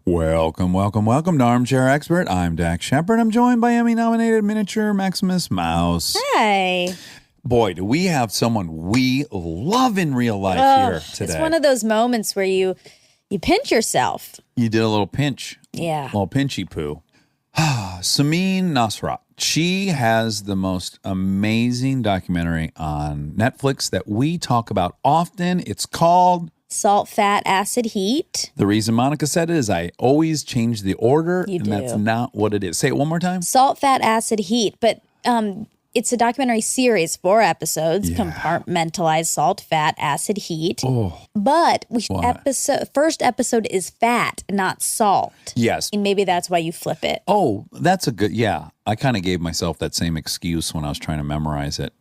Welcome to Armchair Expert. I'm Dax Shepard. I'm joined by Emmy-nominated miniature Maximus Mouse. Hey. Boy, do we have someone we love in real life here today. It's one of those moments where you pinch yourself. You did a little pinch. Yeah. A little pinchy poo. Samin Nosrat. She has the most amazing documentary on Netflix that we talk about often. It's called Salt, Fat, Acid, Heat. The reason Monica said it is I always change the order, that's not what it is. Say it one more time. Salt, Fat, Acid, Heat. But it's a documentary series, 4 episodes, compartmentalized salt, fat, acid, heat. Oh. But first episode is fat, not salt. Yes. And maybe that's why you flip it. Oh, that's a good, I kind of gave myself that same excuse when I was trying to memorize it.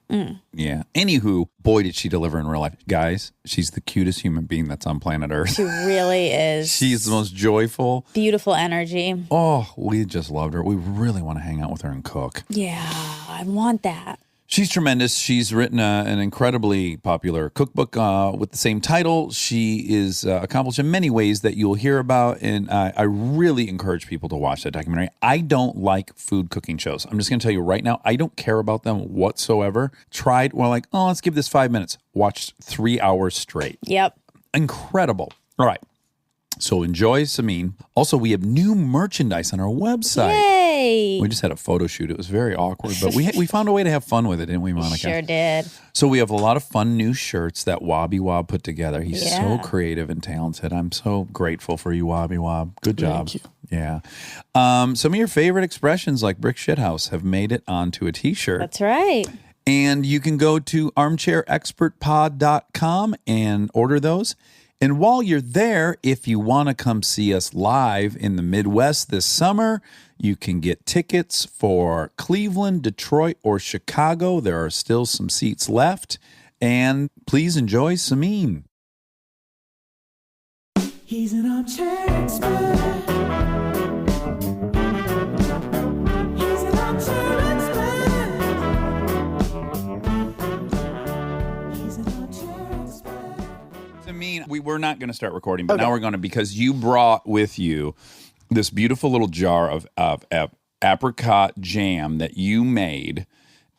Yeah. Anywho, boy, did she deliver in real life. Guys, she's the cutest human being that's on planet Earth. She really is. She's the most joyful. Beautiful energy. Oh, we just loved her. We really want to hang out with her and cook. Yeah, I want that. She's tremendous. She's written an incredibly popular cookbook with the same title. She is accomplished in many ways that you'll hear about, and I really encourage people to watch that documentary. I don't like food cooking shows. I'm just going to tell you right now, I don't care about them whatsoever. Let's give this 5 minutes. Watched 3 hours straight. Yep. Incredible. All right. So enjoy, Samin. Also, we have new merchandise on our website. Yay! We just had a photo shoot. It was very awkward, but we found a way to have fun with it, didn't we, Monica? Sure did. So we have a lot of fun new shirts that Wobby Wob put together. He's so creative and talented. I'm so grateful for you, Wobby Wob. Good job. Thank you. Yeah. Some of your favorite expressions like Brick Shithouse have made it onto a t-shirt. That's right. And you can go to armchairexpertpod.com and order those. And while you're there, if you want to come see us live in the Midwest this summer, you can get tickets for Cleveland, Detroit, or Chicago. There are still some seats left. And please enjoy Samin. He's an armchair expert. He's an armchair expert. He's an armchair expert. Samin, we were not going to start recording, but now we're going to, because you brought with you this beautiful little jar of apricot jam that you made,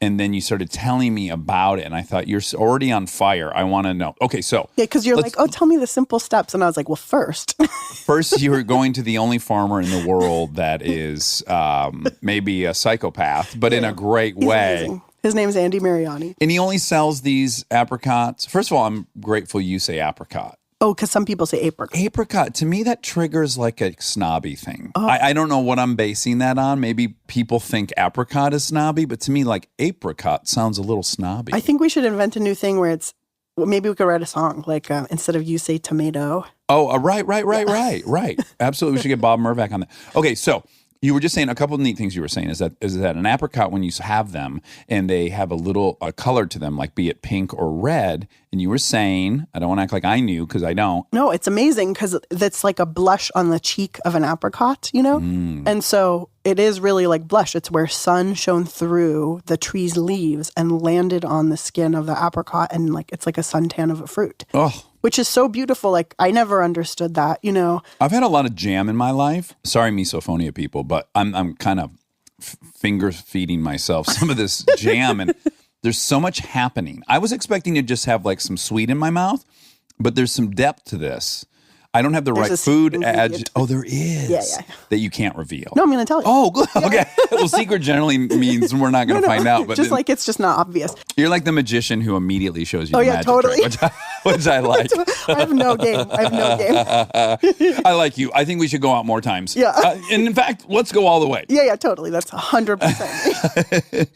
and then you started telling me about it, and I thought, you're already on fire. I want to know. Okay, so. Yeah, because you're like, tell me the simple steps. And I was like, well, first. First, you were going to the only farmer in the world that is maybe a psychopath, but in a great way. Amazing. His name's Andy Mariani. And he only sells these apricots. First of all, I'm grateful you say apricot. Oh, because some people say apricot. Apricot, to me, that triggers like a snobby thing. I don't know what I'm basing that on. Maybe people think apricot is snobby, but to me, like apricot sounds a little snobby. I think we should invent a new thing where maybe we could write a song, like instead of you say tomato. Oh, right. Absolutely. We should get Bob Mervack on that. Okay, so you were just saying a couple of neat things you were saying is that an apricot, when you have them and they have a color to them, like be it pink or red, and you were saying, I don't want to act like I knew because I don't. No, it's amazing because that's like a blush on the cheek of an apricot, you know? And so it is really like blush. It's where sun shone through the tree's leaves and landed on the skin of the apricot, and like it's like a suntan of a fruit. Oh. Which is so beautiful. Like, I never understood that, you know? I've had a lot of jam in my life. Sorry, misophonia people, but I'm kind of finger feeding myself some of this jam, and there's so much happening. I was expecting to just have like some sweet in my mouth, but there's some depth to this. I don't have the right food. Oh, there is. Yeah. That you can't reveal. No, I'm going to tell you. Oh, good. Okay. Well, secret generally means we're not going to find out. But just like it's just not obvious. You're like the magician who immediately shows you the magic totally. trick, which I like. I have no game. I like you. I think we should go out more times. Yeah. And in fact, let's go all the way. Yeah, totally. That's 100%.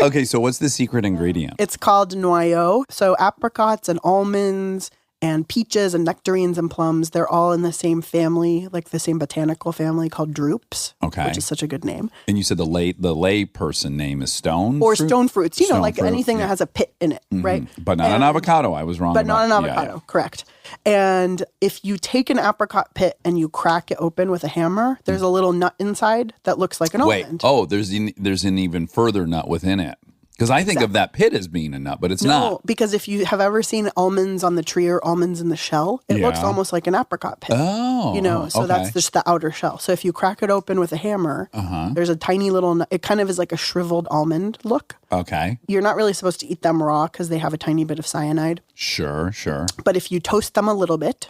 Okay, so what's the secret ingredient? It's called noyau. So apricots and almonds and peaches and nectarines and plums, they're all in the same family, like the same botanical family called drupes. Okay. Which is such a good name. And you said the lay person name is stone? Or stone fruits. You know, like fruit, anything that has a pit in it, right? But not an avocado. I was wrong But not an about avocado, correct. And if you take an apricot pit and you crack it open with a hammer, there's a little nut inside that looks like an almond. Wait, there's an even further nut within it. Because I think of that pit as being a nut, but it's No, not. because if you have ever seen almonds on the tree or almonds in the shell, it looks Yeah. almost like an apricot pit. Oh. So that's okay. just the outer shell. So if you crack it open with a hammer, there's a tiny little, it kind of is like a shriveled almond look. Okay. You're not really supposed to eat them raw because they have a tiny bit of cyanide. Sure. But if you toast them a little bit,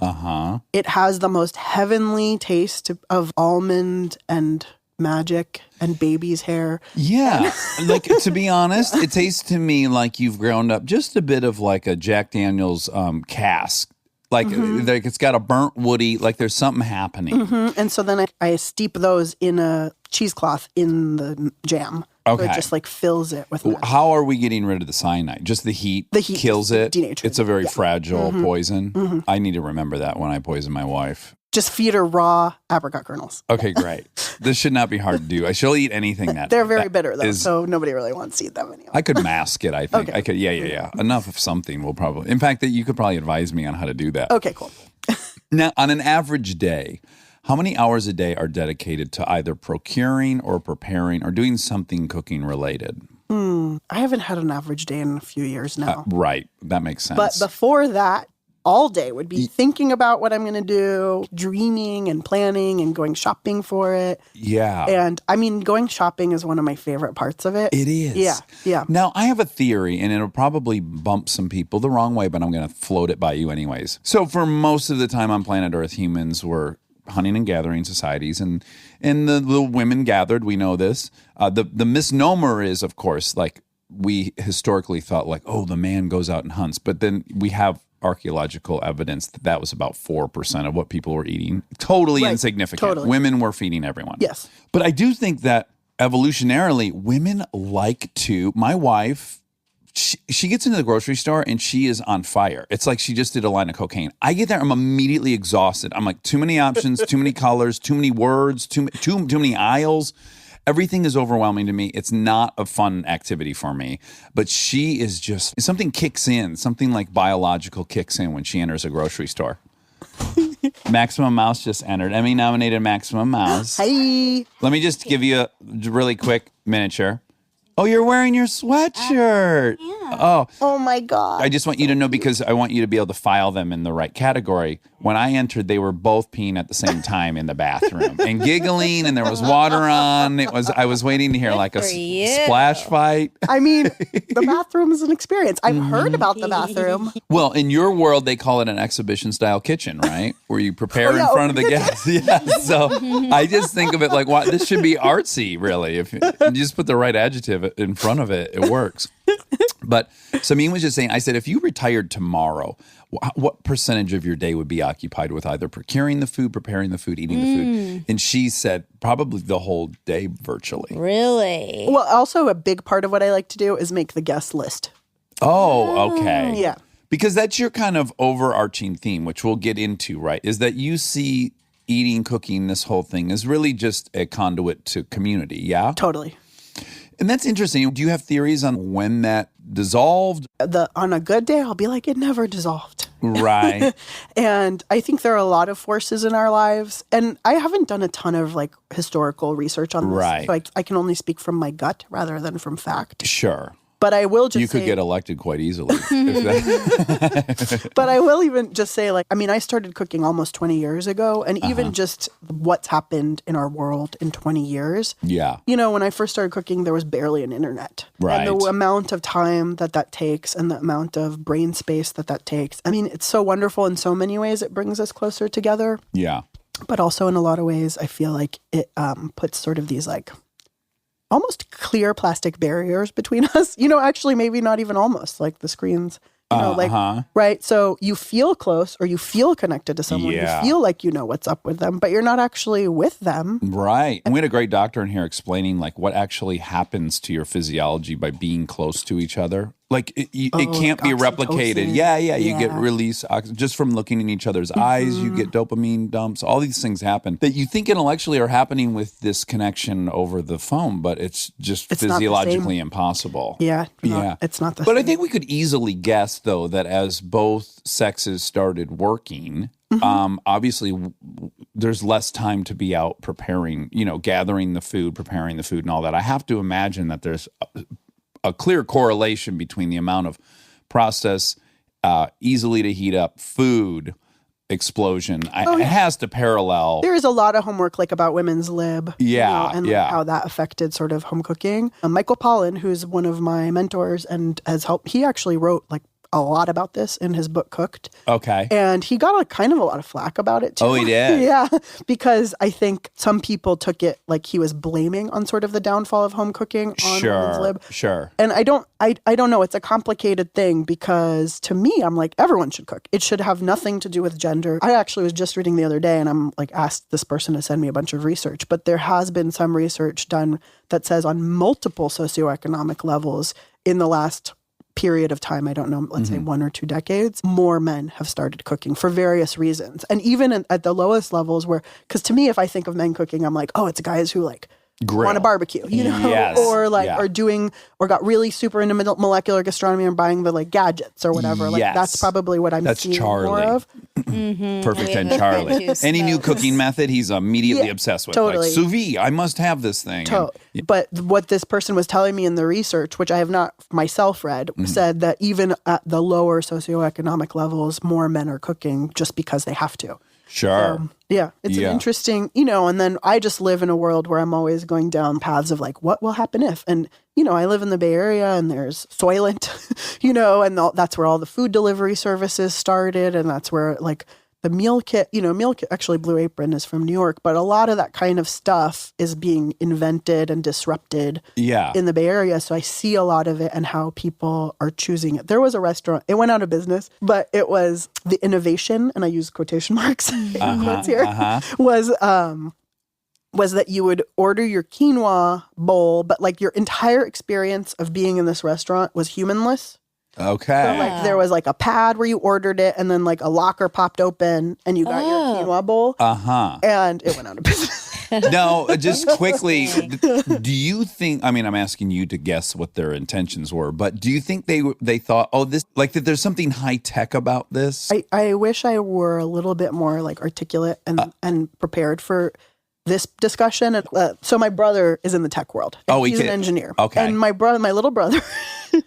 it has the most heavenly taste of almond and magic and baby's hair. Yeah. Like, to be honest, it tastes to me like you've ground up just a bit of like a Jack Daniels cask. Like, like it's got a burnt woody, like there's something happening. And so then I steep those in a cheesecloth in the jam. Okay. So it just like fills it with magic. How are we getting rid of the cyanide? Just the heat? The heat kills it. denatures It's a it, very yeah. fragile poison. I need to remember that when I poison my wife. Just feed her raw apricot kernels. Okay, great. This should not be hard to do. She'll eat anything that They're very that bitter though, is- so nobody really wants to eat them anyway. I could mask it, I think. Okay. I could, yeah. Enough of something will probably. In fact, that you could probably advise me on how to do that. Okay, cool. Now, on an average day, how many hours a day are dedicated to either procuring or preparing or doing something cooking related? I haven't had an average day in a few years now. Right. That makes sense. But before that, all day would be thinking about what I'm going to do, dreaming and planning and going shopping for it. yeah. And I mean, going shopping is one of my favorite parts of it. It is. Yeah. Now, I have a theory, and it'll probably bump some people the wrong way, but I'm going to float it by you anyways. So, for most of the time on planet Earth, humans were hunting and gathering societies, and the women gathered. We know this. The misnomer is, of course, like we historically thought, like, oh, the man goes out and hunts, but then we have archaeological evidence that was about 4% of what people were eating. Totally Right. insignificant. Totally. Women were feeding everyone. Yes. But I do think that evolutionarily, women like to. My wife, she gets into the grocery store and she is on fire. It's like she just did a line of cocaine. I get there, I'm immediately exhausted. I'm like, too many options, too many colors, too many words, too many aisles. Everything is overwhelming to me. It's not a fun activity for me. But she is just, something kicks in, something like biological kicks in when she enters a grocery store. Maximum Mouse just entered. Emmy-nominated Maximum Mouse. Hey. Let me just give you a really quick miniature. Oh, you're wearing your sweatshirt. Oh, Oh my God. I just want you to know, because I want you to be able to file them in the right category. When I entered, they were both peeing at the same time in the bathroom and giggling, and there was water on. I was waiting to hear like a for you. splash fight. I mean, the bathroom is an experience. I've heard about the bathroom. Well, in your world, they call it an exhibition style kitchen, right? Where you prepare yeah, in front of the open guests. Yeah. So I just think of it like, wow, this should be artsy, really. If you just put the right adjective in front of it, it works. But Samin was just saying, I said, if you retired tomorrow, what percentage of your day would be occupied with either procuring the food, preparing the food, eating the food? And she said probably the whole day virtually. Really? Well, also a big part of what I like to do is make the guest list. Oh, okay. Yeah. Because that's your kind of overarching theme, which we'll get into, right? Is that you see eating, cooking, this whole thing is really just a conduit to community, yeah? Totally. And that's interesting. Do you have theories on when that dissolved? On a good day, I'll be like, it never dissolved. Right. And I think there are a lot of forces in our lives. And I haven't done a ton of like historical research on this. Right. So I can only speak from my gut rather than from fact. Sure. But I will just You could say, get elected quite easily. if that- but I will even just say, like, I mean, I started cooking almost 20 years ago. And even just what's happened in our world in 20 years. yeah. You know, when I first started cooking, there was barely an internet. Right. And the amount of time that takes and the amount of brain space that takes. I mean, it's so wonderful in so many ways. It brings us closer together. Yeah. But also in a lot of ways, I feel like it puts sort of these like almost clear plastic barriers between us. You know, actually, maybe not even almost, like the screens. You know, like, right? So you feel close or you feel connected to someone. Yeah. You feel like you know what's up with them, but you're not actually with them. Right. And we had a great doctor in here explaining like what actually happens to your physiology by being close to each other. Like it can't be replicated. oxytocin. Yeah. You get Yeah. release just from looking in each other's eyes. You get dopamine dumps. All these things happen that you think intellectually are happening with this connection over the phone, but it's just It's not the physiologically same. impossible. Yeah. Yeah. It's not the But I same. think we could easily guess, though, that as both sexes started working, obviously there's less time to be out preparing, gathering the food, preparing the food and all that. I have to imagine that there's a clear correlation between the amount of processed, easily to heat up food explosion. It has to parallel. There is a lot of homework like about women's lib, and like, yeah. how that affected sort of home cooking. Michael Pollan, who's one of my mentors and has helped, he actually wrote like a lot about this in his book Cooked. Okay. And he got kind of a lot of flack about it too. Oh, he did? Yeah, because I think some people took it like he was blaming on sort of the downfall of home cooking on women's lib. Sure. And I don't know. It's a complicated thing because to me, I'm like, everyone should cook. It should have nothing to do with gender. I actually was just reading the other day and I'm like asked this person to send me a bunch of research, but there has been some research done that says on multiple socioeconomic levels in the last period of time, I don't know, let's say 1 or 2 decades, more men have started cooking for various reasons. And even at the lowest levels because to me, if I think of men cooking, I'm like, oh, it's guys who like want to barbecue, Yes. or like, or doing, or got really super into molecular gastronomy and buying the like gadgets or whatever. Like that's probably what I'm seeing more of. Perfect 10 Charlie. Any new cooking method, he's immediately obsessed with. Totally. Like, sous vide, I must have this thing. But what this person was telling me in the research, which I have not myself read, said that even at the lower socioeconomic levels, more men are cooking just because they have to. Sure. It's an interesting, and then I just live in a world where I'm always going down paths of like, what will happen if? And, I live in the Bay Area and there's Soylent, and that's where all the food delivery services started. And that's where like the meal kit, actually Blue Apron is from New York, but a lot of that kind of stuff is being invented and disrupted in the Bay Area. So I see a lot of it and how people are choosing it. There was a restaurant, it went out of business, but it was the innovation, and I use quotation marks quotes here, was that you would order your quinoa bowl, but like your entire experience of being in this restaurant was humanless. Okay. So like there was like a pad where you ordered it and then like a locker popped open and you got your quinoa bowl. And it went out of business. No, just quickly, do you think, I mean, I'm asking you to guess what their intentions were, but do you think they thought, that there's something high tech about this? I wish I were a little bit more like articulate and prepared for this discussion. So my brother is in the tech world. He's an engineer. Okay. And my little brother,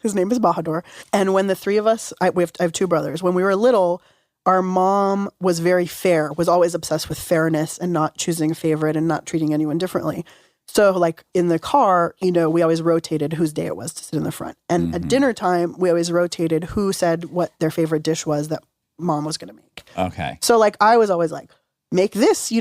his name is Bahadur. And when the three of us, I have 2 brothers. When we were little, our mom was very fair, was always obsessed with fairness and not choosing a favorite and not treating anyone differently. So like in the car, we always rotated whose day it was to sit in the front. And at dinner time, we always rotated who said what their favorite dish was that mom was going to make. Okay. So like I was always like, make this,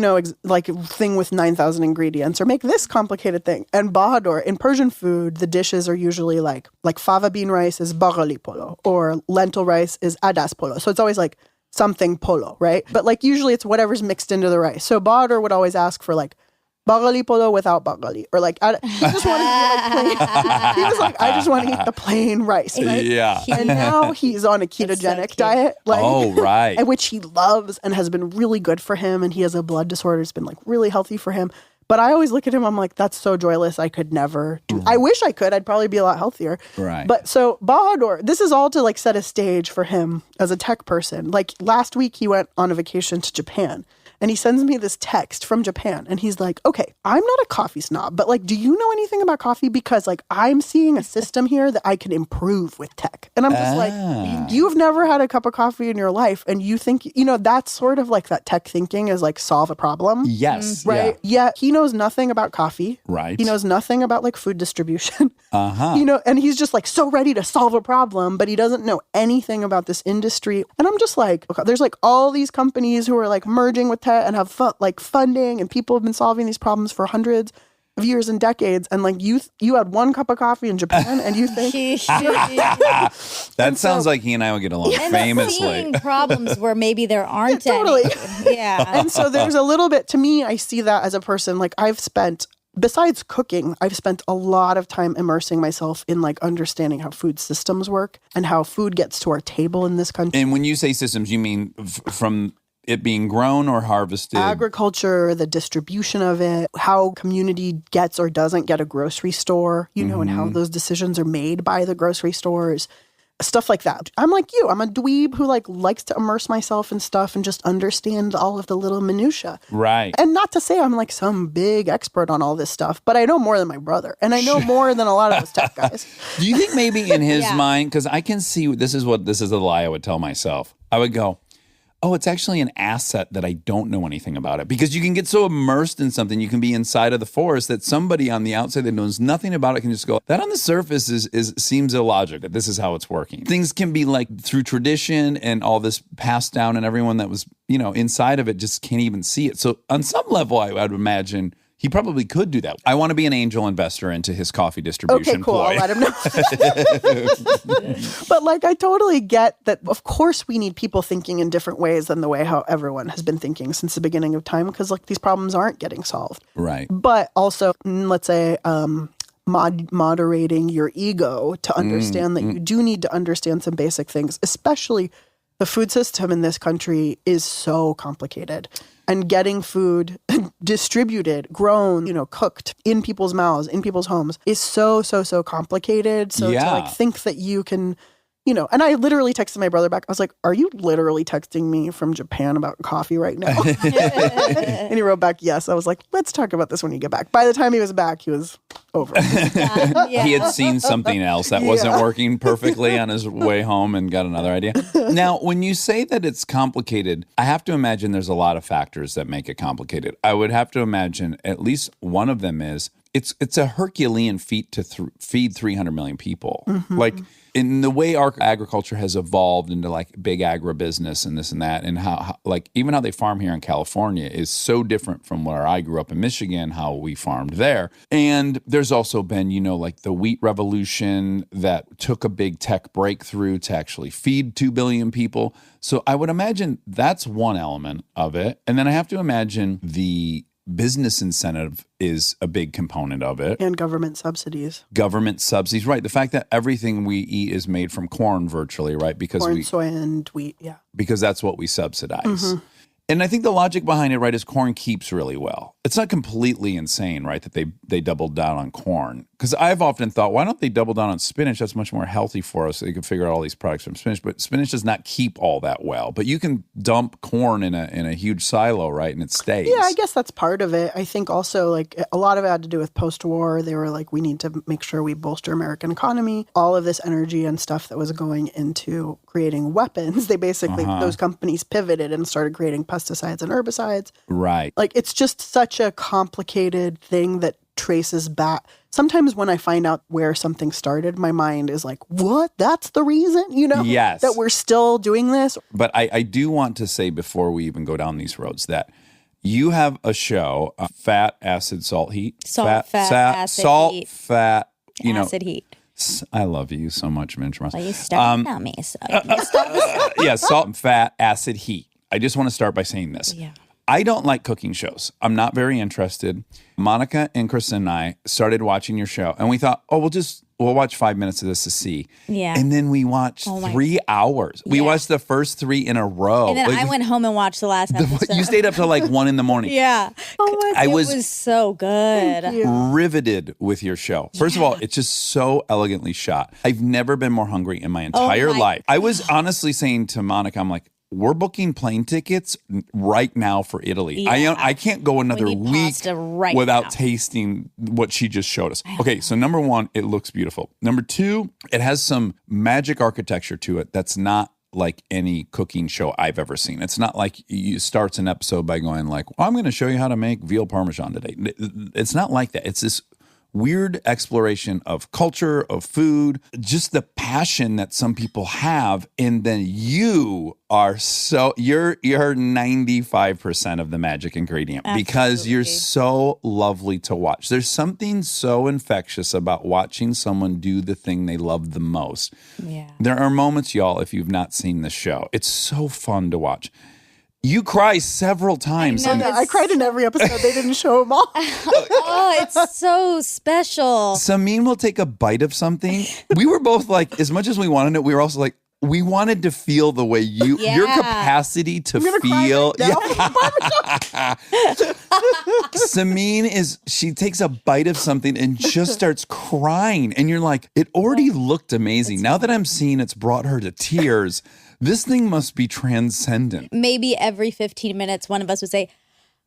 like thing with 9,000 ingredients, or make this complicated thing. And Bahadur, in Persian food, the dishes are usually like fava bean rice is baghali polo, or lentil rice is adas polo. So it's always like something polo, right? But like usually it's whatever's mixed into the rice. So Bahadur would always ask for like baghali polo without baghali, or like he just wanted to be like plain. He was like, I just want to eat the plain rice, right? Yeah. And now he's on a ketogenic diet, right, which he loves and has been really good for him. And he has a blood disorder; it's been like really healthy for him. But I always look at him, I'm like, that's so joyless. I could never do. I wish I could. I'd probably be a lot healthier. Right. But so Bahadur, this is all to like set a stage for him as a tech person. Like last week, he went on a vacation to Japan. And he sends me this text from Japan. And he's like, okay, I'm not a coffee snob, but like, do you know anything about coffee? Because like, I'm seeing a system here that I can improve with tech. And I'm just like, you've never had a cup of coffee in your life. And you think, that's sort of like that tech thinking is like solve a problem. Yes. Right. Yeah. He knows nothing about coffee. Right. He knows nothing about like food distribution. And he's just like so ready to solve a problem, but he doesn't know anything about this industry. And I'm just like, okay, there's like all these companies who are like merging with tech and have funding, and people have been solving these problems for hundreds of years and decades. And like you had 1 cup of coffee in Japan, and you think that sounds like he and I would get along famously. Seeing problems where maybe there aren't totally. any. Yeah. And so there's a little bit, to me, I see that as a person, like besides cooking, I've spent a lot of time immersing myself in like understanding how food systems work and how food gets to our table in this country. And when you say systems, you mean from it being grown or harvested? Agriculture, the distribution of it, how community gets or doesn't get a grocery store, and how those decisions are made by the grocery stores. stuff like that. I'm like you. I'm a dweeb who like likes to immerse myself in stuff and just understand all of the little minutia. Right. And not to say I'm like some big expert on all this stuff, but I know more than my brother, and I know more than a lot of those tech guys. Do you think maybe in his mind, because I can see this is the lie I would tell myself. I would go, oh, it's actually an asset that I don't know anything about it. Because you can get so immersed in something, you can be inside of the forest that somebody on the outside that knows nothing about it can just go, that on the surface seems illogical. This is how it's working. Things can be like through tradition and all this passed down, and everyone that was, inside of it just can't even see it. So on some level, I would imagine he probably could do that. I want to be an angel investor into his coffee distribution. Okay, cool. ploy. I'll let him know. But like, I totally get that. Of course, we need people thinking in different ways than the way how everyone has been thinking since the beginning of time, because like these problems aren't getting solved. Right. But also, let's say, moderating your ego to understand that you do need to understand some basic things, especially the food system in this country is so complicated. And getting food distributed, grown, cooked in people's mouths, in people's homes is so complicated. So to like think that you can, and I literally texted my brother back. I was like, are you literally texting me from Japan about coffee right now? And he wrote back, yes. I was like, let's talk about this when you get back. By the time he was back, he was over. He had seen something else that wasn't working perfectly on his way home and got another idea. Now, when you say that it's complicated, I have to imagine there's a lot of factors that make it complicated. I would have to imagine at least one of them is it's a Herculean feat to feed 300 million people. Like, in the way our agriculture has evolved into like big agribusiness and this and that, and how like even how they farm here in California is so different from where I grew up in Michigan, how we farmed there. And there's also been, like the wheat revolution that took a big tech breakthrough to actually feed 2 billion people. So I would imagine that's one element of it. And then I have to imagine the business incentive is a big component of it. And government subsidies. Government subsidies, right. The fact that everything we eat is made from corn virtually, right? Because corn, soy, and wheat, yeah. Because that's what we subsidize. And I think the logic behind it, right, is corn keeps really well. It's not completely insane, right, that they doubled down on corn. Because I've often thought, why don't they double down on spinach? That's much more healthy for us. They could figure out all these products from spinach. But spinach does not keep all that well. But you can dump corn in a huge silo, right, and it stays. Yeah, I guess that's part of it. I think also, like, a lot of it had to do with post-war. They were like, we need to make sure we bolster American economy. All of this energy and stuff that was going into creating weapons, they basically, those companies pivoted and started creating pesticides and herbicides. Right. Like, it's just such a complicated thing that traces back. Sometimes when I find out where something started, my mind is like, what? That's the reason? Yes. That we're still doing this? But I do want to say before we even go down these roads that you have a show, Fat, Acid, Salt, Heat. Salt, fat, acid, salt, heat. Fat, Acid, heat. I love you so much, Minch Ross. Well, you started on me, so you can start. Yeah, salt, fat, acid, heat. I just want to start by saying this. Yeah. I don't like cooking shows. I'm not very interested. Monica and Kristen and I started watching your show, and we thought, oh, we'll watch 5 minutes of this to see. Yeah. And then we watched 3 hours. We watched the first 3 in a row. And then I went home and watched the last episode. You stayed up till like 1 a.m. Yeah. I it was so good. riveted with your show. First of all, it's just so elegantly shot. I've never been more hungry in my entire life. I was honestly saying to Monica, I'm like, we're booking plane tickets right now for Italy. Yeah. I can't go another week pasta right without now. tasting what she just showed us. Okay, so number 1, it looks beautiful. Number 2, it has some magic architecture to it that's not like any cooking show I've ever seen. It's not like you starts an episode by going like, well, I'm going to show you how to make veal parmesan today. It's not like that. It's this weird exploration of culture, of food, just the passion that some people have. And then you're 95% of the magic ingredient. Absolutely. Because you're so lovely to watch. There's something so infectious about watching someone do the thing they love the most. Yeah. There are moments, y'all, if you've not seen the show, it's so fun to watch. You cry several times. I know. I cried in every episode. They didn't show them all. Oh, it's so special. Samin will take a bite of something. We were both like, as much as we wanted it, we were also like, we wanted to feel the way your Yeah. capacity to gonna cry feel. right now. Samin she takes a bite of something and just starts crying. And you're like, it already looked amazing. Now that I'm seeing it's brought her to tears, this thing must be transcendent. Maybe every 15 minutes, one of us would say,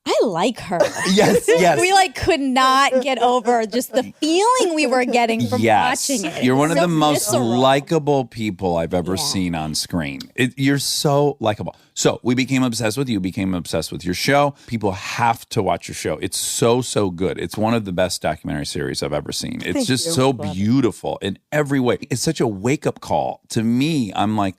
I like her. Yes, yes. We like could not get over just the feeling we were getting from watching it. You're one of So the most visceral. likable people I've ever seen on screen. You're so likable. So we became obsessed with you, became obsessed with your show. People have to watch your show. It's so, so good. It's one of the best documentary series I've ever seen. It's Thank just you. so beautiful in every way. It's such a wake-up call. To me, I'm like,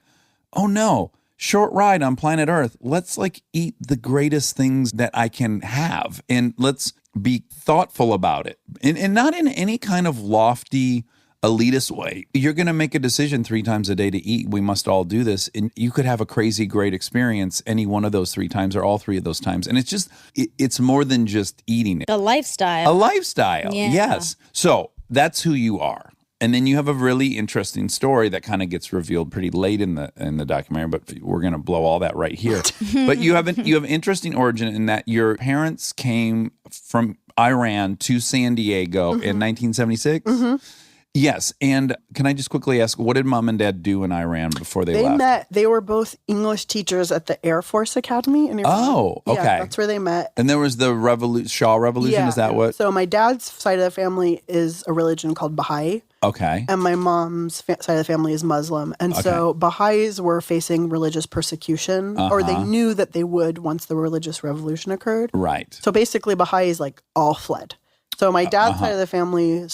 oh no, short ride on planet Earth. Let's like eat the greatest things that I can have and let's be thoughtful about it. And not in any kind of lofty, elitist way. You're going to make a decision 3 times a day to eat. We must all do this. And you could have a crazy, great experience any one of those 3 times or all 3 of those times. And it's just, it's more than just eating it. A lifestyle. A lifestyle. Yeah. Yes. So that's who you are. And then you have a really interesting story that kind of gets revealed pretty late in the documentary, but we're going to blow all that right here. But you have interesting origin in that your parents came from Iran to San Diego in 1976. Yes. And can I just quickly ask, what did mom and dad do in Iran before they left? They were both English teachers at the Air Force Academy in Iran. Oh, okay. Yeah, that's where they met. And there was the Shah Revolution. Yeah. Is that what? So my dad's side of the family is a religion called Baha'i. Okay. And my mom's side of the family is Muslim. And so Baha'is were facing religious persecution, or they knew that they would once the religious revolution occurred. Right. So basically Baha'is like all fled. So my dad's side of the family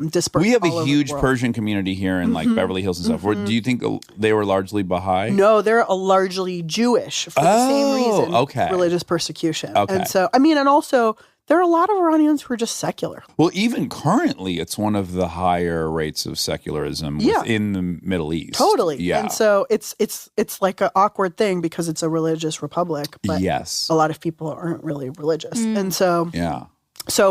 dispersed. We have all a over the huge world. Persian community here in like Beverly Hills and stuff. Do you think they were largely Baha'i? No, they're largely Jewish for the same reason. Okay. Religious persecution. Okay. And so, I mean, and also there are a lot of Iranians who are just secular. Well, even currently, it's one of the higher rates of secularism within the Middle East. Totally. Yeah. And so it's like an awkward thing because it's a religious republic, but Yes. a lot of people aren't really religious. And so Yeah.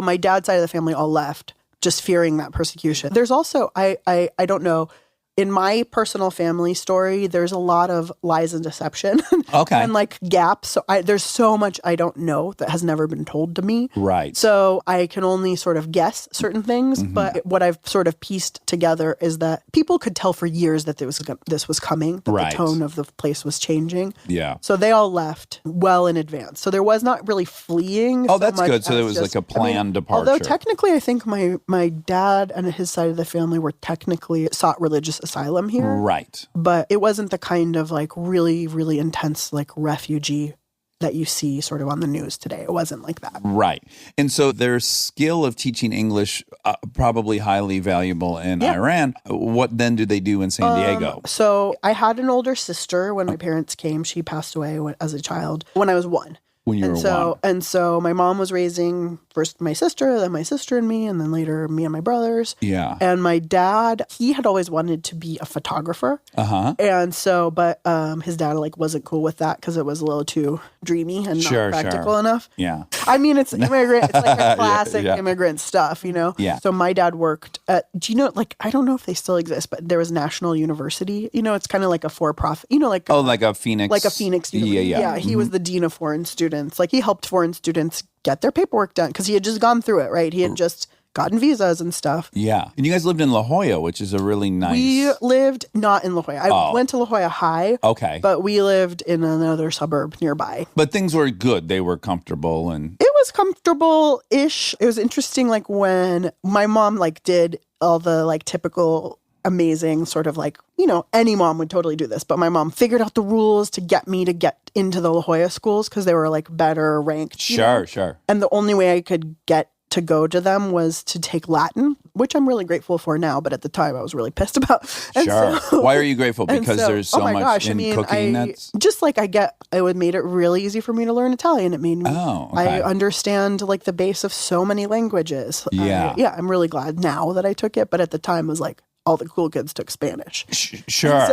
my dad's side of the family all left, just fearing that persecution. There's also, I don't know, in my personal family story, there's a lot of lies and deception. Okay. And like gaps. So there's so much I don't know that has never been told to me. Right. So I can only sort of guess certain things. But what I've sort of pieced together is that people could tell for years that this was coming, that Right. the tone of the place was changing. Yeah. So they all left well in advance. So there was not really fleeing. Oh, so that's much good. So as there was just- like a planned departure. Although technically, I think my dad and his side of the family were technically sought religious asylum here. Right. But it wasn't the kind of like really, really intense like refugee that you see sort of on the news today. It wasn't like that. Right. And so their skill of teaching English, probably highly valuable in Iran. What then do they do in San Diego? So I had an older sister when my parents came. She passed away as a child when I was 1. When you were one. And so my mom was raising first my sister, then my sister and me, and then later me and my brothers. Yeah. And my dad, he had always wanted to be a photographer. Uh-huh. And so, but his dad like wasn't cool with that because it was a little too dreamy and not practical enough. Yeah. I mean, it's immigrant. It's like a classic yeah. immigrant stuff, you know? Yeah. So my dad worked at, do you know, like, I don't know if they still exist, but there was National University. You know, it's kind of like a for-profit, you know, like Like a Phoenix. like a Phoenix University. Yeah. He was the dean of foreign students. Like he helped foreign students get their paperwork done because he had just gone through it, right? He had just gotten visas and stuff. Yeah. And you guys lived in La Jolla, which is a really nice. We lived not in La Jolla. I went to La Jolla High. Okay. But we lived in another suburb nearby. But things were good. They were comfortable and. It was comfortable-ish. It was interesting, like when my mom like did all the like typical amazing sort of like, you know, any mom would totally do this, but my mom figured out the rules to get me to get into the La Jolla schools because they were like better ranked. you know? Sure. And the only way I could get to go to them was to take Latin, which I'm really grateful for now, but at the time I was really pissed about. And Sure. so- Why are you grateful? and Because there's so much in cooking that's. just like it would made it really easy for me to learn Italian. It made me, Oh, okay. I understand like the base of so many languages. Yeah. I'm really glad now that I took it, but at the time it was like all the cool kids took Spanish. Sure.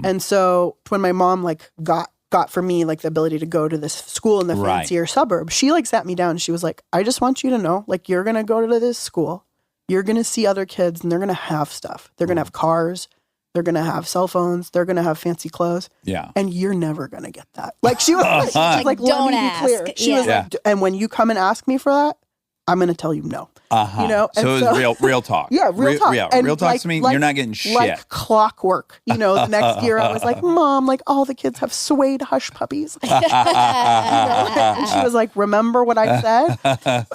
And so when my mom like got for me like the ability to go to this school in the Right. fancier suburb, she like sat me down and she was like, I just want you to know, like, you're going to go to this school. You're going to see other kids and they're going to have stuff. They're going to have cars. They're going to have cell phones. They're going to have fancy clothes. Yeah. And you're never going to get that. Like she was like, Like, let don't me be ask. clear. She was Yeah. like, and when you come and ask me for that, I'm going to tell you no. You know? And So it was real talk. Yeah, real talk. Yeah, And real talk to me. You're not getting shit. Like clockwork. You know, the next year I was like, Mom, like all the kids have suede hush puppies. You know? And she was like, remember what I said?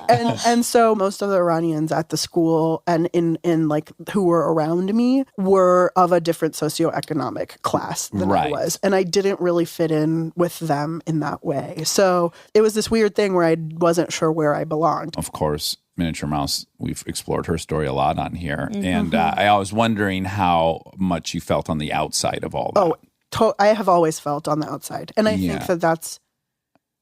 And so most of the Iranians at the school and in like who were around me were of a different socioeconomic class than I Right. was. And I didn't really fit in with them in that way. So it was this weird thing where I wasn't sure where I belonged. Of course, Miniature Mouse, we've explored her story a lot on here. And I was wondering how much you felt on the outside of all that. I have always felt on the outside. And I Yeah. think that that's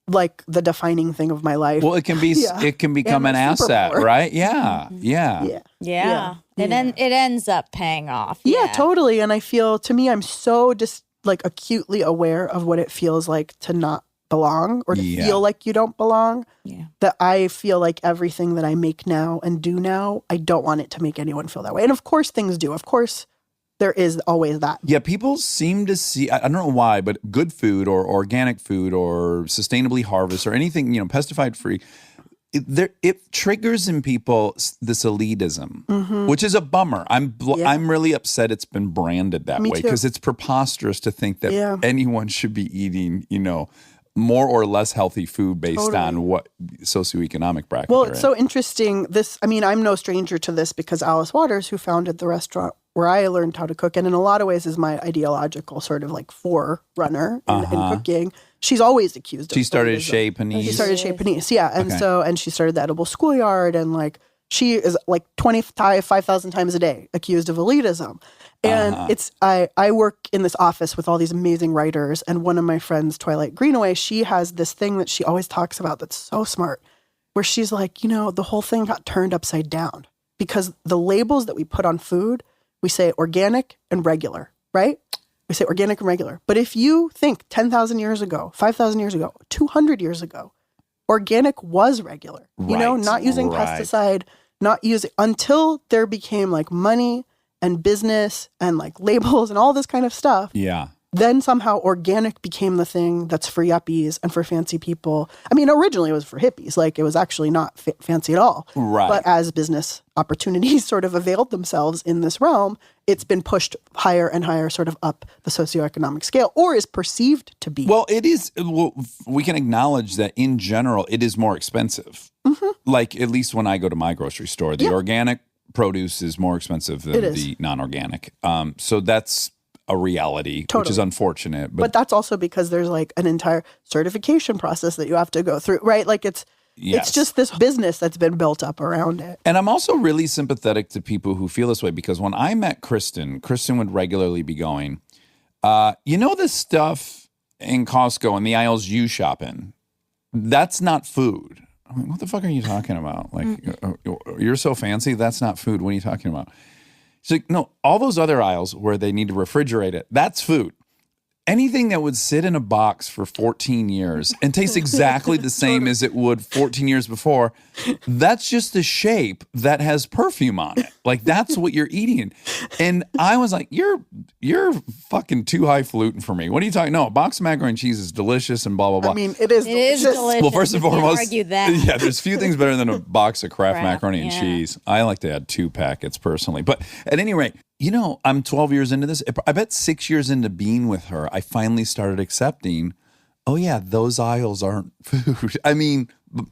like the defining thing of my life. Well, it can be. Yeah. It can become And an the super asset, poor. right? Yeah, yeah. Yeah. Yeah. And then it ends up paying off. Yeah, totally. And I feel, to me, I'm so just like acutely aware of what it feels like to not belong or to Yeah. feel like you don't belong. Yeah. That I feel like everything that I make now and do now, I don't want it to make anyone feel that way. And of course things do. Of course there is always that. Yeah, people seem to see, I don't know why, but good food or organic food or sustainably harvested or anything, pesticide free, it triggers in people this elitism, which is a bummer. I'm really upset it's been branded that Me way too. because it's preposterous to think that Yeah. anyone should be eating, more or less healthy food based on what socioeconomic bracket Well, they're it's in. so interesting. I'm no stranger to this because Alice Waters, who founded the restaurant where I learned how to cook, and in a lot of ways is my ideological sort of like forerunner in cooking. She's always accused of She started elitism. Chez Panisse. She started Chez Panisse, yeah. And and she started the Edible Schoolyard, and like she is like 5,000 times a day accused of elitism. And I work in this office with all these amazing writers, and one of my friends, Twilight Greenaway, she has this thing that she always talks about that's so smart, where she's like, the whole thing got turned upside down because the labels that we put on food, we say organic and regular, right? We say organic and regular. But if you think 10,000 years ago, 5,000 years ago, 200 years ago, organic was regular, not using pesticide, not using, until there became like money and business and like labels and all this kind of stuff. Yeah. Then somehow organic became the thing that's for yuppies and for fancy people. I mean, originally it was for hippies. Like it was actually not fancy at all. Right. But as business opportunities sort of availed themselves in this realm, it's been pushed higher and higher sort of up the socioeconomic scale, or is perceived to be. Well, it is. Well, we can acknowledge that in general, it is more expensive. Like at least when I go to my grocery store, the organic produce is more expensive than the non-organic. So that's a reality, which is unfortunate. But that's also because there's like an entire certification process that you have to go through, right? Like it's just this business that's been built up around it. And I'm also really sympathetic to people who feel this way because when I met Kristen would regularly be going, this stuff in Costco and the aisles you shop in, that's not food. I'm like, what the fuck are you talking about? Like, you're so fancy. That's not food. What are you talking about? She's like, no, all those other aisles where they need to refrigerate it, that's food. Anything that would sit in a box for 14 years and taste exactly the same as it would 14 years before, that's just a shape that has perfume on it. Like, that's what you're eating. And I was like, you're fucking too highfalutin for me. What are you talking? No, a box of macaroni and cheese is delicious and blah, blah, blah. I mean, it is delicious. Well, first and You can't foremost, argue that. yeah, there's few things better than a box of Kraft Kraft, macaroni and yeah. cheese. I like to add 2 packets personally. But at any rate, I'm 12 years into this. I bet 6 years into being with her, I finally started accepting, oh yeah, those aisles aren't food. I mean,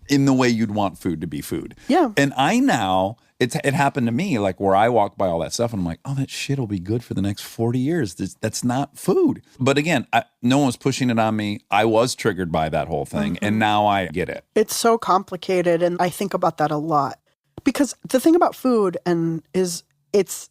in the way you'd want food to be food. Yeah. And I now, it happened to me, like where I walk by all that stuff and I'm like, oh, that shit will be good for the next 40 years. That's not food. But again, no one was pushing it on me. I was triggered by that whole thing. And now I get it. It's so complicated, and I think about that a lot. Because the thing about food is it's,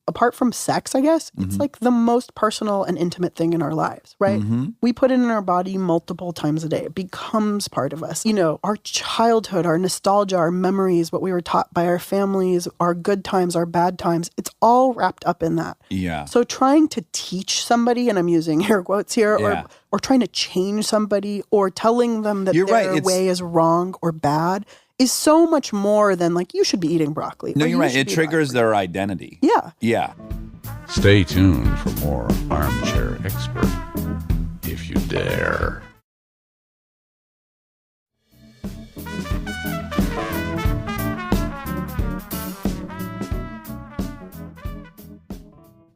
apart from sex, I guess, it's like the most personal and intimate thing in our lives, right? We put it in our body multiple times a day. It becomes part of us. Our childhood, our nostalgia, our memories, what we were taught by our families, our good times, our bad times, it's all wrapped up in that. Yeah. So trying to teach somebody, and I'm using air quotes here, or trying to change somebody, or telling them that their way is wrong or bad is so much more than like, you should be eating broccoli. No, or you're you right. should It be triggers broccoli. their identity. Yeah. Yeah. Stay tuned for more Armchair Expert, if you dare.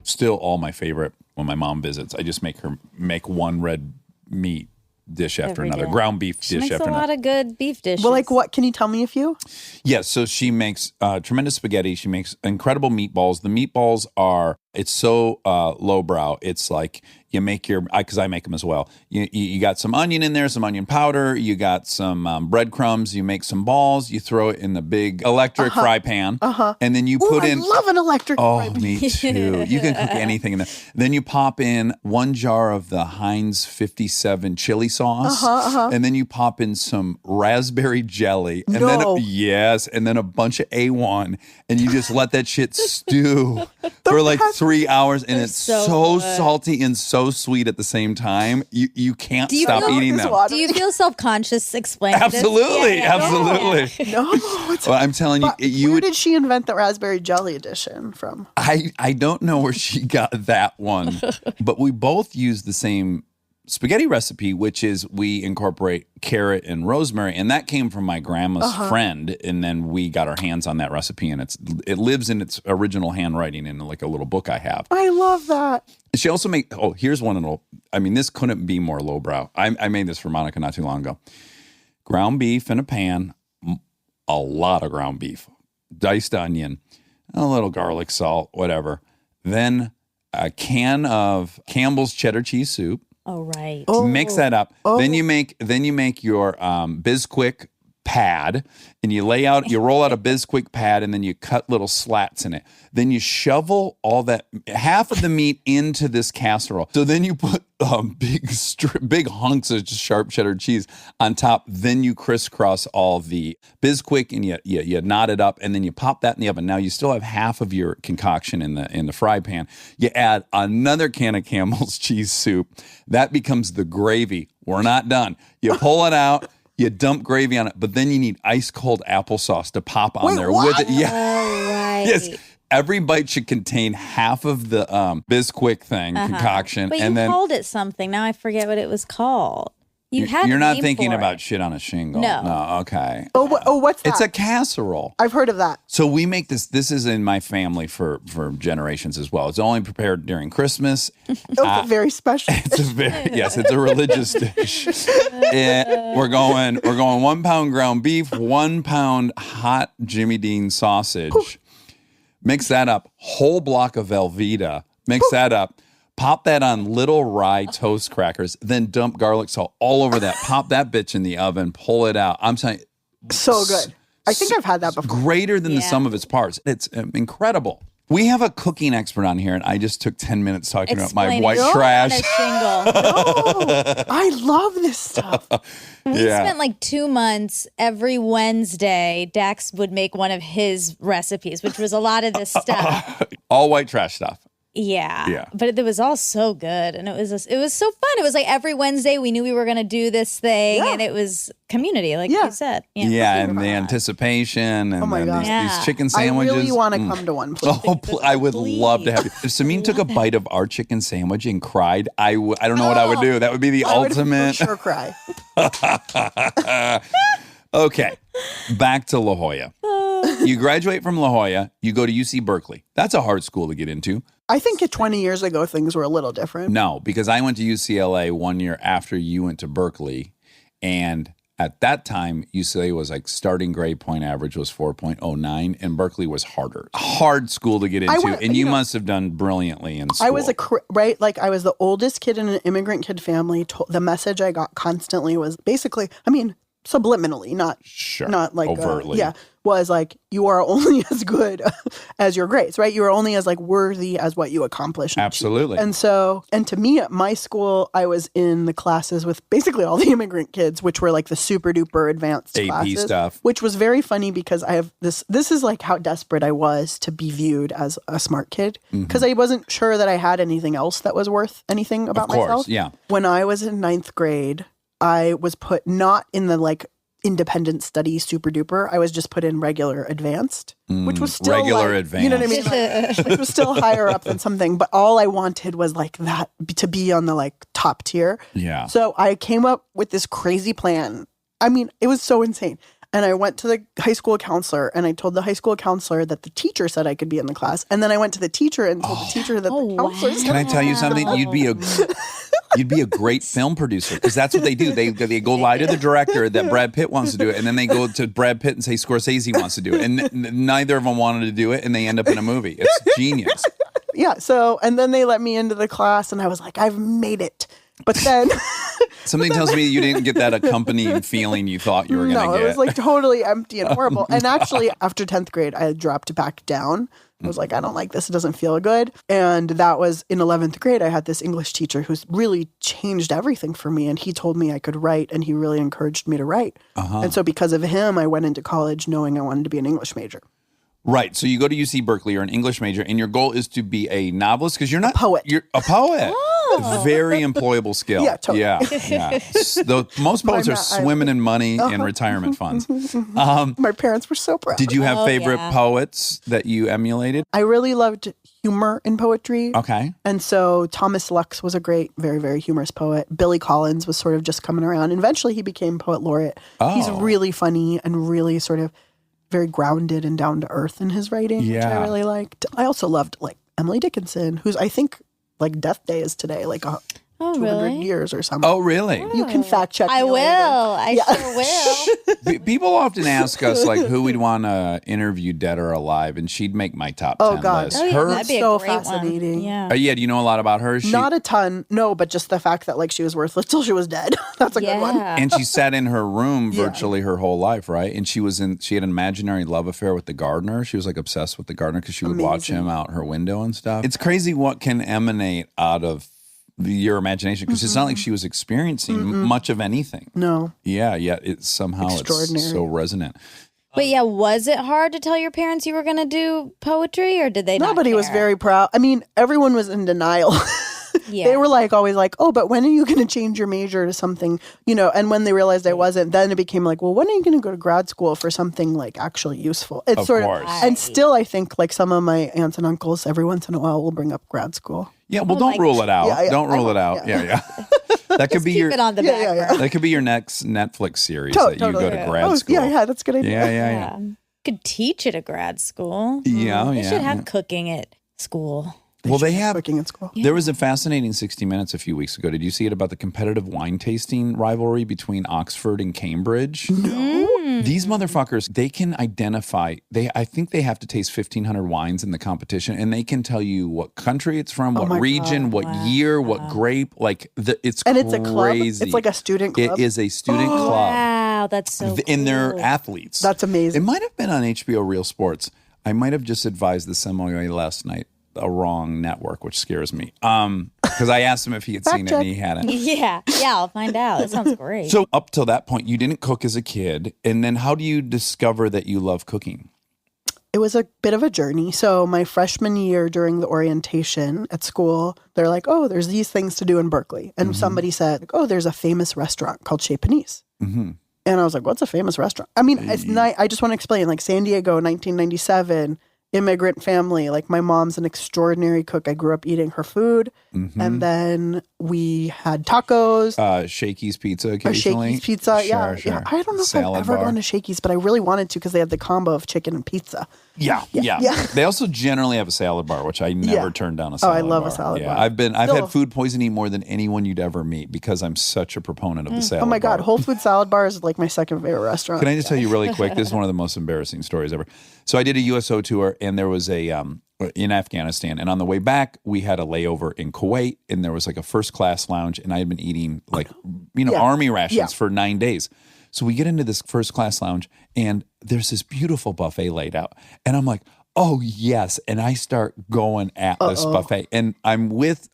Still all my favorite when my mom visits. I just make her make one red meat dish after Every another, day. ground beef She dish makes after a lot another. of good beef dishes. Well, like what? Can you tell me a few? Yes, so she makes tremendous spaghetti. She makes incredible meatballs. The meatballs are, it's so lowbrow. It's like you make your, because I make them as well. You got some onion in there, some onion powder. You got some breadcrumbs. You make some balls. You throw it in the big electric fry pan. And then you Ooh, put I in. love an electric fry Oh, pan. me too. You can cook anything in there. Then you pop in 1 jar of the Heinz 57 chili sauce. And then you pop in some raspberry jelly. And No. then yes, and then a bunch of A1. And you just let that shit stew for like 3 hours. And it's so so good. salty and so sweet at the same time. You can't you stop feel- eating It's them. water. Do you feel self-conscious explaining this? Absolutely, Yeah. absolutely. No, it's Well, I'm telling you, But you where would. did she invent the raspberry jelly edition from? I don't know where she got that one, but we both use the same spaghetti recipe, which is we incorporate carrot and rosemary, and that came from my grandma's friend, and then we got our hands on that recipe, and it lives in its original handwriting in like a little book I have. I love that. She also made, here's one little, I mean, this couldn't be more lowbrow. I made this for Monica not too long ago. Ground beef in a pan, a lot of ground beef, diced onion, a little garlic, salt, whatever. Then a can of Campbell's cheddar cheese soup. Oh, right. Mix that up. Then you make your Bisquick pad, and you roll out a Bisquick pad, and then you cut little slats in it. Then you shovel half of the meat into this casserole. So then you put big hunks of sharp cheddar cheese on top. Then you crisscross all the Bisquick, and you knot it up, and then you pop that in the oven. Now you still have half of your concoction in the fry pan. You add another can of Campbell's cheese soup. That becomes the gravy. We're not done. You pull it out. You dump gravy on it, but then you need ice cold applesauce to pop on Wait, there what? with it. Yeah. Oh, right. Yes. Every bite should contain half of the Bisquick thing concoction, But and you then called it something. Now I forget what it was called. You had you're a not name thinking for about it. shit on a shingle. No. Okay. What's that? It's a casserole. I've heard of that. So we make this. This is in my family for generations as well. It's only prepared during Christmas. Very special. It's it's a religious dish. We're going 1 pound ground beef, 1 pound hot Jimmy Dean sausage. Mix that up. Whole block of Velveeta. Mix that up. Pop that on little rye toast crackers. Then dump garlic salt all over that. Pop that bitch in the oven. Pull it out. I'm telling you, So good. I think I've had that before. greater than the Yeah. sum of its parts. It's incredible. We have a cooking expert on here, and I just took 10 minutes talking about my Explaining white on trash. a shingle. I love this stuff. We Yeah. spent like 2 months every Wednesday. Dax would make one of his recipes, which was a lot of this stuff. All white trash stuff. Yeah. But it was all so good. And it was so fun. It was like every Wednesday we knew we were going to do this thing. Yeah. And it was community, like Yeah. you said. Yeah, and the anticipation, and my then God. these Yeah. chicken I sandwiches. really want to come to one, please. I would love to have you. If Samin took a bite of our chicken sandwich and cried, I don't know what I would do. That would be the I would for ultimate. sure cry. Okay, back to La Jolla. You graduate from La Jolla, you go to UC Berkeley. That's a hard school to get into. I think 20 years ago things were a little different. No, because I went to UCLA 1 year after you went to Berkeley, and at that time, UCLA was like starting grade point average was 4.09, and Berkeley was harder. Hard school to get into, went- and you you know, must have done brilliantly in school. I was right, like I was the oldest kid in an immigrant kid family. The message I got constantly was basically, I mean, subliminally, not Sure. not like Overtly. was like you are only as good as your grades, right? You are only as like worthy as what you accomplish. Absolutely. And so, and to me at my school, I was in the classes with basically all the immigrant kids, which were like the super duper advanced AP classes, stuff. which was very funny because I have this is like how desperate I was to be viewed as a smart kid because I wasn't sure that I had anything else that was worth anything about Of course, myself. yeah. When I was in 9th grade, I was put not in the like independent study super duper. I was just put in regular advanced, which was still regular like, advanced. You know what I mean? Like, which was still higher up than something. But all I wanted was like that to be on the like top tier. Yeah. So I came up with this crazy plan. I mean, it was so insane. And I went to the high school counselor and I told the high school counselor that the teacher said I could be in the class. And then I went to the teacher and told the teacher that the counselor said. Can I tell you something? You'd be a great film producer because that's what they do. They go lie to the director that Brad Pitt wants to do it, and then they go to Brad Pitt and say Scorsese wants to do it, and neither of them wanted to do it, and they end up in a movie. It's genius. Yeah. So, and then they let me into the class and I was like, I've made it. But then something tells me you didn't get that accompanying feeling you thought you were going to get. No, it was like totally empty and horrible. And actually, after 10th grade, I dropped back down. I was like, I don't like this. It doesn't feel good. And that was in 11th grade. I had this English teacher who's really changed everything for me. And he told me I could write and he really encouraged me to write. And so because of him, I went into college knowing I wanted to be an English major. Right. So you go to UC Berkeley, you're an English major, and your goal is to be a novelist because you're not poet. You're a poet. Very employable skill. Yeah, totally. Yeah. Most poets are swimming in money and retirement funds. My parents were so proud. Did you have favorite poets that you emulated? I really loved humor in poetry. Okay. And so Thomas Lux was a great, very, very humorous poet. Billy Collins was sort of just coming around. And eventually he became poet laureate. He's really funny and really sort of very grounded and down to earth in his writing, which I really liked. I also loved like Emily Dickinson, who's I think like death day is today, like 200 years or something. Oh, really? You can fact check me I will. later. I sure will. People often ask us like who we'd want to interview, dead or alive, and she'd make my top 10 God. list. Oh, yeah, Her, that'd be a so great one. fascinating. Yeah. yeah, do you know a lot about her? Not a ton, no, but just the fact that like she was worthless till she was dead. That's a good one. And she sat in her room virtually her whole life, right? And she had an imaginary love affair with the gardener. She was like obsessed with the gardener because she would watch him out her window and stuff. It's crazy what can emanate out of your imagination because it's not like she was experiencing much of anything. No. Yeah, it's somehow it's so resonant. But yeah, was it hard to tell your parents you were going to do poetry, or did they not Nobody was care? very proud. I mean, everyone was in denial. Yeah. They were like always like, oh, but when are you going to change your major to something, you know? And when they realized I wasn't, then it became like, well, when are you going to go to grad school for something like actually useful? It's Of sort course. of, and still I think like some of my aunts and uncles every once in a while will bring up grad school. Yeah, well, don't rule it out. Yeah, don't rule it out. Yeah. That could be Keep it on the back burner. That could be your next Netflix series that you go to grad school. Yeah, that's a good idea. Yeah. Could teach at a grad school. Yeah, They should have cooking at school. Well, they have Cooking at school. There was a fascinating 60 Minutes a few weeks ago. Did you see it about the competitive wine tasting rivalry between Oxford and Cambridge? No. These motherfuckers, they can identify. I think they have to taste 1,500 wines in the competition, and they can tell you what country it's from, what region, what year, what grape. Like it's And crazy. it's a club. It's like a student club. It is a student club. Wow, that's so cool. And they're athletes. That's amazing. It might have been on HBO Real Sports. I might have just advised the sommelier last night a wrong network, which scares me. Because I asked him if he had seen it and he hadn't. Yeah, I'll find out. That sounds great. So up till that point, you didn't cook as a kid. And then how do you discover that you love cooking? It was a bit of a journey. So my freshman year during the orientation at school, they're like, oh, there's these things to do in Berkeley. And somebody said, oh, there's a famous restaurant called Chez Panisse. And I was like, what's a famous restaurant? I mean, it's not, I just want to explain, like San Diego, 1997, immigrant family. Like my mom's an extraordinary cook. I grew up eating her food. And then we had tacos. Shakey's Pizza Or occasionally. Shakey's Pizza, Sure. yeah. I don't know if I've Salad ever bar. gone to Shakey's, but I really wanted to because they had the combo of chicken and pizza. Yeah. They also generally have a salad bar, which I never turned down a salad bar. I love a salad bar. I've Still- had food poisoning more than anyone you'd ever meet because I'm such a proponent of the salad Oh my bar. God, Whole Food Salad Bar is like my second favorite restaurant. Can I just tell you really quick? This is one of the most embarrassing stories ever. So I did a USO tour, and there was a in Afghanistan, and on the way back, we had a layover in Kuwait, and there was like a first class lounge, and I had been eating like army rations for 9 days. So we get into this first class lounge, and there's this beautiful buffet laid out, and I'm like, oh yes, and I start going at this buffet, and I'm with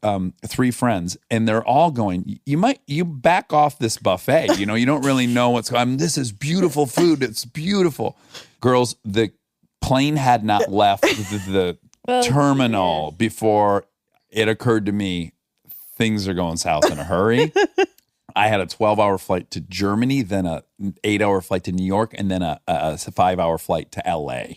3 friends, and they're all going, you back off this buffet, you don't really know what's going on. This is beautiful food, it's beautiful. Girls, the plane had not left the terminal before it occurred to me things are going south in a hurry. I had a 12-hour flight to Germany, then a 8-hour flight to New York, and then a 5-hour flight to LA.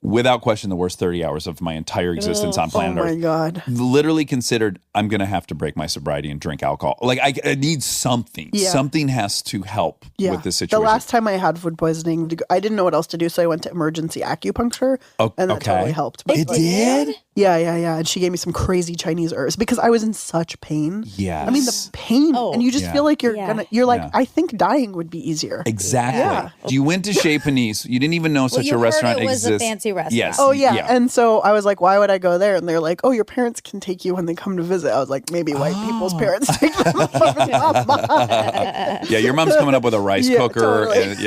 Without question, the worst 30 hours of my entire existence on planet Oh my Earth. God. Literally considered, I'm going to have to break my sobriety and drink alcohol. Like, I need something. Yeah. Something has to help with this situation. The last time I had food poisoning, I didn't know what else to do, so I went to emergency acupuncture, and that totally helped. But, It did? Yeah. And she gave me some crazy Chinese herbs because I was in such pain. Yes. I mean, the pain, and you just feel like you're like, I think dying would be easier. Exactly. Yeah. You went to Chez Panisse. You didn't even know such you a heard restaurant it was exists. a fancy restaurant. Yes. Oh, yeah. And so I was like, why would I go there? And they're like, oh, your parents can take you when they come to visit. I was like, maybe white people's parents take them. Not mine. Yeah, your mom's coming up with a rice cooker. Totally.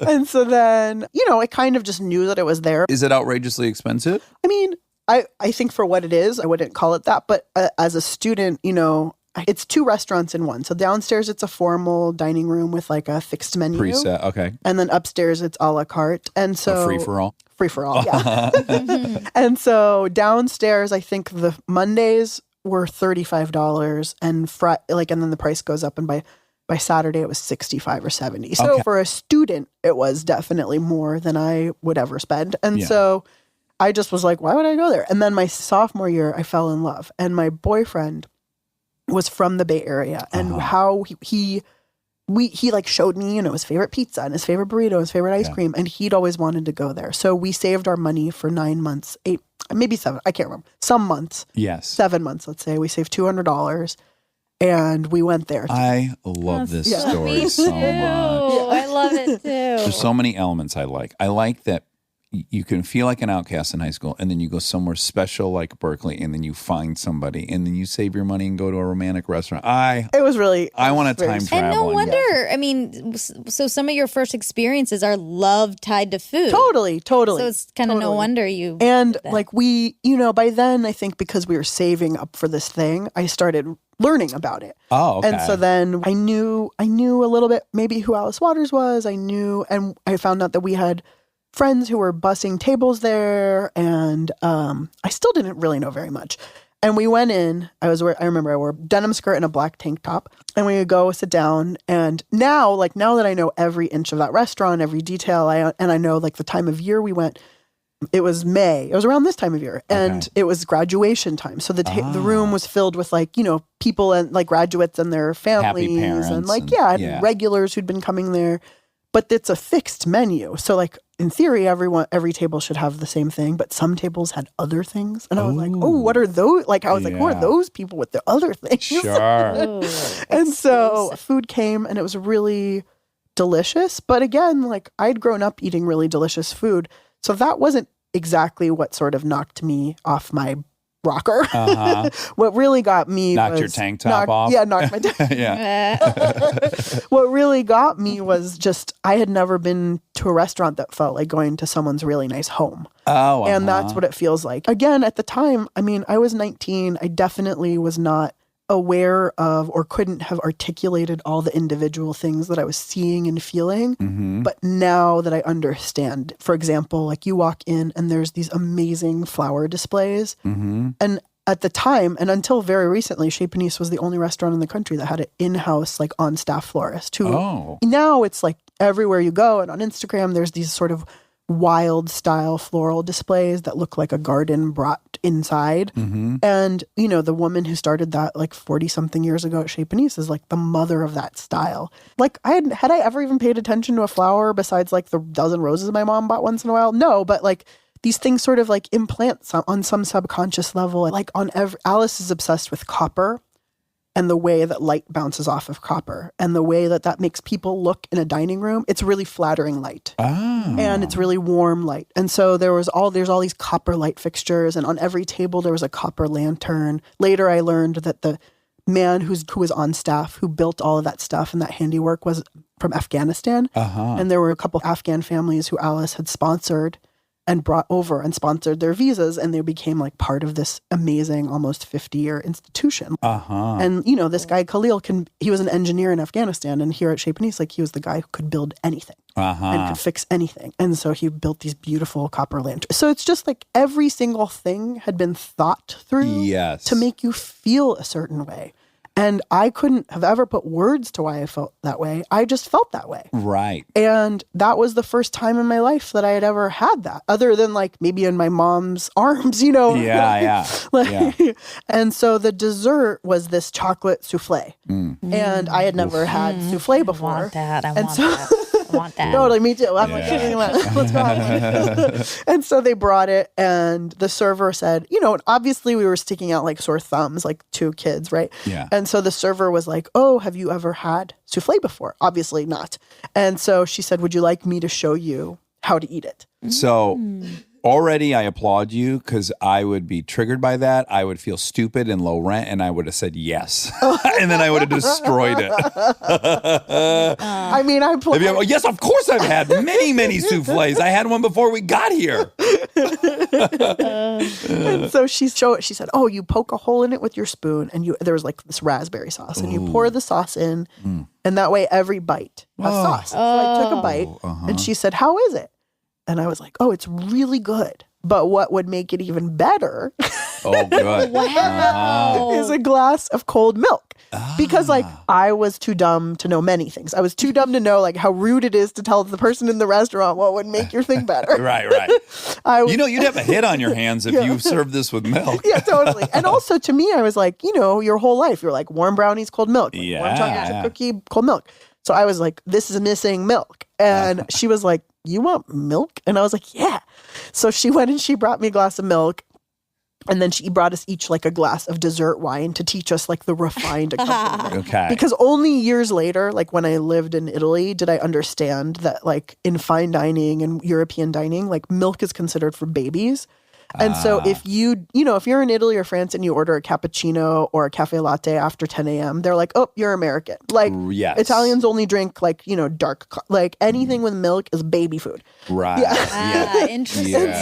And, And so then, I kind of just knew that it was there. Is it outrageously expensive? I mean, I think for what it is, I wouldn't call it that. But as a student, it's 2 restaurants in one. So downstairs, it's a formal dining room with like a fixed menu. Preset, okay. And then upstairs, it's a la carte. And so Free for all? Free for all, yeah. And so downstairs, I think the Mondays were $35 and then the price goes up, and by Saturday it was $65 or $70. So for a student, it was definitely more than I would ever spend. And so I just was like, why would I go there? And then my sophomore year, I fell in love, and my boyfriend was from the Bay Area, and how he like showed me, his favorite pizza and his favorite burrito, his favorite ice cream, and he'd always wanted to go there. So we saved our money for 9 months, 8, maybe 7, I can't remember. Some months. Yes. 7 months, let's say. We saved $200 and we went there. I love this story so much. I love it too. There's so many elements I like. I like that you can feel like an outcast in high school, and then you go somewhere special like Berkeley, and then you find somebody, and then you save your money and go to a romantic restaurant. I want to time travel. And no wonder. I mean, so some of your first experiences are love tied to food. Totally. So it's kind of no wonder you. And like we, by then, I think because we were saving up for this thing, I started learning about it. Oh, okay. And so then I knew a little bit maybe who Alice Waters was. And I found out that we had friends who were bussing tables there, and I still didn't really know very much. And we went in. I remember I wore a denim skirt and a black tank top, and we would go sit down. And now that I know every inch of that restaurant, every detail, and I know like the time of year we went. It was May. It was around this time of year, and it was graduation time. So the room was filled with people and like graduates and their families, and and regulars who'd been coming there. But it's a fixed menu, so like in theory, every table should have the same thing. But some tables had other things, and I was like, "Oh, what are those?" Like I was like, "Who are those people with the other things?" Sure. And so food came, and it was really delicious. But again, like I'd grown up eating really delicious food. So that wasn't exactly what sort of knocked me off my rocker. What really got me knocked your tank top off? Yeah, knocked my tank. What really got me was just I had never been to a restaurant that felt like going to someone's really nice home. Oh, and that's what it feels like. Again, at the time, I mean, I was 19. I definitely was not aware of or couldn't have articulated all the individual things that I was seeing and feeling. But now that I understand, for example, like you walk in and there's these amazing flower displays. And at the time, and until very recently, Chez Panisse was the only restaurant in the country that had an in-house, like on-staff florist who now it's like everywhere you go. And on Instagram, there's these sort of wild style floral displays that look like a garden brought inside. And, the woman who started that like 40 something years ago at Chez Panisse is like the mother of that style. Like had I ever even paid attention to a flower besides like the dozen roses my mom bought once in a while? No, but like these things sort of like implant on some subconscious level. Like Alice is obsessed with copper and the way that light bounces off of copper and the way that makes people look in a dining room. It's really flattering light. And it's really warm light. And so there's all these copper light fixtures, and on every table there was a copper lantern. Later I learned that the man who was on staff who built all of that stuff and that handiwork was from Afghanistan. And there were a couple Afghan families who Alice had sponsored and brought over and sponsored their visas, and they became like part of this amazing almost 50-year institution. And this guy Khalil he was an engineer in Afghanistan, and here at Chez Panisse, like he was the guy who could build anything and could fix anything. And so he built these beautiful copper lanterns. So it's just like every single thing had been thought through to make you feel a certain way. And I couldn't have ever put words to why I felt that way. I just felt that way. Right. And that was the first time in my life that I had ever had that, other than like maybe in my mom's arms, you know? Yeah. And so the dessert was this chocolate souffle. And I had never had souffle before. I want that. I And want so- that. I want that. Totally, me too. I'm like, let's go. And so they brought it, and the server said, you know, and obviously we were sticking out like sore thumbs, like two kids, right? Yeah. And so the server was like, oh, have you ever had souffle before? Obviously not. And so she said, would you like me to show you how to eat it? So already I applaud you because I would be triggered by that. I would feel stupid and low rent, and I would have said yes. And then I would have destroyed it. I mean, Yes, of course I've had many souffles. I had one before we got here. And so she said, oh, you poke a hole in it with your spoon, and there was like this raspberry sauce, and you pour the sauce in, and that way every bite has sauce. So I took a bite, and she said, how is it? And I was like, oh, it's really good. But what would make it even better Oh, good. Wow. is a glass of cold milk. Because like I was too dumb to know many things. I was too dumb to know like how rude it is to tell the person in the restaurant what would make your thing better. Right. I You know, you'd have a hit on your hands if you served this with milk. Yeah, totally. And also to me, I was like, you know, your whole life, you're like warm brownies, cold milk. Like, warm chocolate chip cookie, cold milk. So I was like, this is missing milk. And she was like, you want milk? And I was like, yeah. So she went and she brought me a glass of milk. And then she brought us each like a glass of dessert wine to teach us like the refined accompaniment. Okay. Because only years later, like when I lived in Italy, did I understand that like in fine dining and European dining, like milk is considered for babies. And so if if you're in Italy or France and you order a cappuccino or a cafe latte after 10 a.m., they're like, oh, you're American. Like Yes. Italians only drink like, like anything with milk is baby food. Right. Ah, interesting. And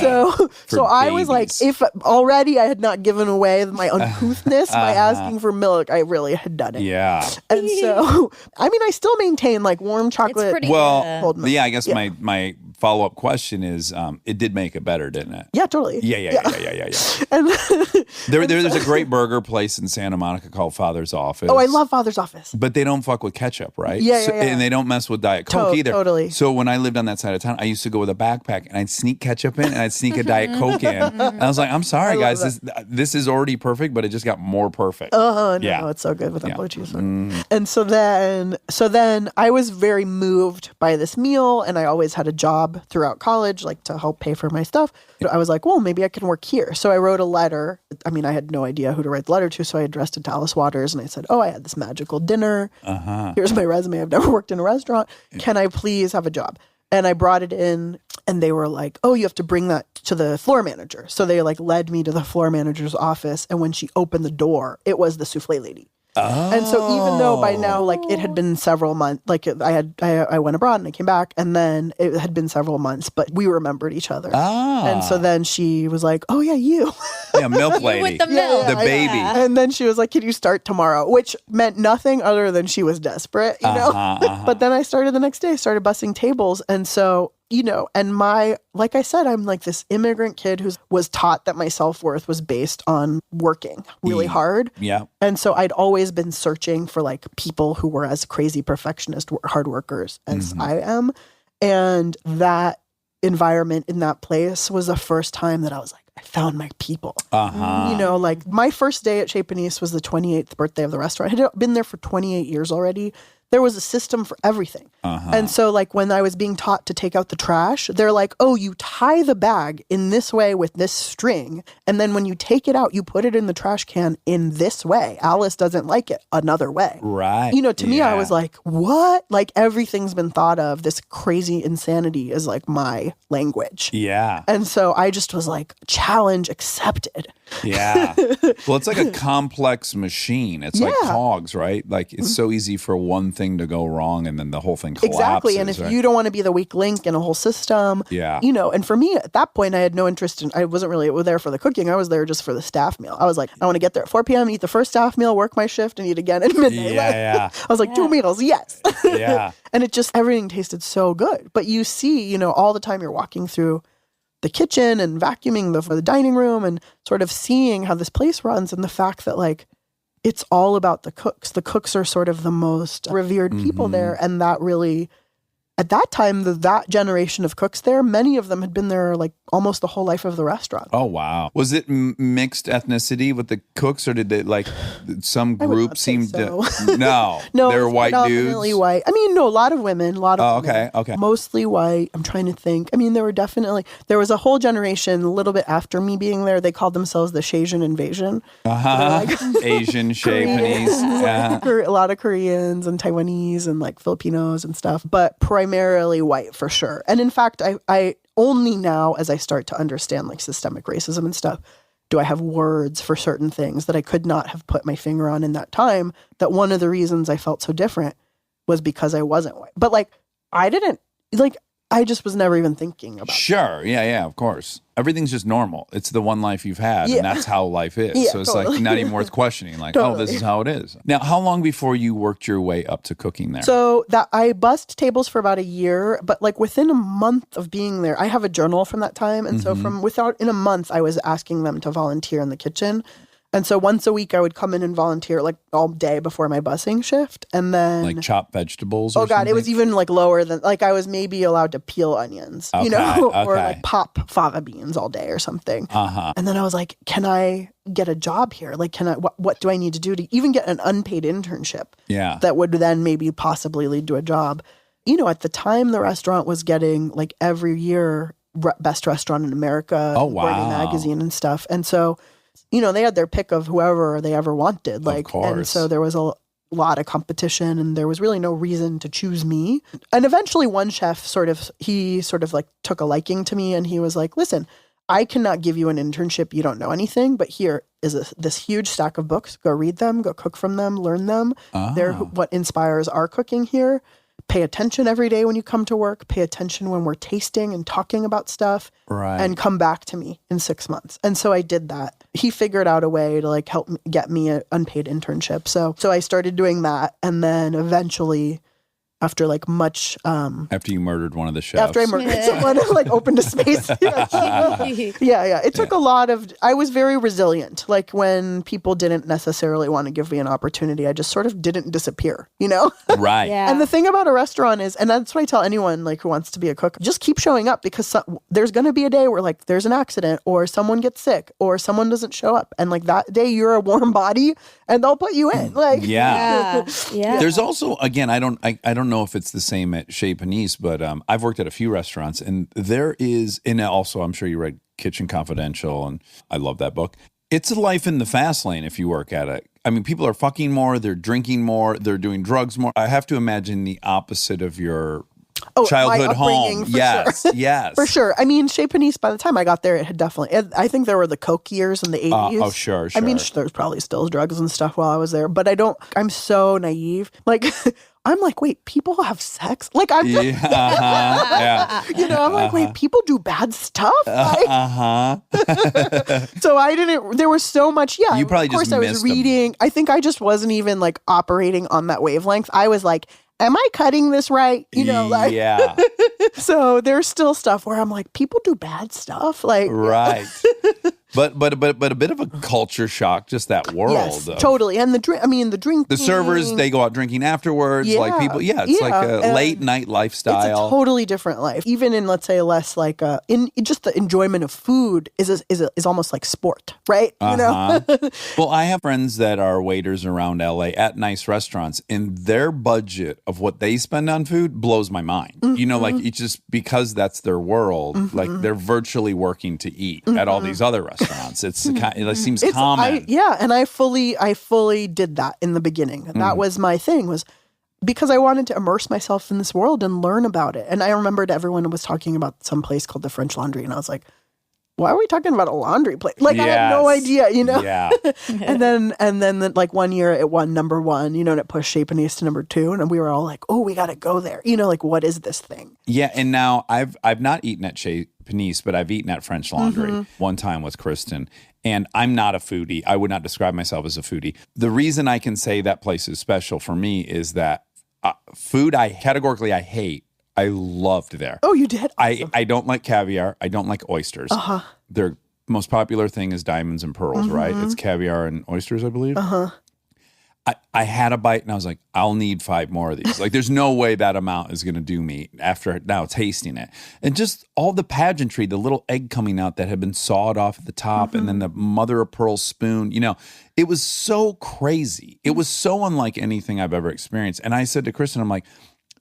so I was like, babies. if already I had not given away my uncouthness by asking for milk, I really had done it. Yeah. And so, I mean, I still maintain like warm chocolate. pretty- Well, Cold milk. yeah, I guess my follow-up question is, it did make it better, didn't it? Yeah, totally. Yeah. And There's a great burger place in Santa Monica called Father's Office. oh, I love Father's Office. But they don't fuck with ketchup, right? Yeah. And they don't mess with Diet Coke either. Totally. So when I lived on that side of town, I used to go with a backpack and I'd sneak ketchup in and I'd sneak a Diet Coke in. And I was like, I'm sorry, guys. This is already perfect, but it just got more perfect. No, Yeah. it's so good with that blue cheese. And so then I was very moved by this meal, and I always had a job throughout college, like to help pay for my stuff. I was like, well, maybe I can work here. So I wrote a letter. I mean, I had no idea who to write the letter to, so I addressed it to Alice Waters, and I said, oh, I had this magical dinner. Here's my resume. I've never worked in a restaurant. Can I please have a job? And I brought it in, and they were like, oh, you have to bring that to the floor manager. So they like led me to the floor manager's office, and when she opened the door, it was the souffle lady. And so even though by now, like it had been several months, like I went abroad and I came back, and then it had been several months, but we remembered each other. And so then she was like, oh yeah, you. Yeah, milk lady. with the milk. The baby. And then she was like, can you start tomorrow? Which meant nothing other than she was desperate, you know? But then I started the next day, started bussing tables. And so, and like I said, I'm like this immigrant kid who was taught that my self-worth was based on working really hard. Yeah. And so I'd always been searching for like people who were as crazy perfectionist hard workers as I am. And that environment in that place was the first time that I was like, I found my people. Like my first day at Chez Panisse was the 28th birthday of the restaurant. I had been there for 28 years already. There was a system for everything. And so like when I was being taught to take out the trash, they're like, oh, you tie the bag in this way with this string. And then when you take it out, you put it in the trash can in this way. Alice doesn't like it another way. Right. To me, I was like, what? Like everything's been thought of. This crazy insanity is like my language. Yeah. And so I just was like, challenge accepted. Yeah. Well, it's like a complex machine. It's like cogs, right? Like it's so easy for one thing to go wrong and then the whole thing collapses. Exactly. And if you don't want to be the weak link in a whole system, and for me at that point, I had no interest in, I wasn't really there for the cooking. I was there just for the staff meal. I was like, I want to get there at 4 p.m., eat the first staff meal, work my shift, and eat again at midnight. I was like, 2 meals, yes. Yeah. And it just, everything tasted so good. But you see, all the time you're walking through the kitchen and vacuuming the dining room and sort of seeing how this place runs, and the fact that like, it's all about the cooks. The cooks are sort of the most revered people there. And that really, at that time, that generation of cooks there, many of them had been there like almost the whole life of the restaurant. Oh, wow. Was it mixed ethnicity with the cooks, or did they like some group seemed so. to? No, No, they were white predominantly dudes. white. I mean, no, a lot of women, Okay. Mostly white. I'm trying to think. I mean, there was a whole generation a little bit after me being there. They called themselves the Shasian invasion. Asian, Chez Panisse. Yeah. A lot of Koreans and Taiwanese and like Filipinos and stuff, but primarily white for sure. And in fact, I only now, as I start to understand like systemic racism and stuff, do I have words for certain things that I could not have put my finger on in that time, that one of the reasons I felt so different was because I wasn't white. But like, I just was never even thinking about it. Sure. Yeah, of course. Everything's just normal. It's the one life you've had, and that's how life is. Yeah, so it's totally. like not even worth questioning. Like, Totally. oh, this is how it is. Now, how long before you worked your way up to cooking there? So that I bussed tables for about a year, but like within a month of being there, I have a journal from that time. And so in a month, I was asking them to volunteer in the kitchen. And so once a week I would come in and volunteer like all day before my busing shift. And then like chop vegetables oh or God, something? it was even like lower than like I was maybe allowed to peel onions, or Okay. like pop fava beans all day or something. And then I was like, can I get a job here? Like, can I, what do I need to do to even get an unpaid internship? Yeah. That would then maybe possibly lead to a job. At the time the restaurant was getting like every year best restaurant in America, Oh, wow. Wondery magazine and stuff. And so, they had their pick of whoever they ever wanted. Like, course. and so there was a lot of competition and there was really no reason to choose me. And eventually one chef sort of like took a liking to me and he was like, listen, I cannot give you an internship. You don't know anything, but here is this huge stack of books. Go read them, go cook from them, learn them. They're what inspires our cooking here. Pay attention every day when you come to work. Pay attention when we're tasting and talking about stuff. Right. And come back to me in 6 months. And so I did that. He figured out a way to like help get me an unpaid internship. So I started doing that. And then eventually, after like much after you murdered one of the chefs. after I murdered someone, like opened a space. Yeah. It took a lot of, I was very resilient. Like when people didn't necessarily want to give me an opportunity, I just sort of didn't disappear, Right. Yeah. And the thing about a restaurant is, and that's what I tell anyone like who wants to be a cook, just keep showing up because there's going to be a day where like there's an accident or someone gets sick or someone doesn't show up. And like that day you're a warm body and they'll put you in. Like, Yeah. There's also, again, I don't know if it's the same at Chez Panisse, but I've worked at a few restaurants and there is, and also I'm sure you read Kitchen Confidential and I love that book. It's a life in the fast lane if you work at it. I mean, people are fucking more, they're drinking more, they're doing drugs more. I have to imagine the opposite of your childhood my home. upbringing, for Yes, sure. yes. For sure. I mean, Chez Panisse, by the time I got there, it had definitely, I think there were the Coke years in the 80s. Oh, sure. I mean, there's probably still drugs and stuff while I was there, but I'm so naive. Like, I'm like, wait, people have sex? Like, I'm just, Yeah. I'm like, wait, people do bad stuff? Like, so there was so much, You probably of course just I was missed them. reading. I think I just wasn't even like operating on that wavelength. I was like, am I cutting this right? Like, Yeah. so there's still stuff where I'm like, people do bad stuff. Like, Right. But a bit of a culture shock, just that world. yes, of- totally. And the drink. The servers, they go out drinking afterwards. Yeah, Like people, it's like a and late night It's lifestyle. a totally different life. Even in, let's say, less like in just the enjoyment of food is almost like sport, right? Well, I have friends that are waiters around LA at nice restaurants, and their budget of what they spend on food blows my mind. Like it's just because that's their world. Like they're virtually working to eat at all these other restaurants. It seems common. And I fully did that in the beginning. That was my thing, was because I wanted to immerse myself in this world and learn about it. And I remembered everyone was talking about some place called the French Laundry, and I was like, why are we talking about a laundry place? Like, I had no idea, Yeah. and then like one year it won number 1, and it pushed Chez Panisse to number 2, and we were all like, oh, we got to go there. Like, what is this thing? Yeah, and now I've not eaten at Chez Panisse, but I've eaten at French Laundry one time with Kristen. And I'm not a foodie. I would not describe myself as a foodie. The reason I can say that place is special for me is that food I categorically I hate, I loved there. Oh, you did? Awesome. I don't like caviar. I don't like oysters. Their most popular thing is diamonds and pearls, right? It's caviar and oysters, I believe. I had a bite and I was like, I'll need 5 more of these. Like, there's no way that amount is going to do me after now tasting it. And just all the pageantry, the little egg coming out that had been sawed off at the top, and then the mother of pearl spoon, it was so crazy. It was so unlike anything I've ever experienced. And I said to Kristen, I'm like,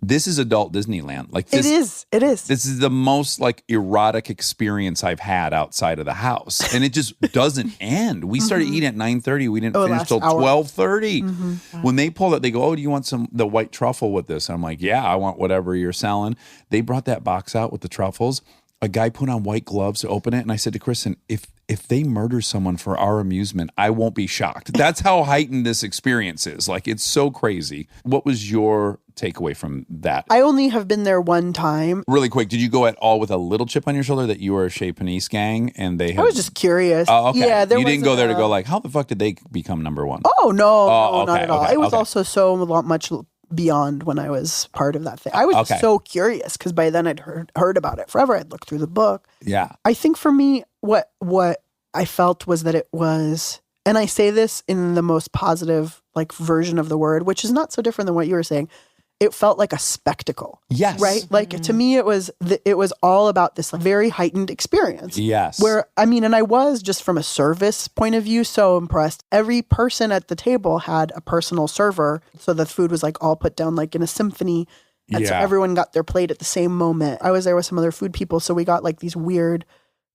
this is adult Disneyland. Like this, It is. This is the most like erotic experience I've had outside of the house, and it just doesn't end. We started eating at 9:30. We didn't finish till 12:30. When they pulled it, they go, "Oh, do you want the white truffle with this?" I'm like, "Yeah, I want whatever you're selling." They brought that box out with the truffles. A guy put on white gloves to open it, and I said to Kristen, if they murder someone for our amusement, I won't be shocked. That's how heightened this experience is. Like, it's so crazy. What was your takeaway from that? I only have been there one time. Really quick, did you go at all with a little chip on your shoulder that you were a Chez Panisse gang and they had... I was just curious. Oh, okay. Yeah, you didn't go there to go like, how the fuck did they become number one? Oh, no, okay, not at all. okay, It was okay. also so much beyond when I was part of that thing. I was just so curious because by then I'd heard about it forever. I'd looked through the book. Yeah. I think for me, what I felt was that it was, and I say this in the most positive like version of the word, which is not so different than what you were saying. It felt like a spectacle. Yes. Right? Like to me, it was all about this like, very heightened experience. Yes. Where, I mean, and I was just from a service point of view, so impressed. Every person at the table had a personal server. So the food was like all put down like in a symphony. And so everyone got their plate at the same moment. I was there with some other food people. So we got like these weird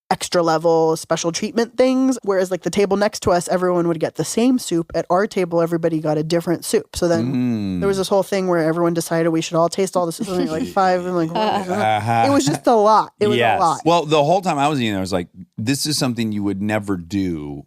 extra level special treatment things. Whereas like the table next to us, everyone would get the same soup. At our table, everybody got a different soup. So then there was this whole thing where everyone decided we should all taste all the soup. And like 5 and like, it was just a lot. It was a lot. Well, the whole time I was eating there, I was like, this is something you would never do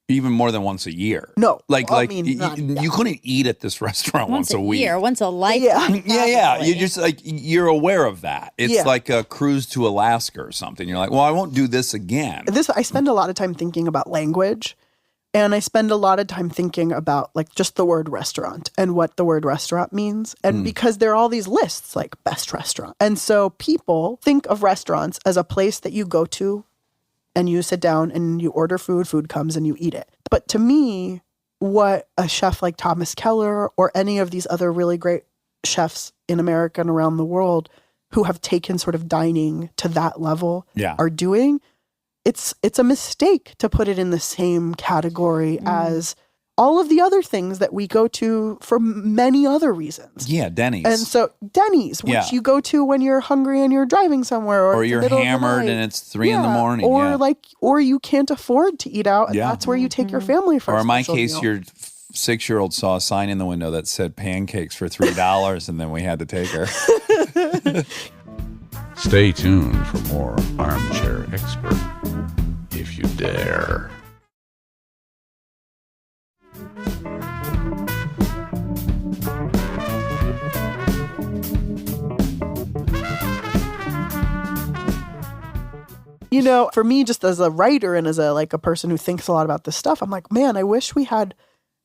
even more than once a year. No. Like, I mean, you couldn't eat at this restaurant once a week. Year, once a lifetime. Yeah. You're just like, you're aware of that. It's like a cruise to Alaska or something. You're like, well, I won't do this again. I spend a lot of time thinking about language, and I spend a lot of time thinking about like just the word restaurant and what the word restaurant means. And because there are all these lists like best restaurant. And so people think of restaurants as a place that you go to and you sit down and you order food comes and you eat it. But to me, what a chef like Thomas Keller or any of these other really great chefs in America and around the world who have taken sort of dining to that level are doing, it's a mistake to put it in the same category as all of the other things that we go to for many other reasons. Yeah, Denny's. And so Denny's, which you go to when you're hungry and you're driving somewhere, or you're it's the middle of the hammered night. and it's 3 in the morning. Or you can't afford to eat out, and that's where you take your family for. Or a in my special case, meal. your 6-year-old saw a sign in the window that said pancakes for $3, and then we had to take her. Stay tuned for more Armchair Expert, if you dare. You know, for me, just as a writer and as a person who thinks a lot about this stuff, I'm like, man, I wish we had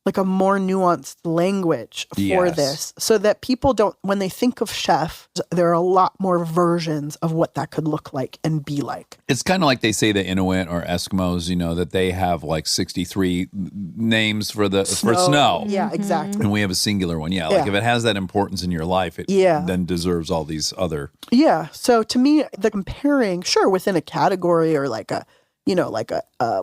like a more nuanced language for this so that people don't, when they think of chef, there are a lot more versions of what that could look like and be like. It's kind of like they say the Inuit or Eskimos, that they have like 63 names for snow. Yeah, exactly. And we have a singular one. Yeah. Like if it has that importance in your life, it then deserves all these other. Yeah. So to me, the comparing, sure, within a category or like a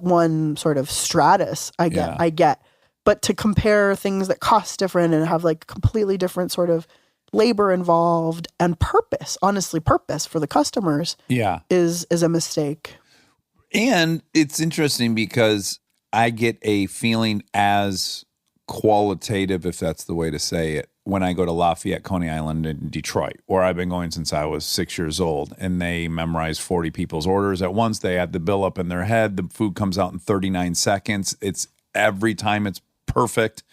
one sort of stratus, I get. But to compare things that cost different and have like completely different sort of labor involved and purpose for the customers is a mistake. And it's interesting because I get a feeling as qualitative, if that's the way to say it, when I go to Lafayette, Coney Island in Detroit, where I've been going since I was 6 years old, and they memorize 40 people's orders at once. They add the bill up in their head. The food comes out in 39 seconds. It's every time it's perfect.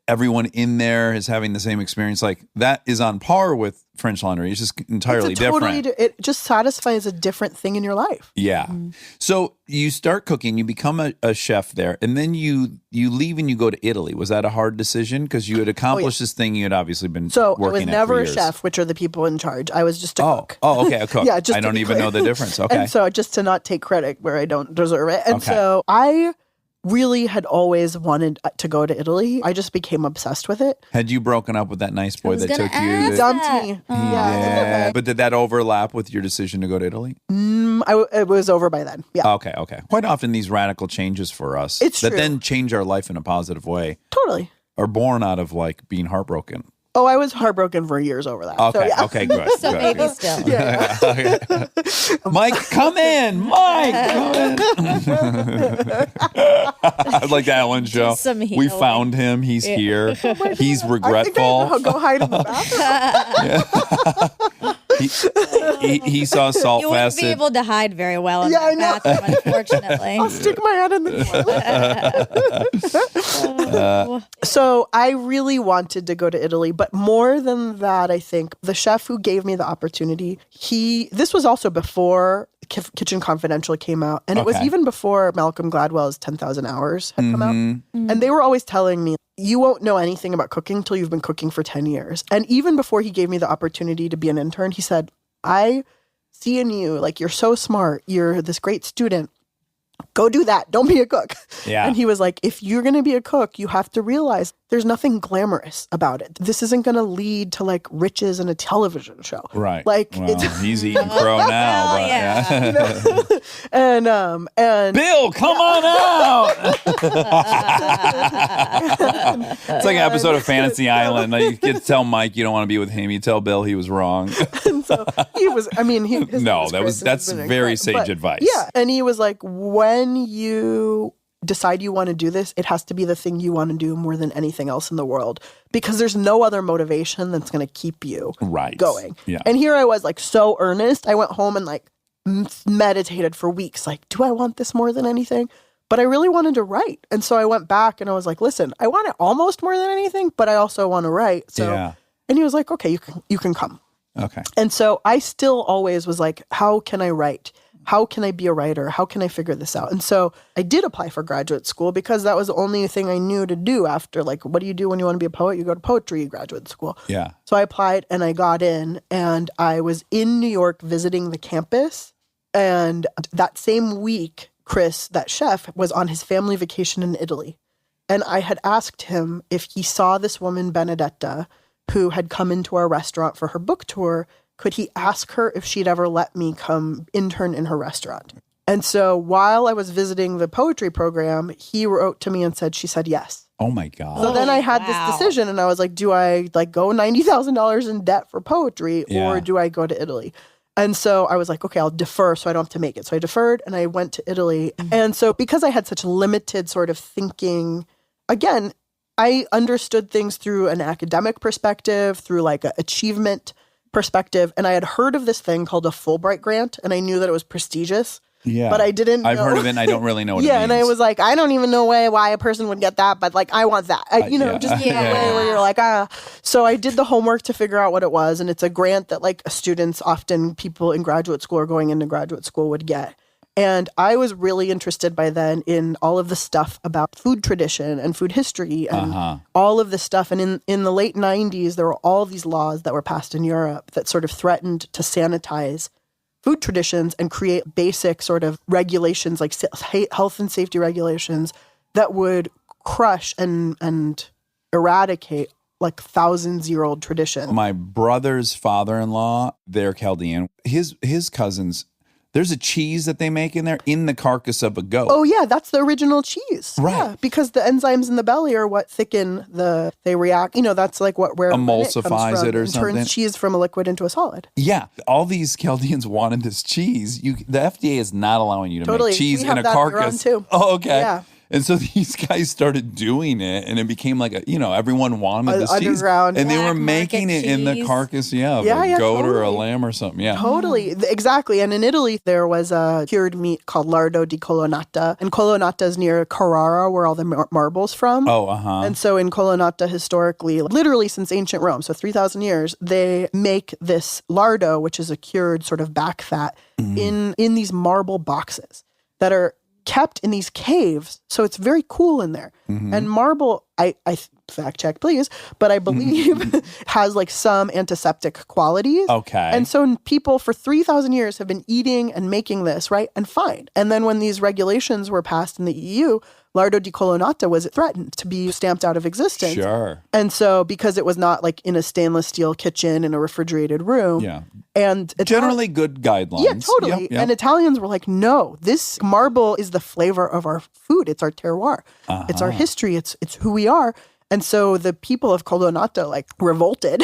Everyone in there is having the same experience. Like that is on par with French Laundry. It's just entirely different. It just satisfies a different thing in your life. Yeah. So you start cooking, you become a chef there, and then you leave and you go to Italy. Was that a hard decision? Because you had accomplished this thing you had obviously been So I was working at never for a years. chef, which are the people in charge. I was just a cook. Oh, okay, a cook. Yeah, just I to don't be even clear. know the difference. Okay. And so just to not take credit where I don't deserve it. And Okay. so I really had always wanted to go to Italy. I just became obsessed with it. Had you broken up with that nice boy was that gonna took you? ask to- Dumped that. me. Yeah. But did that overlap with your decision to go to Italy? It was over by then. Yeah, Okay. Quite often these radical changes for us It's that true. then change our life in a positive way totally. are born out of like being heartbroken. Oh, I was heartbroken for years over that. Okay. So, yeah. Okay. Good. So good, maybe good. still. Mike, come in. Mike, come in. I'd like the Ellen show. some We healing. found him. He's here. He's I regretful. think I go hide in the bathroom. He saw Salt You wouldn't be Facet. able to hide very well in Yeah, I that know. bathroom, unfortunately. I'll stick my head in the toilet. So I really wanted to go to Italy, but more than that, I think the chef who gave me the opportunity, this was also before Kitchen Confidential came out, and it was Okay. even before Malcolm Gladwell's 10,000 Hours had come out. And they were always telling me, you won't know anything about cooking till you've been cooking for 10 years. And even before he gave me the opportunity to be an intern, he said, I see in you, like, you're so smart. You're this great student. Go do that. Don't be a cook. Yeah. And he was like, if you're going to be a cook, you have to realize there's nothing glamorous about it. This isn't going to lead to like riches in a television show. Right. Like well, it's he's eating crow now. But yeah. and Bill, come on out. It's like an episode of Fantasy Island. Like, you could tell Mike you don't want to be with him. You tell Bill he was wrong. so he was, I mean, his name No, was that was- Chris, and that's he's been very incredible. sage advice. Yeah. And he was like, when you decide you want to do this, it has to be the thing you want to do more than anything else in the world, because there's no other motivation that's going to keep you Right. going. Yeah. And here I was like so earnest. I went home and like meditated for weeks. Like, do I want this more than anything? But I really wanted to write. And so I went back and I was like, listen, I want it almost more than anything, but I also want to write. So, Yeah. and he was like, okay, you can come. Okay. And so I still always was like, how can I write? How can I be a writer? How can I figure this out? And so I did apply for graduate school because that was the only thing I knew to do after, like, what do you do when you want to be a poet? You go to poetry graduate school. Yeah. So I applied and I got in, and I was in New York visiting the campus. And that same week, Chris, that chef, was on his family vacation in Italy. And I had asked him if he saw this woman, Benedetta, who had come into our restaurant for her book tour. Could he ask her if she'd ever let me come intern in her restaurant? And so while I was visiting the poetry program, he wrote to me and said, she said yes. Oh my God. So then I had wow. this decision, and I was like, do I like go $90,000 in debt for poetry, Yeah. or do I go to Italy? And so I was like, okay, I'll defer so I don't have to make it. So I deferred and I went to Italy. And so because I had such limited sort of thinking, again, I understood things through an academic perspective, through like an achievement perspective. And I had heard of this thing called a Fulbright grant, and I knew that it was prestigious. Yeah. But I didn't I've know. heard of it and I don't really know what it Yeah, means. and I was like, I don't even know why a person would get that, but like, I want that. yeah. Just in a Yeah. way where you're like, ah. So I did the homework to figure out what it was, and it's a grant that like students, often people in graduate school or going into graduate school, would get. And I was really interested by then in all of the stuff about food tradition and food history and all of this stuff. And in the late 90s, there were all these laws that were passed in Europe that sort of threatened to sanitize food traditions and create basic sort of regulations, like health and safety regulations, that would crush and eradicate like thousands-year-old tradition. My brother's father-in-law, they're Chaldean. His cousins, there's a cheese that they make in there in the carcass of a goat. Oh yeah, that's the original cheese. Right. Yeah, because the enzymes in the belly are what thicken they react. That's like where Emulsifies it or and something. turns cheese from a liquid into a solid. Yeah, all these Chaldeans wanted this cheese. The FDA is not allowing you to Totally. make cheese We have in a that in Iran, carcass. too. Oh, okay. Yeah. And so these guys started doing it, and it became like everyone wanted this cheese, Underground. and they were Black making market it in the cheese. carcass, of Yeah, a yeah, goat or a totally. lamb or something. Yeah, Totally. Exactly. And in Italy, there was a cured meat called lardo di colonnata. And colonnata is near Carrara, where all the marble's from. Oh, And so in Colonnata, historically, literally since ancient Rome, so 3,000 years, they make this lardo, which is a cured sort of back fat, in these marble boxes that are kept in these caves. So it's very cool in there. And marble, I fact check, please, but I believe has like some antiseptic qualities. Okay. And so people for 3,000 years have been eating and making this, right? And fine. And then when these regulations were passed in the EU, Lardo di Colonnata was threatened to be stamped out of existence. Sure. And so because it was not like in a stainless steel kitchen in a refrigerated room. Yeah. And Generally good guidelines. yeah, totally. Yeah. And Italians were like, no, this marble is the flavor of our food. It's our terroir. It's our history. It's who we are. And so the people of Colonnata like revolted,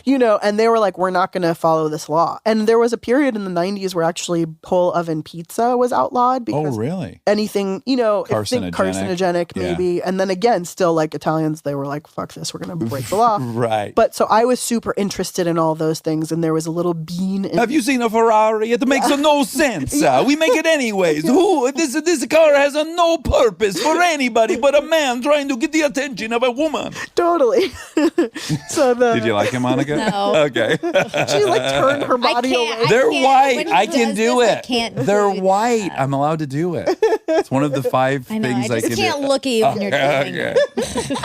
you know, and they were like, we're not going to follow this law. And there was a period in the 90s where actually whole oven pizza was outlawed because really? anything, you know, Carcinogenic. maybe. And then again, still like Italians, they were like, fuck this, we're going to break the law. Right. But so I was super interested in all those things. And there was a little bean in Have you seen a Ferrari? It makes no sense. We make it anyways. Who? This car has no purpose for anybody but a man trying to get the attention of a woman. Totally. So Did you like him, Monica? No. Okay. she like turned her body away. They're can't- white. when he I can does do this, I it. can't They're do white. I'm allowed to do it. It's one of the 5 I know. things I I just can can't do. look at you when you're doing Okay. it.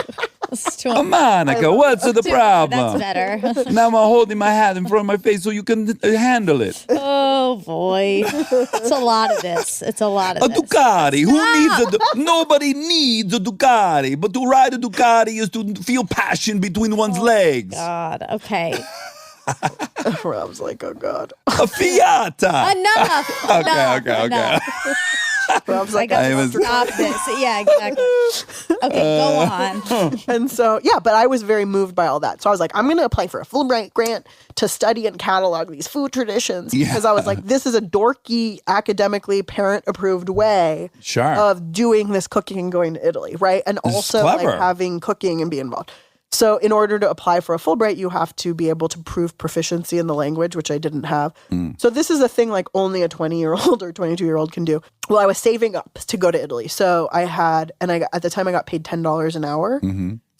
It's too Monica, what's the That's problem? better. Now I'm holding my hat in front of my face so you can handle it. Oh boy, it's a lot of this. It's a lot of A this. Ducati. Who needs nobody needs a Ducati, but to ride a Ducati is to feel passion between one's legs. God. Okay. Rob's like, oh God. A Fiata. Enough. Okay. Enough. Rob's I like, got I to was- stop this. Yeah, exactly. Okay, go on. and so, yeah, but I was very moved by all that. So I was like, I'm going to apply for a Fulbright grant to study and catalog these food traditions because I was like, this is a dorky, academically parent-approved way Sure. of doing this cooking and going to Italy, right? And This is also like clever. having cooking and be involved. So in order to apply for a Fulbright, you have to be able to prove proficiency in the language, which I didn't have. So this is a thing like only a 20-year-old or 22-year-old can do. Well, I was saving up to go to Italy. So I had, and at the time I got paid $10 an hour.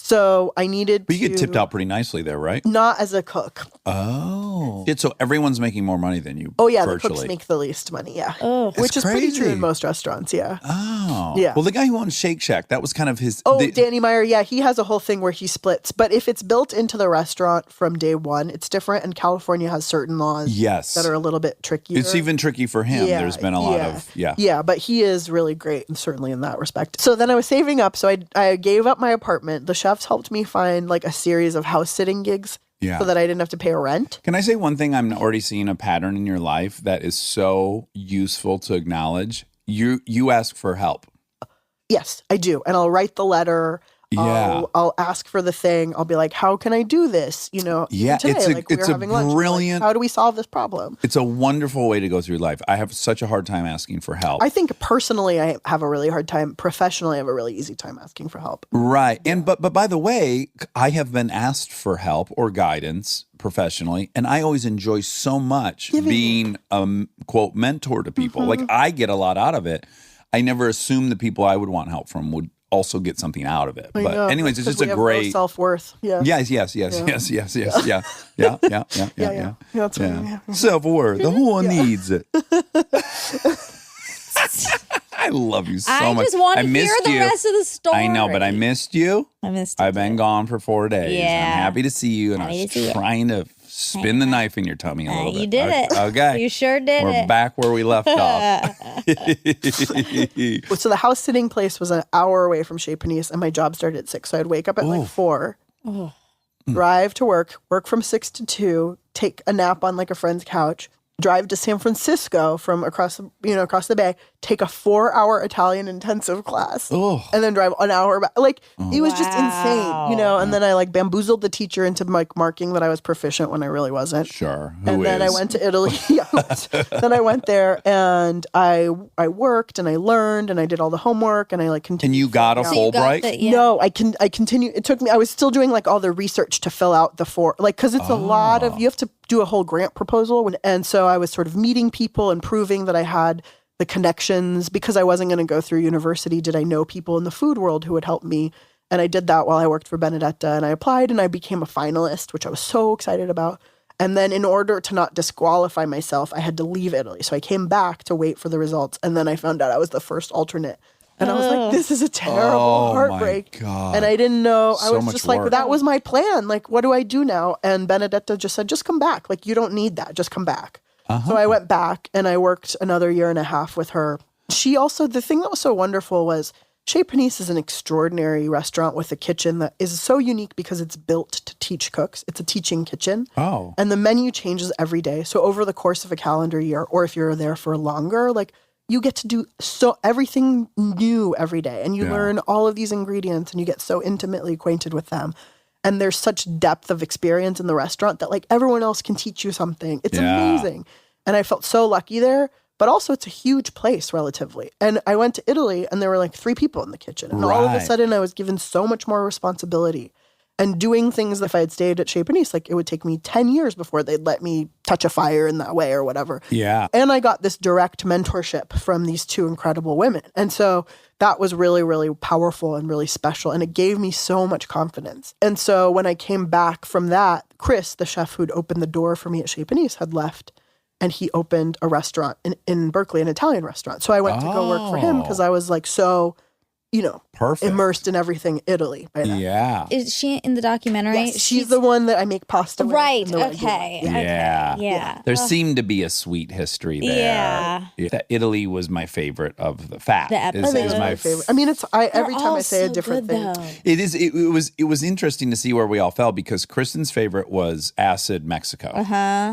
So I needed But you to. get tipped out pretty nicely there, right? Not as a cook. Oh. So everyone's making more money than you. Oh, yeah, virtually. the cooks make the least money, yeah. Oh. Which is pretty true crazy. in most restaurants, yeah. Oh. Yeah. Well, the guy who owns Shake Shack, that was kind of his. Oh, Danny Meyer, yeah, he has a whole thing where he splits. But if it's built into the restaurant from day one, it's different. And California has certain laws Yes. that are a little bit trickier. It's even tricky for him. There's been a lot of, Yeah, but he is really great, and certainly in that respect. So then I was saving up, so I gave up my apartment. The chefs helped me find like a series of house sitting gigs so that I didn't have to pay a rent. Can I say one thing? I'm already seeing a pattern in your life that is so useful to acknowledge. You ask for help. Yes, I do. And I'll write the letter. Yeah. I'll ask for the thing. I'll be like, how can I do this? You know, Yeah, today, it's a- like, we it's were a having lunch. We're like, brilliant- how do we solve this problem? It's a wonderful way to go through life. I have such a hard time asking for help. I think personally, I have a really hard time. Professionally, I have a really easy time asking for help. Right. And but by the way, I have been asked for help or guidance professionally, and I always enjoy so much being a quote mentor to people. Like I get a lot out of it. I never assumed the people I would want help from would also get something out of it. I But know, anyways, it's 'cause just we a have no great self-worth. Yeah. Yes. Yeah. That's what I mean. Self-worth. Who needs it? I love you so I much. just want to missed hear the you. rest of the story. I know, but I missed you. I missed you I've been too. gone for 4 days. Yeah. I'm happy to see you, and I Happy was to see you. trying to spin the knife in your tummy a little bit. You did it. Okay. You sure did We're it. back where we left off. So the house sitting place was an hour away from Chez Panisse, and my job started at 6. So I'd wake up at like 4, drive to work from 6 to 2, take a nap on like a friend's couch, drive to San Francisco from across the bay, take a 4-hour Italian intensive class, and then drive an hour back. Like it was just insane, And then I like bamboozled the teacher into like marking that I was proficient when I really wasn't. Sure. And then I went to Italy. Then I went there and I worked and I learned and I did all the homework and I like continued. And you got a So you got Fulbright? the- yeah. No, I continue. It took me. I was still doing like all the research to fill out the because it's a lot of. You have to do a whole grant proposal, and so I was sort of meeting people and proving that I had the connections because I wasn't going to go through university. Did I know people in the food world who would help me? And I did that while I worked for Benedetta, and I applied and I became a finalist, which I was so excited about. And then in order to not disqualify myself, I had to leave Italy. So I came back to wait for the results, and then I found out I was the first alternate. And I was like, this is a terrible heartbreak. My God. And I didn't know. I So was much just like, work. that was my plan. Like, what do I do now? And Benedetta just said, just come back. Like, you don't need that. Just come back. So I went back and I worked another 1.5 years with her. She also, the thing that was so wonderful was Chez Panisse is an extraordinary restaurant with a kitchen that is so unique because it's built to teach cooks. It's a teaching kitchen. Oh. And the menu changes every day. So over the course of a calendar year, or if you're there for longer, like you get to do everything new every day. And you learn all of these ingredients and you get so intimately acquainted with them. And there's such depth of experience in the restaurant that like everyone else can teach you something. It's amazing. And I felt so lucky there. But also, it's a huge place relatively. And I went to Italy, and there were like 3 people in the kitchen. And all of a sudden, I was given so much more responsibility. And doing things, if I had stayed at Chez Panisse, like it would take me 10 years before they'd let me touch a fire in that way or whatever. Yeah. And I got this direct mentorship from these 2 incredible women. And so that was really, really powerful and really special. And it gave me so much confidence. And so when I came back from that, Chris, the chef who'd opened the door for me at Chez Panisse, had left. And he opened a restaurant in Berkeley, an Italian restaurant. So I went to go work for him because I was like so, Perfect. immersed in everything Italy by then. Yeah. Is she in the documentary? Yes, she's the one that I make pasta with. Right. and the one I do Okay. it. Yeah. Yeah. There seemed to be a sweet history there. Yeah. That Italy was my favorite of the fat. The I think it's episode. my favorite. I mean, every They're time I all say a so different good, thing. though. It is. It was interesting to see where we all fell because Kristen's favorite was Acid Mexico.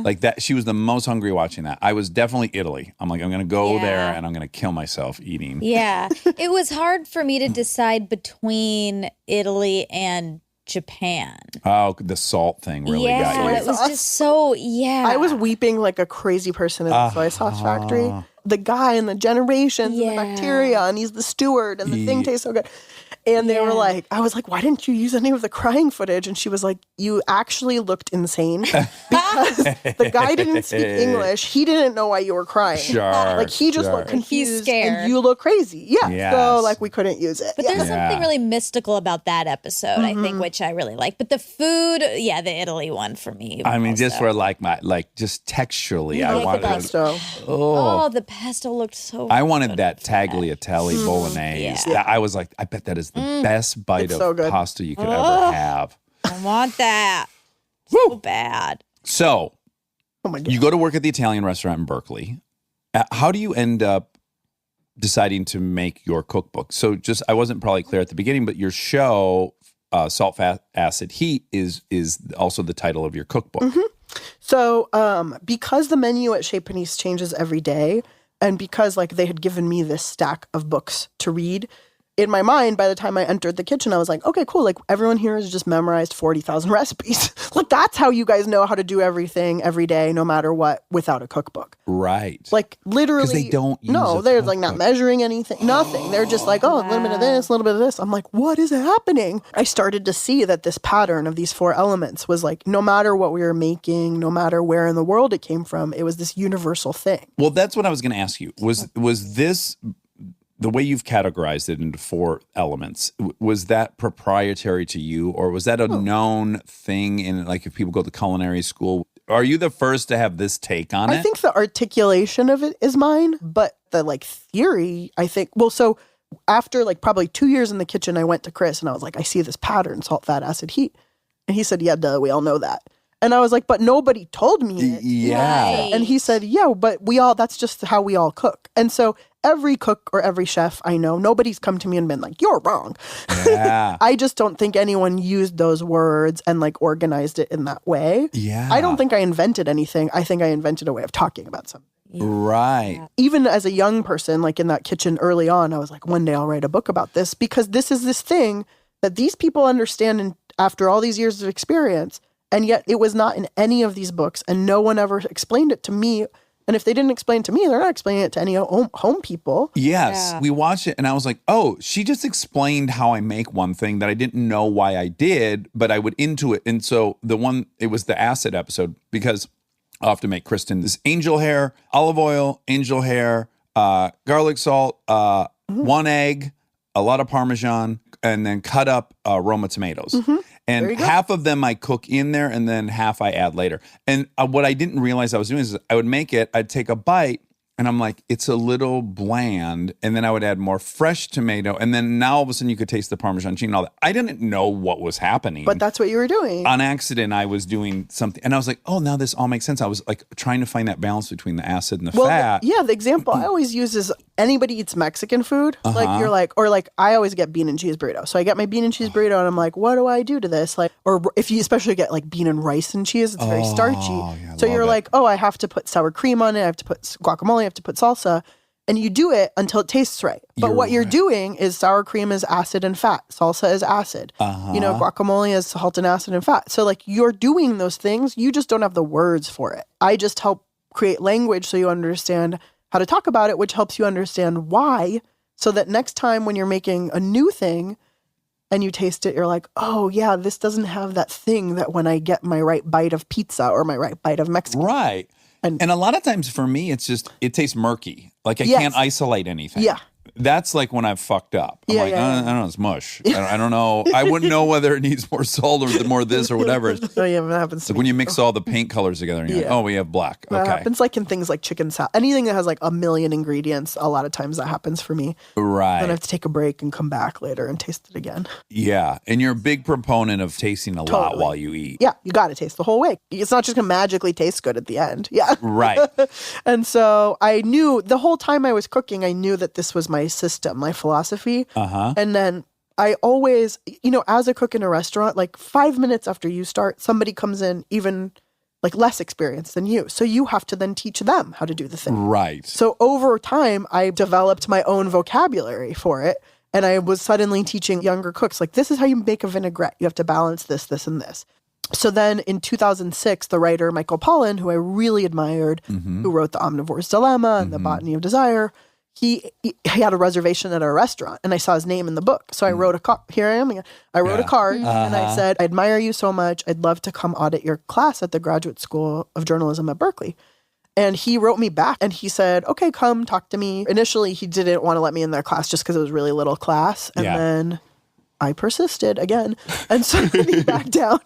Like that, she was the most hungry watching that. I was definitely Italy. I'm like, I'm going to go Yeah. there and I'm going to kill myself eating. Yeah. It was hard for me to decide between Italy and Japan. Oh, the salt thing really got Yeah, you. it was just so, I was weeping like a crazy person in the soy sauce factory. The guy and the generations and the bacteria, and he's the steward, and the thing tastes so good. And they were like, I was like, why didn't you use any of the crying footage? And she was like, you actually looked insane because the guy didn't speak English. He didn't know why you were crying. Sure, Like he just looked He's confused scared. and you look crazy. Yeah. Yes. So like we couldn't use it. But there's something really mystical about that episode, I think, which I really like. But the food, the Italy one for me. I mean, just also. for just texturally, I Like the wanted. pesto. Oh, the pesto looked so I wanted good that with that. tagliatelle bolognese. Yeah. I was like, I bet that is the best bite It's of so good. pasta you could ever have. I want that so bad. So Oh my God. you go to work at the Italian restaurant in Berkeley. How do you end up deciding to make your cookbook? So I wasn't probably clear at the beginning, but your show, Salt, Fat, Acid, Heat, is also the title of your cookbook. So because the menu at Chez Panisse changes every day, and because like they had given me this stack of books to read, in my mind, by the time I entered the kitchen, I was like, okay, cool. Like everyone here has just memorized 40,000 recipes. Like that's how you guys know how to do everything every day, no matter what, without a cookbook. Right. Like literally. 'Cause they don't use No, a they're like not cookbook. measuring anything, nothing. They're just like, oh, a little bit of this, a little bit of this. I'm like, what is happening? I started to see that this pattern of these 4 elements was like, no matter what we were making, no matter where in the world it came from, it was this universal thing. Well, that's what I was going to ask you. Was this the way you've categorized it into 4 elements? Was that proprietary to you, or was that a known thing in like if people go to culinary school? Are you the first to have this take on it? I think the articulation of it is mine, but the like theory, I think, well, so after like probably 2 years in the kitchen, I went to Chris and I was like, I see this pattern, salt, fat, acid, heat. And he said, yeah, duh, we all know that. And I was like, but nobody told me it. Yeah. Right. And he said, yeah, but that's just how we all cook. And so every cook or every chef I know, nobody's come to me and been like, you're wrong. Yeah. I just don't think anyone used those words and like organized it in that way. Yeah. I don't think I invented anything. I think I invented a way of talking about something. Right. Even as a young person, like in that kitchen early on, I was like, one day I'll write a book about this because this is this thing that these people understand and after all these years of experience. And yet it was not in any of these books and no one ever explained it to me. And if they didn't explain it to me, they're not explaining it to any home people. Yes. Yeah. We watched it and I was like, oh, she just explained how I make one thing that I didn't know why I did, but I would into it. And so it was the acid episode because I'll have to make Kristen this angel hair, olive oil, angel hair, garlic salt, 1 egg, a lot of Parmesan, and then cut up Roma tomatoes. And half of them I cook in there and then half I add later. And what I didn't realize I was doing is I would make it, I'd take a bite, and I'm like, it's a little bland. And then I would add more fresh tomato. And then now all of a sudden you could taste the Parmesan cheese and all that. I didn't know what was happening. But that's what you were doing. On accident, I was doing something. And I was like, oh, now this all makes sense. I was like trying to find that balance between the acid and the fat. The example I always use is anybody eats Mexican food, like you're like, or like I always get bean and cheese burrito. So I get my bean and cheese burrito and I'm like, what do I do to this? Like, or if you especially get like bean and rice and cheese, it's very starchy. Yeah, So you're love it. like, oh, I have to put sour cream on it. I have to put guacamole. I have to put salsa. And you do it until it tastes right. But what you're doing is sour cream is acid and fat. Salsa is acid. You know, guacamole is salt and acid and fat. So like you're doing those things. You just don't have the words for it. I just help create language so you understand how to talk about it, which helps you understand why. So that next time when you're making a new thing and you taste it, you're like, oh yeah, this doesn't have that thing that when I get my right bite of pizza or my right bite of Mexican. Right. And a lot of times for me, it's just, it tastes murky. Like I can't isolate anything. Yeah. That's like when I've fucked up. I'm like, I don't know, it's mush. I don't know. I wouldn't know whether it needs more salt or more this or whatever. Oh yeah, that happens to Like me. when you mix all the paint colors together and you're like, oh, we have black. That Okay. happens like in things like chicken salad. Anything that has like a million ingredients, a lot of times that happens for me. Right. Then I have to take a break and come back later and taste it again. Yeah. And you're a big proponent of tasting a lot Totally. while you eat. Yeah, you got to taste the whole way. It's not just going to magically taste good at the end. Yeah. Right. And so I knew the whole time I was cooking, I knew that this was my system, my philosophy. And then I always, you know, as a cook in a restaurant, like 5 minutes after you start, somebody comes in even like less experienced than you. So you have to then teach them how to do the thing. Right. So over time, I developed my own vocabulary for it. And I was suddenly teaching younger cooks, like, this is how you make a vinaigrette. You have to balance this, this, and this. So then in 2006, the writer Michael Pollan, who I really admired, who wrote The Omnivore's Dilemma and The Botany of Desire, he had a reservation at a restaurant and I saw his name in the book. So I wrote a card. Here I am again. I wrote a card and I said, I admire you so much. I'd love to come audit your class at the Graduate School of Journalism at Berkeley. And he wrote me back and he said, okay, come talk to me. Initially, he didn't want to let me in their class just because it was really little class. And then I persisted again and started me back down.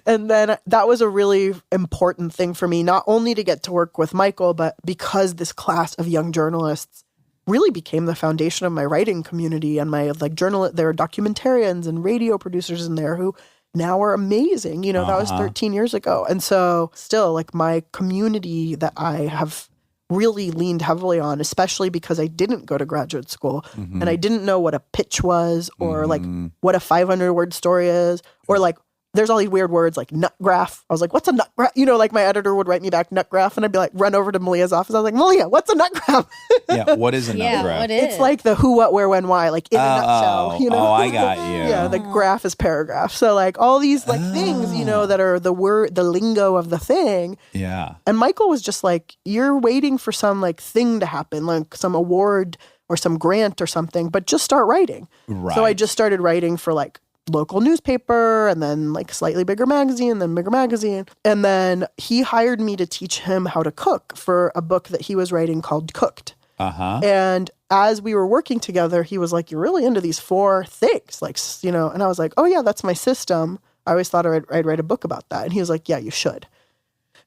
And then that was a really important thing for me, not only to get to work with Michael, but because this class of young journalists really became the foundation of my writing community and my like there are documentarians and radio producers in there who now are amazing. You know, that was 13 years ago. And so still like my community that I have really leaned heavily on, especially because I didn't go to graduate school and I didn't know what a pitch was or like what a 500-word story is or like there's all these weird words like nut graph. I was like, what's a nut graph? You know, like my editor would write me back nut graph and I'd be like, run over to Malia's office. I was like, Malia, what's a nut graph? Yeah. What is a nut graph? what is It's like the who, what, where, when, why, like in a nutshell, you know? Oh, I got you. Yeah, the graph is paragraph. So like all these like things, you know, that are the word, the lingo of the thing. Yeah. And Michael was just like, you're waiting for some like thing to happen, like some award or some grant or something, but just start writing. Right. So I just started writing for like local newspaper and then like slightly bigger magazine, then bigger magazine. And then he hired me to teach him how to cook for a book that he was writing called Cooked. And as we were working together, he was like, you're really into these 4 things, like, you know, and I was like, oh yeah, that's my system. I always thought I'd write a book about that. And he was like, yeah, you should.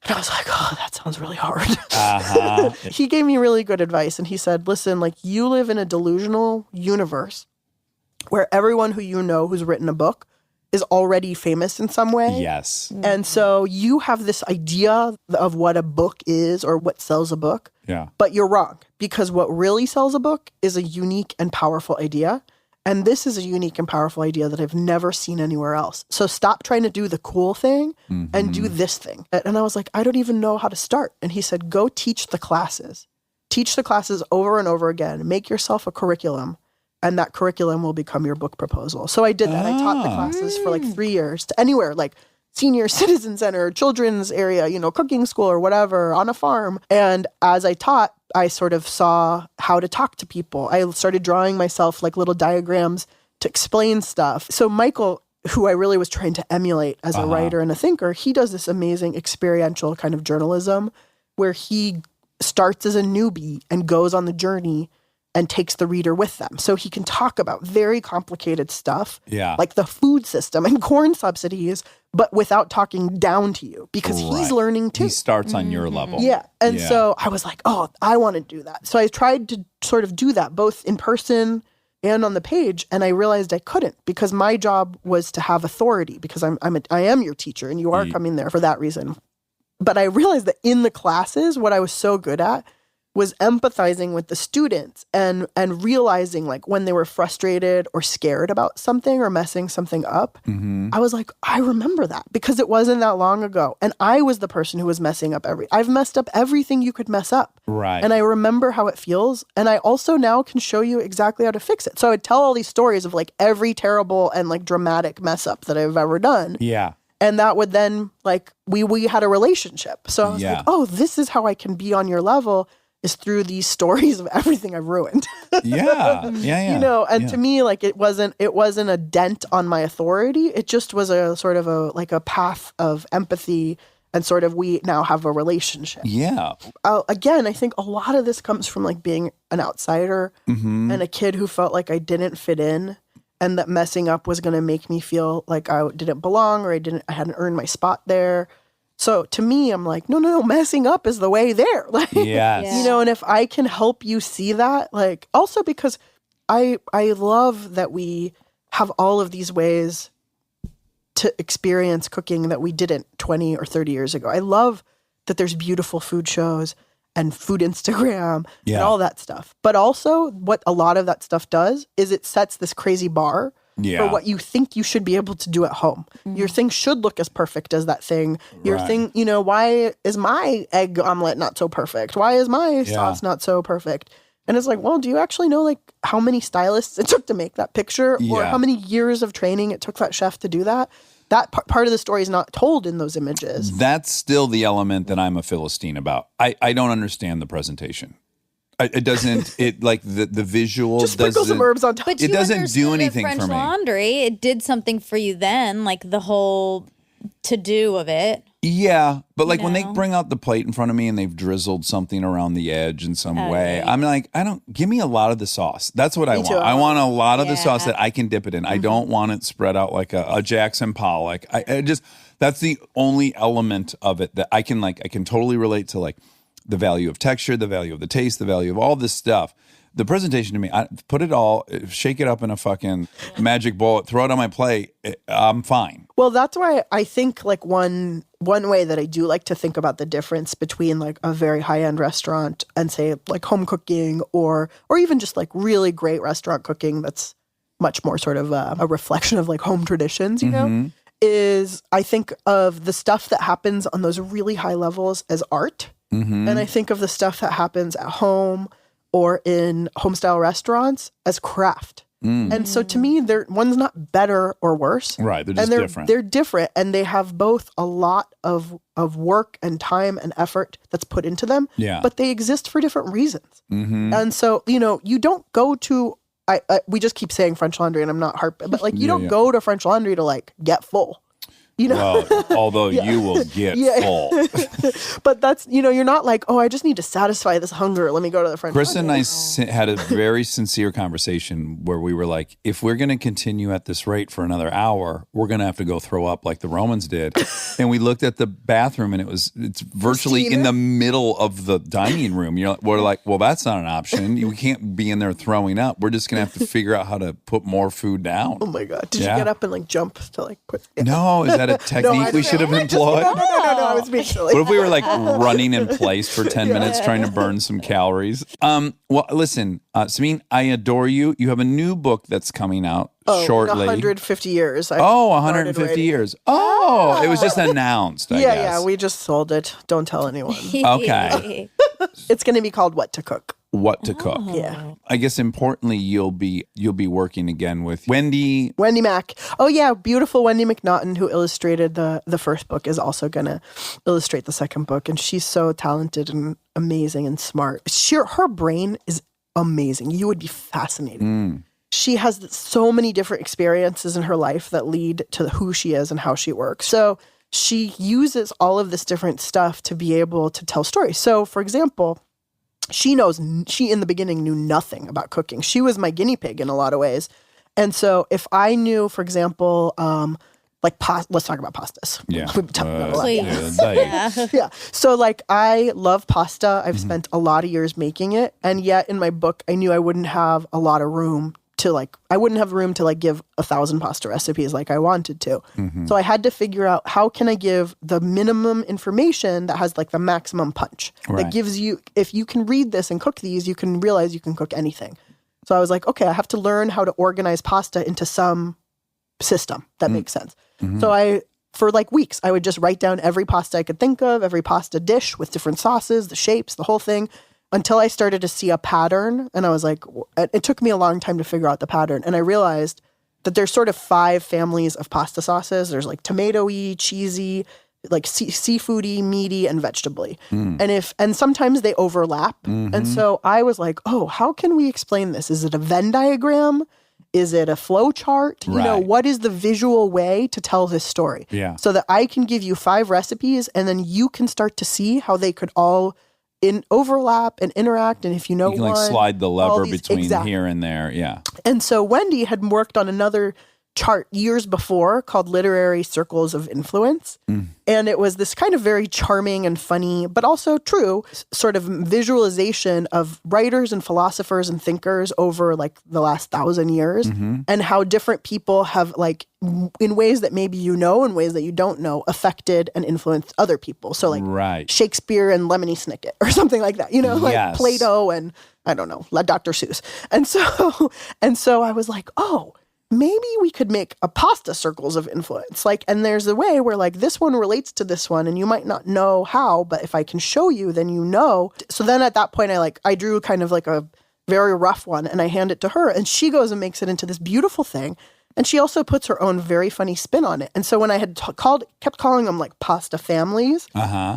And I was like, oh, that sounds really hard. He gave me really good advice. And he said, listen, like you live in a delusional universe where everyone who you know who's written a book is already famous in some way. Yes. And so you have this idea of what a book is or what sells a book. Yeah. But you're wrong because what really sells a book is a unique and powerful idea. And this is a unique and powerful idea that I've never seen anywhere else. So stop trying to do the cool thing and do this thing. And I was like, I don't even know how to start. And he said, go teach the classes. Teach the classes over and over again. Make yourself a curriculum. And that curriculum will become your book proposal. So I did that. I taught the classes for like 3 years to anywhere, like senior citizen center, children's area, you know, cooking school or whatever, on a farm. And as I taught, I sort of saw how to talk to people. I started drawing myself like little diagrams to explain stuff. So Michael, who I really was trying to emulate as a writer and a thinker, he does this amazing experiential kind of journalism where he starts as a newbie and goes on the journey and takes the reader with them. So he can talk about very complicated stuff, like the food system and corn subsidies, but without talking down to you because he's learning too. He starts on your level. Yeah. And so I was like, oh, I want to do that. So I tried to sort of do that both in person and on the page. And I realized I couldn't because my job was to have authority because I am your teacher and you are coming there for that reason. But I realized that in the classes, what I was so good at was empathizing with the students and realizing like when they were frustrated or scared about something or messing something up, I was like, I remember that because it wasn't that long ago. And I was the person who was messing up I've messed up everything you could mess up. Right. And I remember how it feels. And I also now can show you exactly how to fix it. So I would tell all these stories of like every terrible and like dramatic mess up that I've ever done. Yeah. And that would then like, we had a relationship. So I was like, oh, this is how I can be on your level, is through these stories of everything I've ruined. Yeah. You know, and to me, like it wasn't a dent on my authority. It just was a sort of a path of empathy, and sort of we now have a relationship. Yeah. Again, I think a lot of this comes from like being an outsider and a kid who felt like I didn't fit in, and that messing up was going to make me feel like I didn't belong or I hadn't earned my spot there. So to me, I'm like, no, messing up is the way there. Like, Yes. you know, and if I can help you see that, like, also because I love that we have all of these ways to experience cooking that we didn't 20 or 30 years ago. I love that there's beautiful food shows and food Instagram and all that stuff. But also what a lot of that stuff does is it sets this crazy bar for what you think you should be able to do at home. Your thing should look as perfect as that thing. Your thing, you know, why is my egg omelet not so perfect? Why is my sauce not so perfect? And it's like, well, do you actually know like how many stylists it took to make that picture or how many years of training it took that chef to do that? That part of the story is not told in those images. That's still the element that I'm a Philistine about. I don't understand the presentation. It doesn't. It like the visual. Just sprinkle some herbs on top. But It you doesn't understood do anything French for me. Laundry, it did something for you then, like the whole to-do of it. Yeah, but like when they know? bring out the plate in front of me and they've drizzled something around the edge in some way, yeah. I'm like, give me a lot of the sauce. That's what I want. too. I want a lot of the sauce Yeah. that I can dip it in. I don't want it spread out like a Jackson Pollock. I just, that's the only element of it that I can totally relate to, like the value of texture, the value of the taste, the value of all this stuff. The presentation to me, I put it all, shake it up in a fucking magic bowl, throw it on my plate. I'm fine. Well, that's why I think like one way that I do like to think about the difference between like a very high-end restaurant and say like home cooking or even just like really great restaurant cooking that's much more sort of a reflection of like home traditions, you know, is I think of the stuff that happens on those really high levels as art. And I think of the stuff that happens at home or in home-style restaurants as craft. And so to me, one's not better or worse. Right, they're just different. They're different, and they have both a lot of work and time and effort that's put into them, but they exist for different reasons. And so, you know, you don't go to, we just keep saying French Laundry, and I'm not harping, but like you don't go to French Laundry to like get full. You know? Well, although you will get full. But that's, you know, you're not like, oh, I just need to satisfy this hunger. Let me go to the French Chris and Laundry. I had a very sincere conversation where we were like, if we're going to continue at this rate for another hour, we're going to have to go throw up like the Romans did. And we looked at the bathroom and it's virtually in the middle of the dining room. We're like, well, that's not an option. We can't be in there throwing up. We're just going to have to figure out how to put more food down. Oh my God. Did you get up and like jump to like put? No, is that a technique we should have employed? No, I was being silly. What if we were like running in place for 10 minutes trying to burn some calories? Well, listen, Samin, I adore you. You have a new book that's coming out shortly. 150 years. 150 years. Oh, it was just announced, I guess. Yeah, we just sold it. Don't tell anyone. Okay. It's going to be called What to Cook. What to cook. Yeah. I guess importantly, you'll be working again with Wendy Mack. Oh yeah, beautiful Wendy McNaughton, who illustrated the first book, is also going to illustrate the second book, and she's so talented and amazing and smart. Her brain is amazing. You would be fascinated. She has so many different experiences in her life that lead to who she is and how she works. So she uses all of this different stuff to be able to tell stories. So, for example, she in the beginning knew nothing about cooking. She was my guinea pig in a lot of ways. And so if I knew, for example, like let's talk about pastas. Yeah. We've been talking about a lot. Please. Yeah. So like I love pasta. I've spent a lot of years making it. And yet in my book, I knew I wouldn't have a lot of room to like, I wouldn't have room to like give 1,000 pasta recipes like I wanted to. So I had to figure out how can I give the minimum information that has like the maximum punch that gives you, if you can read this and cook these, you can realize you can cook anything. So I was like, okay, I have to learn how to organize pasta into some system that makes sense. So for like weeks, I would just write down every pasta I could think of, every pasta dish with different sauces, the shapes, the whole thing, until I started to see a pattern. And I was like, it took me a long time to figure out the pattern. And I realized that there's sort of 5 families of pasta sauces. There's like tomato-y, cheesy, like seafoody, meaty, and vegetable-y. And sometimes they overlap. And so I was like, oh, how can we explain this? Is it a Venn diagram? Is it a flow chart? You know, what is the visual way to tell this story? So that I can give you 5 recipes and then you can start to see how they could all overlap and interact. And if you know you can like slide the lever between here and there. Yeah. And so Wendy had worked on another chart years before called Literary Circles of Influence. And it was this kind of very charming and funny, but also true sort of visualization of writers and philosophers and thinkers over like the last 1,000 years and how different people have like in ways that maybe you know, in ways that you don't know, affected and influenced other people. So like Shakespeare and Lemony Snicket or something like that, you know, like Plato and I don't know, Dr. Seuss. And so I was like, oh, maybe we could make a pasta circles of influence. Like, and there's a way where like this one relates to this one and you might not know how, but if I can show you, then you know. So then at that point I drew kind of like a very rough one and I hand it to her and she goes and makes it into this beautiful thing. And she also puts her own very funny spin on it. And so when I had kept calling them like pasta families,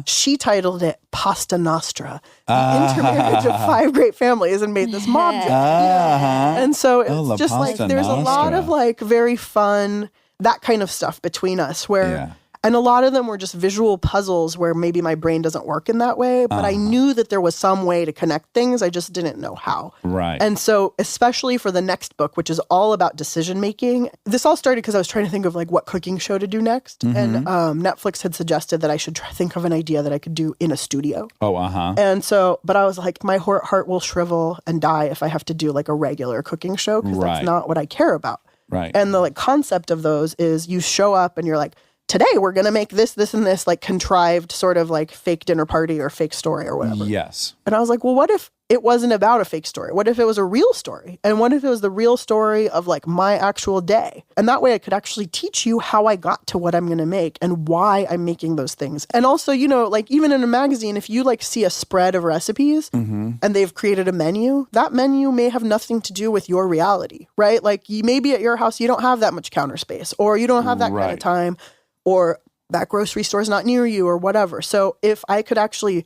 she titled it Pasta Nostra, the intermarriage of 5 great families, and made this mob joke. And so it's just like, there's a lot of like very fun, that kind of stuff between us where, and a lot of them were just visual puzzles where maybe my brain doesn't work in that way, but I knew that there was some way to connect things. I just didn't know how. And so especially for the next book, which is all about decision making, this all started because I was trying to think of like what cooking show to do next. And Netflix had suggested that I should think of an idea that I could do in a studio. And so, but I was like, my heart will shrivel and die if I have to do like a regular cooking show because that's not what I care about. And the like concept of those is you show up and you're like, today we're going to make this, and this like contrived sort of like fake dinner party or fake story or whatever. And I was like, well, what if it wasn't about a fake story? What if it was a real story? And what if it was the real story of like my actual day? And that way I could actually teach you how I got to what I'm going to make and why I'm making those things. And also, you know, like even in a magazine, if you like see a spread of recipes and they've created a menu, that menu may have nothing to do with your reality, right? Like you maybe at your house, you don't have that much counter space or you don't have that kind of time, or that grocery store is not near you or whatever. So if I could actually,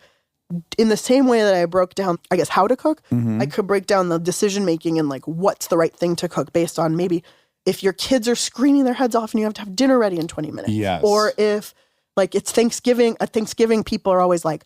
in the same way that I broke down, I guess, how to cook, I could break down the decision making and like what's the right thing to cook based on maybe if your kids are screaming their heads off and you have to have dinner ready in 20 minutes. Or if like it's Thanksgiving, at Thanksgiving people are always like,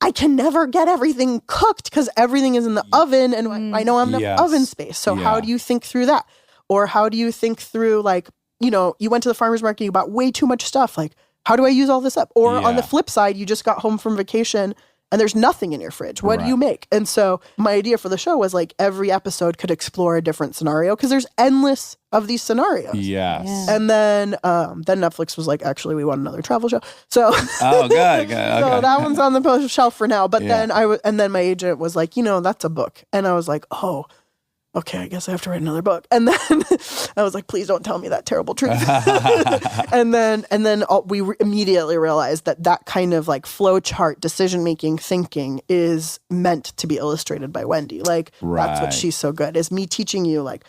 I can never get everything cooked because everything is in the oven and I know I have enough oven space. So how do you think through that? Or how do you think through like, you know, you went to the farmer's market, you bought way too much stuff. Like, how do I use all this up? Or on the flip side, you just got home from vacation and there's nothing in your fridge. What do you make? And so my idea for the show was like every episode could explore a different scenario because there's endless of these scenarios. And then Netflix was like, actually, we want another travel show. So good. So that one's on the shelf for now. But then then my agent was like, you know, that's a book. And I was like, oh, okay, I guess I have to write another book. And then I was like, please don't tell me that terrible truth. and then we immediately realized that kind of like flow chart decision-making thinking is meant to be illustrated by Wendy. Like that's what she's so good, is me teaching you like,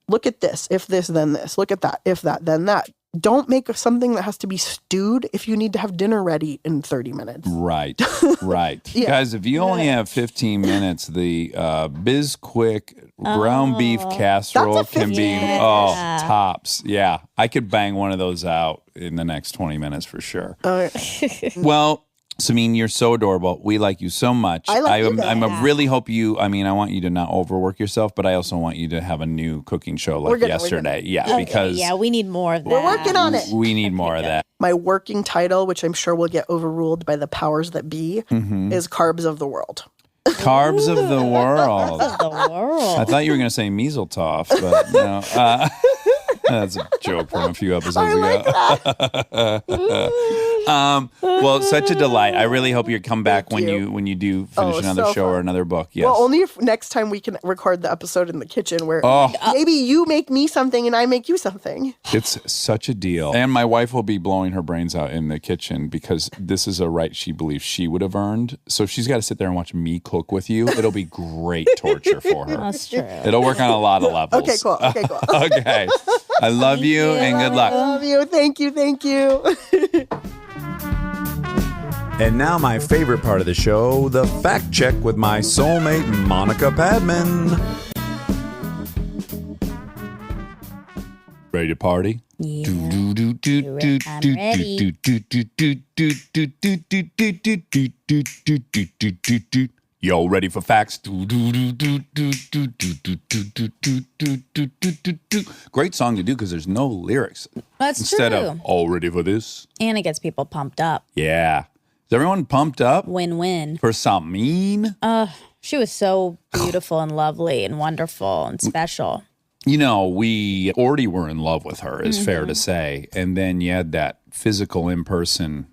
look at this, if this, then this, look at that, if that, then that. Don't make something that has to be stewed if you need to have dinner ready in 30 minutes. Right. Guys, if you only have 15 minutes, the Bizquick ground beef casserole can be tops. Yeah, I could bang one of those out in the next 20 minutes for sure. Well, Samin, you're so adorable. We like you so much. I really hope you, I want you to not overwork yourself, but I also want you to have a new cooking show like yesterday. Because we need more of that. We're working on it. We need more of that. My working title, which I'm sure will get overruled by the powers that be, is Carbs of the World. Carbs of the World. world. I thought you were going to say Measeltoff, but no. That's a joke from a few episodes ago. Well, such a delight. I really hope you come back when you do finish another so show or fun. another book. Yes. Well, only if next time we can record the episode in the kitchen where Oh. maybe you make me something and I make you something. It's such a deal. And my wife will be blowing her brains out in the kitchen because this is a right she believes she would have earned. So she's got to sit there and watch me cook with you. It'll be great torture for her. That's true. It'll work on a lot of levels. Okay, cool. Okay. I love you and good luck. Love you. Thank you. Thank you. And now my favorite part of the show, the fact check with my soulmate, Monica Padman. Ready to party? Yeah. Yo, ready for facts? Great song to do because there's no lyrics. That's Instead true. of, all ready for this? And it gets people pumped up. Yeah. Is everyone pumped up Win-win. for Samin? She was so beautiful and lovely and wonderful and special. You know, we already were in love with her, is fair to say. And then you had that physical in-person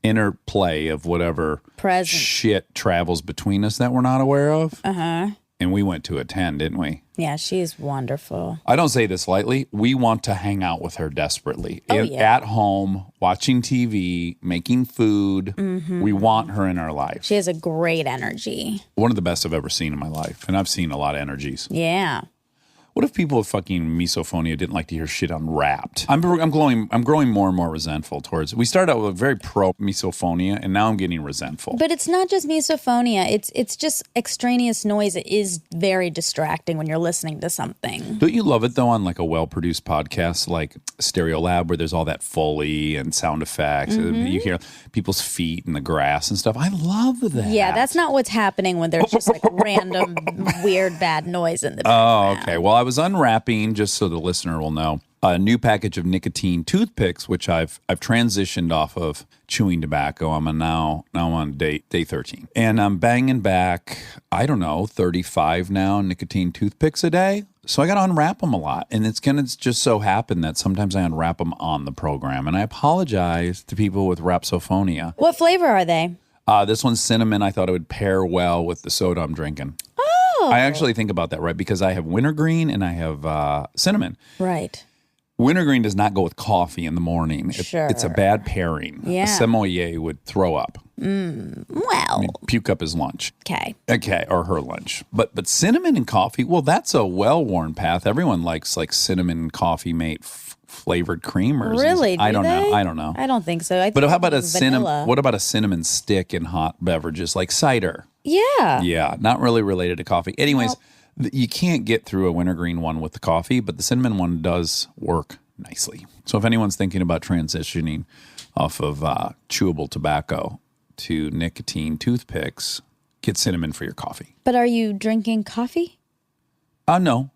interplay of whatever Present. shit travels between us that we're not aware of. Uh-huh. And we went to attend, didn't we? Yeah, she's wonderful. I don't say this lightly. We want to hang out with her desperately. Oh, yeah. At home, watching TV, making food. We want her in our life. She has a great energy. One of the best I've ever seen in my life. And I've seen a lot of energies. Yeah. What if people with fucking misophonia didn't like to hear shit unwrapped? I'm growing more and more resentful towards it. We started out with very pro misophonia, and now I'm getting resentful. But it's not just misophonia. It's just extraneous noise. It is very distracting when you're listening to something. Don't you love it though on like a well-produced podcast like Stereo Lab where there's all that Foley and sound effects? You hear people's feet in the grass and stuff. I love that. Yeah, that's not what's happening when there's just like random weird bad noise in the Oh, background. okay. Well, I was unwrapping, just so the listener will know, a new package of nicotine toothpicks, which I've transitioned off of chewing tobacco. I'm now on day 13. And I'm banging back, I don't know, 35 now nicotine toothpicks a day. So I got to unwrap them a lot. And it's going to just so happen that sometimes I unwrap them on the program. And I apologize to people with rhapsophonia. What flavor are they? This one's cinnamon. I thought it would pair well with the soda I'm drinking. I actually think about that, right? Because I have wintergreen and I have cinnamon. Right. Wintergreen does not go with coffee in the morning. Sure. It's a bad pairing. Yeah. A sommelier would throw up, Well, puke up his lunch. okay. Okay, or her lunch. But cinnamon and coffee, well, that's a well-worn path. Everyone likes like cinnamon coffee mate flavored creamers. Really? I Do don't know. they? I don't know. I don't think so. I But think how about a it's cinnamon? vanilla. What about a cinnamon stick in hot beverages like cider? Yeah. Yeah, not really related to coffee. Anyways, you can't get through a wintergreen one with the coffee, but the cinnamon one does work nicely. So if anyone's thinking about transitioning off of chewable tobacco to nicotine toothpicks, get cinnamon for your coffee. But are you drinking coffee? No.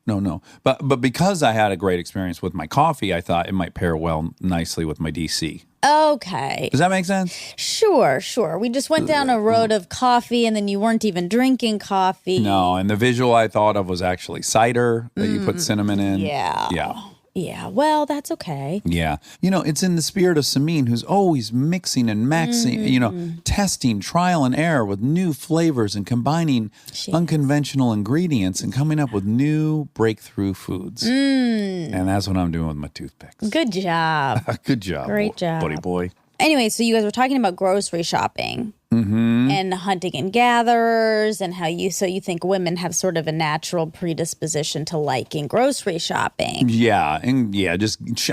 But because I had a great experience with my coffee, I thought it might pair well nicely with my DC. Okay. Does that make sense? Sure. We just went down a road of coffee and then you weren't even drinking coffee. No, and the visual I thought of was actually cider that you put cinnamon in. Yeah. Yeah, well, that's okay. Yeah. You know, it's in the spirit of Samin, who's always mixing and maxing, testing trial and error with new flavors and combining unconventional ingredients and coming up with new breakthrough foods. And that's what I'm doing with my toothpicks. Good job. Good job. Great job. Buddy boy. Anyway, so you guys were talking about grocery shopping and hunting and gatherers and how you think women have sort of a natural predisposition to liking grocery shopping. Yeah. And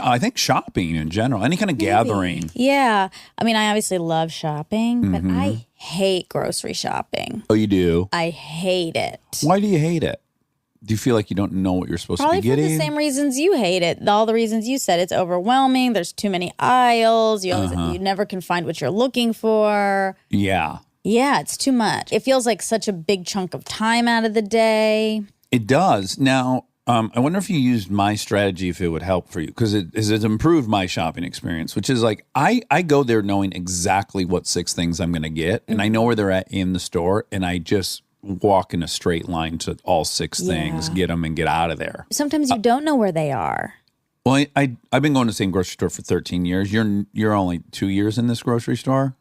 I think shopping in general, any kind of gathering. Yeah. I mean, I obviously love shopping, but I hate grocery shopping. Oh, you do? I hate it. Why do you hate it? Do you feel like you don't know what you're supposed Probably to be for getting? the same reasons you hate it. All the reasons you said. It's overwhelming. There's too many aisles. You always, you never can find what you're looking for. Yeah. Yeah, it's too much. It feels like such a big chunk of time out of the day. It does. Now, I wonder if you used my strategy, if it would help for you, because it has improved my shopping experience, which is like I go there knowing exactly what 6 things I'm going to get, and I know where they're at in the store, and I just walk in a straight line to all 6 things, get them, and get out of there. Sometimes you don't know where they are. Well, I've been going to the same grocery store for 13 years. You're only 2 years in this grocery store?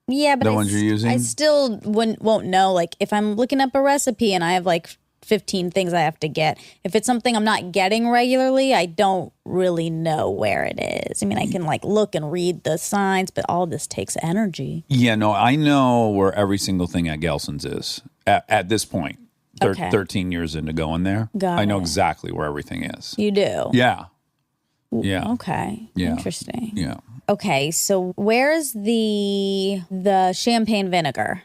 Yeah, but The ones you're using? I still won't know. Like, if I'm looking up a recipe and I have like 15 things I have to get, if it's something I'm not getting regularly, I don't really know where it is. I mean, I can like look and read the signs, but all this takes energy. Yeah, no, I know where every single thing at Gelson's is at this point. Okay. 13 years into going there. I know exactly where everything is. You do? Yeah. Yeah. Okay. Yeah. Interesting. Yeah. Okay, so where's the champagne vinegar?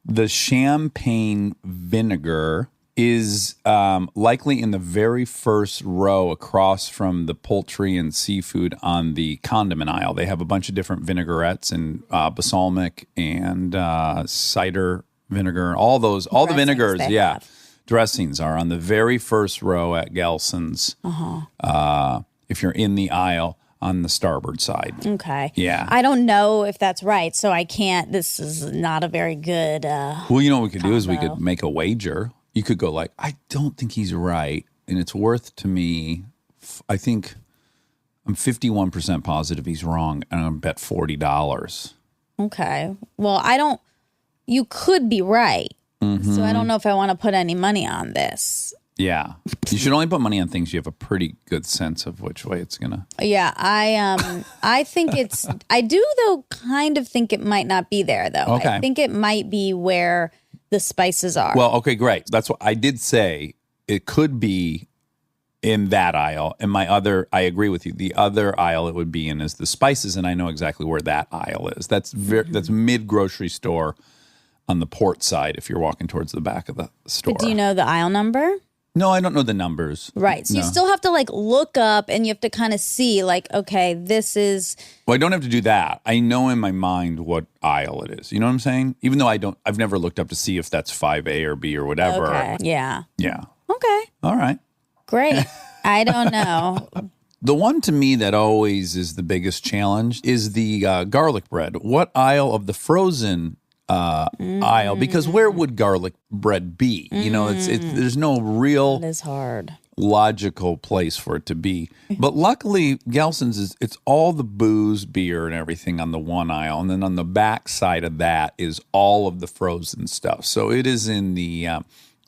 The champagne vinegar is likely in the very first row across from the poultry and seafood on the condiment aisle. They have a bunch of different vinaigrettes and balsamic and cider vinegar. All the vinegars, dressings are on the very first row at Gelson's. If you're in the aisle on the starboard side. Okay. Yeah. I don't know if that's right, so I can't. This is not a very good. Well, you know what we could do is we could make a wager. You could go like, I don't think he's right, and it's worth to me. I think I'm 51% positive he's wrong, and I'm bet $40. Okay. Well, I don't. You could be right, so I don't know if I want to put any money on this. Yeah, you should only put money on things you have a pretty good sense of which way it's gonna. Yeah, I think it's. I do though, kind of think it might not be there though. Okay. I think it might be where the spices are. Well, okay, great. That's what I did say. It could be in that aisle, and I agree with you. The other aisle it would be in is the spices, and I know exactly where that aisle is. That's that's mid grocery store on the port side. If you're walking towards the back of the store, But do you know the aisle number? No, I don't know the numbers. Right. So you still have to like look up and you have to kind of see like, okay, this is. Well, I don't have to do that. I know in my mind what aisle it is. You know what I'm saying? Even though I've never looked up to see if that's 5A or B or whatever. Okay. Yeah. Yeah. Okay. All right. Great. I don't know. The one to me that always is the biggest challenge is the garlic bread. What aisle of the frozen aisle? Because where would garlic bread be? You know, there's no real It is hard. logical place for it to be. But luckily, Gelson's it's all the booze, beer, and everything on the one aisle, and then on the back side of that is all of the frozen stuff. So it is in the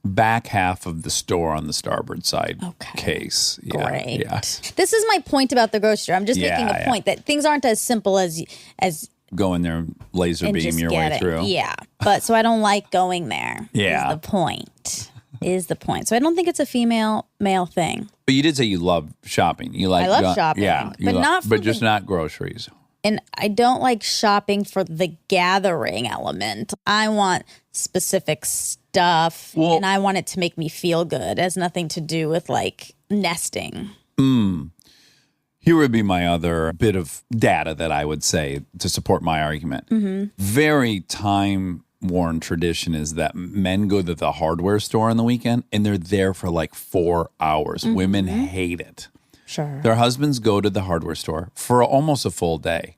back half of the store on the starboard side case. Yeah, Great. yeah. This is my point about the grocery. I'm just making a point that things aren't as simple as Go in there and laser and beam just your get way it. through. Yeah. But so I don't like going there. Yeah. Is the point. Is the point. So I don't think it's a male thing. But you did say you love shopping. You like I love shopping, Yeah, but not for but just not groceries. And I don't like shopping for the gathering element. I want specific stuff and I want it to make me feel good. It has nothing to do with like nesting. Here would be my other bit of data that I would say to support my argument. Very time-worn tradition is that men go to the hardware store on the weekend and they're there for like 4 hours. Women hate it. Sure. Their husbands go to the hardware store for almost a full day.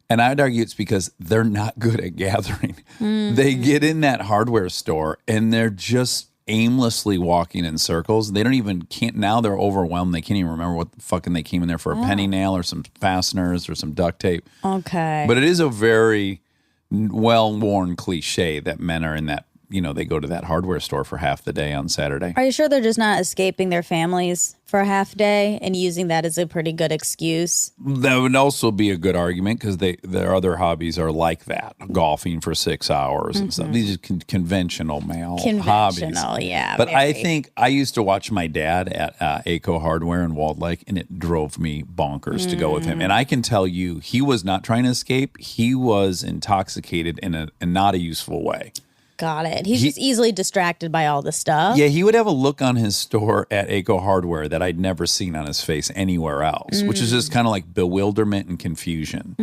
And I'd argue it's because they're not good at gathering. They get in that hardware store and they're just aimlessly walking in circles. They now they're overwhelmed. They can't even remember what the fucking they came in there for, a penny nail or some fasteners or some duct tape. Okay. But it is a very well-worn cliche that men are in that, they go to that hardware store for half the day on Saturday. Are you sure they're just not escaping their families for a half day and using that as a pretty good excuse? That would also be a good argument because their other hobbies are like that, golfing for 6 hours and stuff. These are conventional male hobbies. Conventional, yeah. But I think I used to watch my dad at ACO Hardware in Walled Lake, and it drove me bonkers to go with him. And I can tell you, he was not trying to escape. He was intoxicated in a not a useful way. Got it. He's just easily distracted by all the stuff. Yeah, he would have a look on his store at ACO Hardware that I'd never seen on his face anywhere else, which is just kind of like bewilderment and confusion.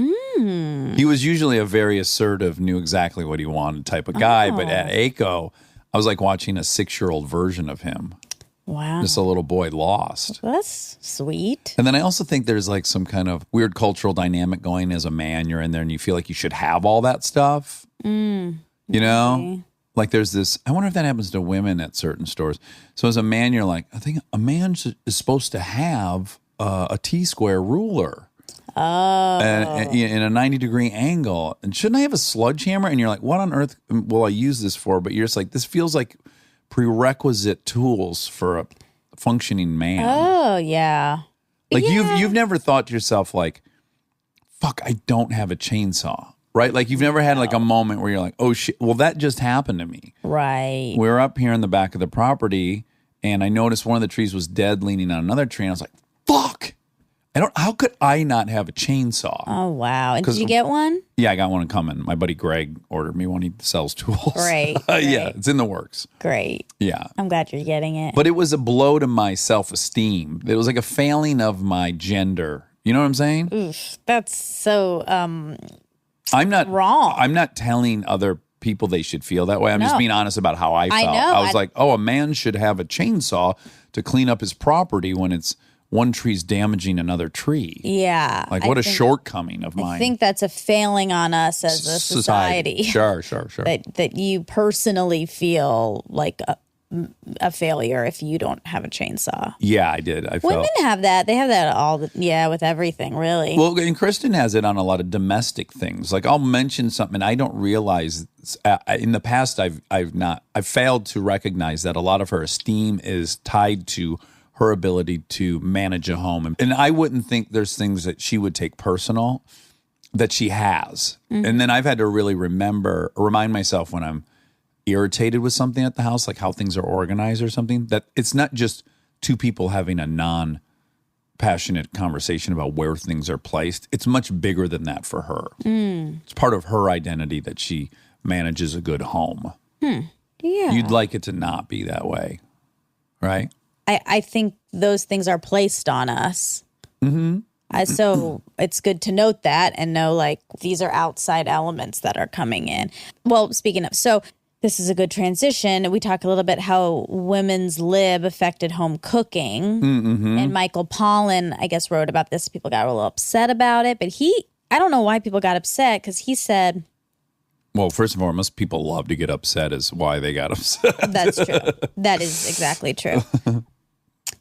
He was usually a very assertive, knew exactly what he wanted type of guy, but at ACO, I was like watching a 6-year-old version of him. Wow. Just a little boy lost. That's sweet. And then I also think there's like some kind of weird cultural dynamic going as a man. You're in there and you feel like you should have all that stuff. You know? Like there's this, I wonder if that happens to women at certain stores. So as a man, you're like, I think a man is supposed to have a T-square ruler. And in a 90-degree angle. And shouldn't I have a sledgehammer? And you're like, what on earth will I use this for? But you're just like, this feels like prerequisite tools for a functioning man. Oh, yeah. Like Yeah. you've never thought to yourself like, fuck, I don't have a chainsaw, right? Like you've never had like a moment where you're like, oh shit, well that just happened to me. Right. We're up here in the back of the property and I noticed one of the trees was dead leaning on another tree and I was like, fuck. How could I not have a chainsaw? Oh, wow. And did you get one? Yeah, I got one coming. My buddy Greg ordered me one. He sells tools. Great. Yeah, it's in the works. Great. Yeah. I'm glad you're getting it. But it was a blow to my self-esteem. It was like a failing of my gender. You know what I'm saying? Oof, that's so I'm not wrong. I'm not telling other people they should feel that way. I'm just being honest about how I felt. know. I was like, oh, a man should have a chainsaw to clean up his property when it's one tree's damaging another tree. Yeah. Like what a shortcoming of mine. I think that's a failing on us as a society. Sure. That you personally feel like a failure if you don't have a chainsaw. Yeah, I did. I felt. Women have that. They have that with everything, really. Well, and Kristen has it on a lot of domestic things. Like I'll mention something and I don't realize in the past I've failed to recognize that a lot of her esteem is tied to her ability to manage a home. And I wouldn't think there's things that she would take personal that she has. Mm-hmm. And then I've had to really remind myself when I'm irritated with something at the house, like how things are organized or something, that it's not just two people having a non-passionate conversation about where things are placed. It's much bigger than that for her. It's part of her identity that she manages a good home. Yeah. You'd like it to not be that way, right? I think those things are placed on us. Mm-hmm. So it's good to note that and know like these are outside elements that are coming in. Well, speaking of, so this is a good transition. We talk a little bit how women's lib affected home cooking. Mm-hmm. And Michael Pollan, I guess, wrote about this. People got a little upset about it. But I don't know why people got upset because he said... Well, first of all, most people love to get upset is why they got upset. That's true. That is exactly true.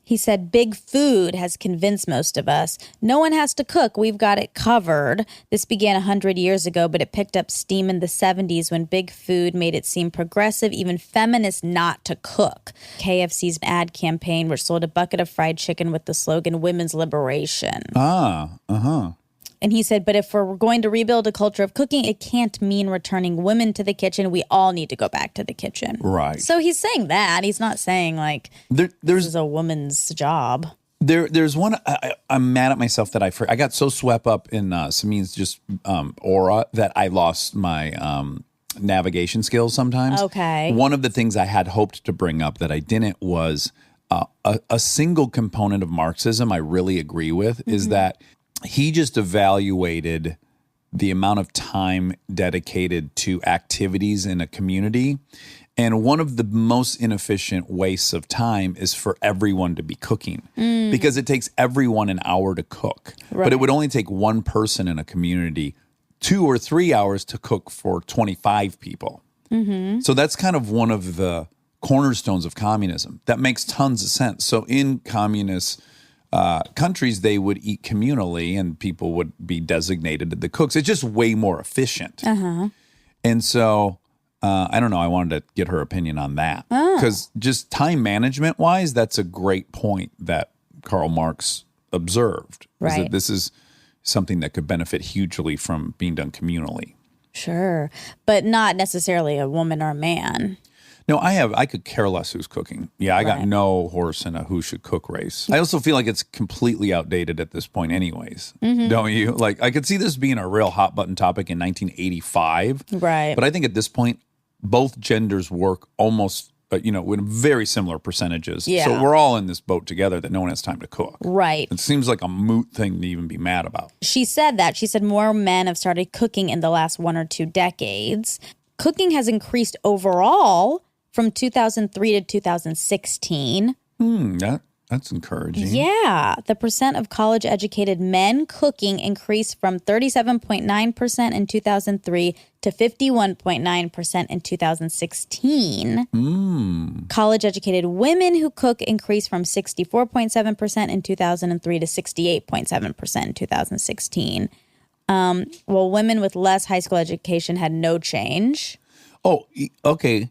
He said, big food has convinced most of us. No one has to cook. We've got it covered. This began 100 years ago, but it picked up steam in the 70s when big food made it seem progressive, even feminist, not to cook. KFC's ad campaign, which sold a bucket of fried chicken with the slogan, women's liberation. And he said, but if we're going to rebuild a culture of cooking, it can't mean returning women to the kitchen. We all need to go back to the kitchen. Right. So he's saying that. He's not saying like this is a woman's job. There's one, I'm mad at myself that I got so swept up in Samin's just aura that I lost my navigation skills sometimes. Okay. One of the things I had hoped to bring up that I didn't was a single component of Marxism I really agree with is that he just evaluated the amount of time dedicated to activities in a community. And one of the most inefficient wastes of time is for everyone to be cooking because it takes everyone an hour to cook. Right. But it would only take one person in a community 2 or 3 hours to cook for 25 people. Mm-hmm. So that's kind of one of the cornerstones of communism. That makes tons of sense. So in communist countries, they would eat communally and people would be designated the cooks. It's just way more efficient. And so, I don't know, I wanted to get her opinion on that. Because just time management wise, that's a great point that Karl Marx observed. Right. That this is something that could benefit hugely from being done communally. Sure. But not necessarily a woman or a man. No, I could care less who's cooking. Yeah, I got no horse in a who should cook race. I also feel like it's completely outdated at this point anyways. Don't you? Like, I could see this being a real hot button topic in 1985. Right. But I think at this point, both genders work almost, with very similar percentages. Yeah. So we're all in this boat together that no one has time to cook. Right. It seems like a moot thing to even be mad about. She said that. She said more men have started cooking in the last 1 or 2 decades. Cooking has increased overall from 2003 to 2016. That's encouraging. Yeah. The percent of college-educated men cooking increased from 37.9% in 2003 to 51.9% in 2016. College-educated women who cook increased from 64.7% in 2003 to 68.7% in 2016. Well, women with less high school education had no change. Oh, okay.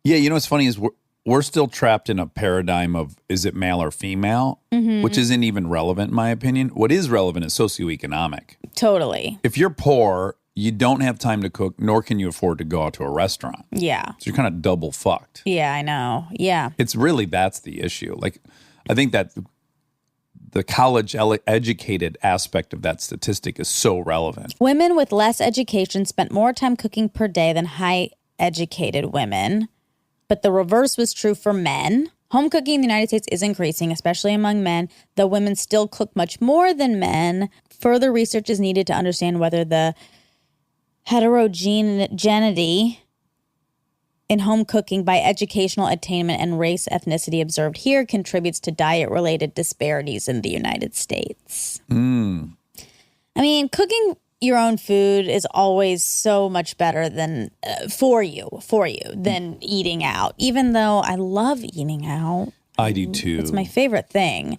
Yeah, you know what's funny is we're still trapped in a paradigm of is it male or female, which isn't even relevant in my opinion. What is relevant is socioeconomic. Totally. If you're poor, you don't have time to cook, nor can you afford to go out to a restaurant. Yeah. So you're kind of double fucked. Yeah, I know. Yeah. It's really, that's the issue. Like, I think that the college educated aspect of that statistic is so relevant. Women with less education spent more time cooking per day than high educated women. But the reverse was true for men. Home cooking in the United States is increasing, especially among men, though women still cook much more than men. Further research is needed to understand whether the heterogeneity in home cooking by educational attainment and race ethnicity observed here contributes to diet-related disparities in the United States. I mean, cooking your own food is always so much better than for you than eating out. Even though I love eating out, I do too. it's my favorite thing.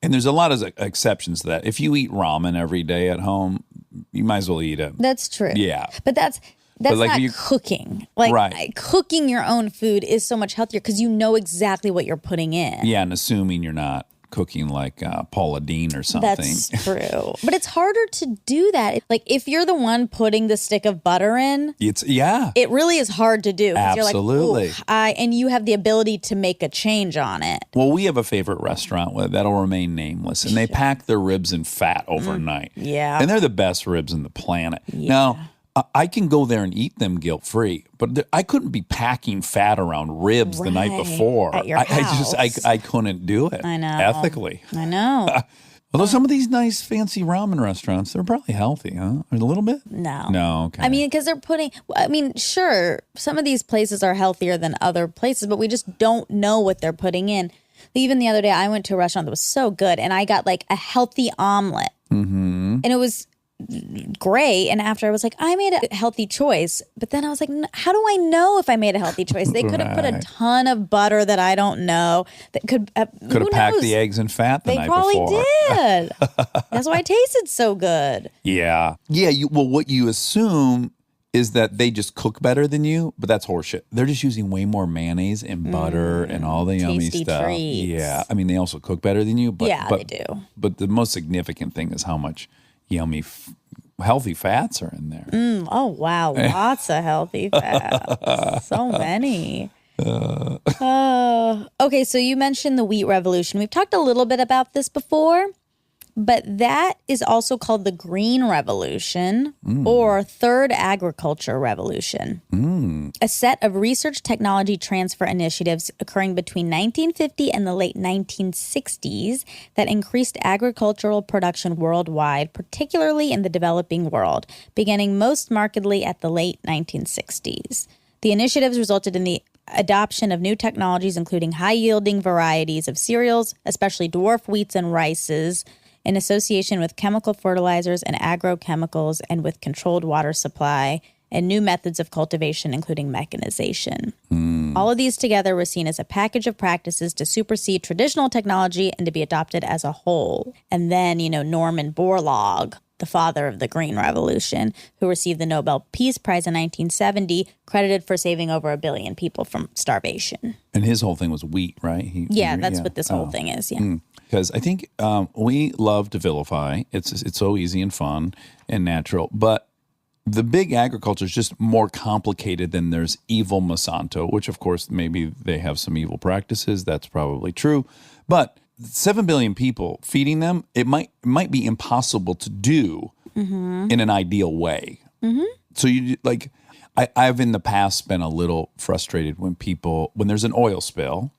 And there's a lot of exceptions to that. If you eat ramen every day at home, you might as well eat it. That's true. Yeah. But that's like not you- cooking. Like Right. cooking your own food is so much healthier because you know exactly what you're putting in. Yeah, and assuming you're not cooking like Paula Deen or something. That's true. But it's harder to do that. Like if you're the one putting the stick of butter in, it really is hard to do. 'Cause Absolutely. You're like, and you have the ability to make a change on it. Well, we have a favorite restaurant that'll remain nameless, and they pack their ribs in fat overnight. Yeah. And they're the best ribs in the planet. Now, I can go there and eat them guilt-free, but I couldn't be packing fat around ribs the night before. At your I house. I couldn't do it. I know. Ethically. I know. Although some of these nice fancy ramen restaurants, they're probably healthy, huh? A little bit? No. No, okay. I mean, because sure, some of these places are healthier than other places, but we just don't know what they're putting in. Even the other day, I went to a restaurant that was so good, and I got like a healthy omelet. And it was great. And after I was like, I made a healthy choice. But then I was like, how do I know if I made a healthy choice? They could have put a ton of butter that I don't know that could have packed the eggs in fat the night probably before. did. That's why it tasted so good. Yeah. Yeah. Well, what you assume is that they just cook better than you, but that's horseshit. They're just using way more mayonnaise and butter and all the yummy tasty stuff. treats. Yeah. I mean, they also cook better than you, but They do. But the most significant thing is how much yummy, healthy fats are in there. Oh, wow. Lots of healthy fats. So many. Okay, so you mentioned the wheat revolution. We've talked a little bit about this before, but that is also called the Green Revolution or Third Agriculture Revolution. A set of research technology transfer initiatives occurring between 1950 and the late 1960s that increased agricultural production worldwide, particularly in the developing world, beginning most markedly at the late 1960s. The initiatives resulted in the adoption of new technologies, including high-yielding varieties of cereals, especially dwarf wheats and rices, in association with chemical fertilizers and agrochemicals and with controlled water supply and new methods of cultivation, including mechanization. All of these together were seen as a package of practices to supersede traditional technology and to be adopted as a whole. And then, Norman Borlaug, the father of the Green Revolution, who received the Nobel Peace Prize in 1970, credited for saving over 1 billion people from starvation. And his whole thing was wheat, right? That's what this whole thing is, Because I think we love to vilify. It's so easy and fun and natural. But the big agriculture is just more complicated than there's evil Monsanto, which, of course, maybe they have some evil practices. That's probably true. But 7 billion people, feeding them, it might be impossible to do in an ideal way. So I've in the past been a little frustrated when there's an oil spill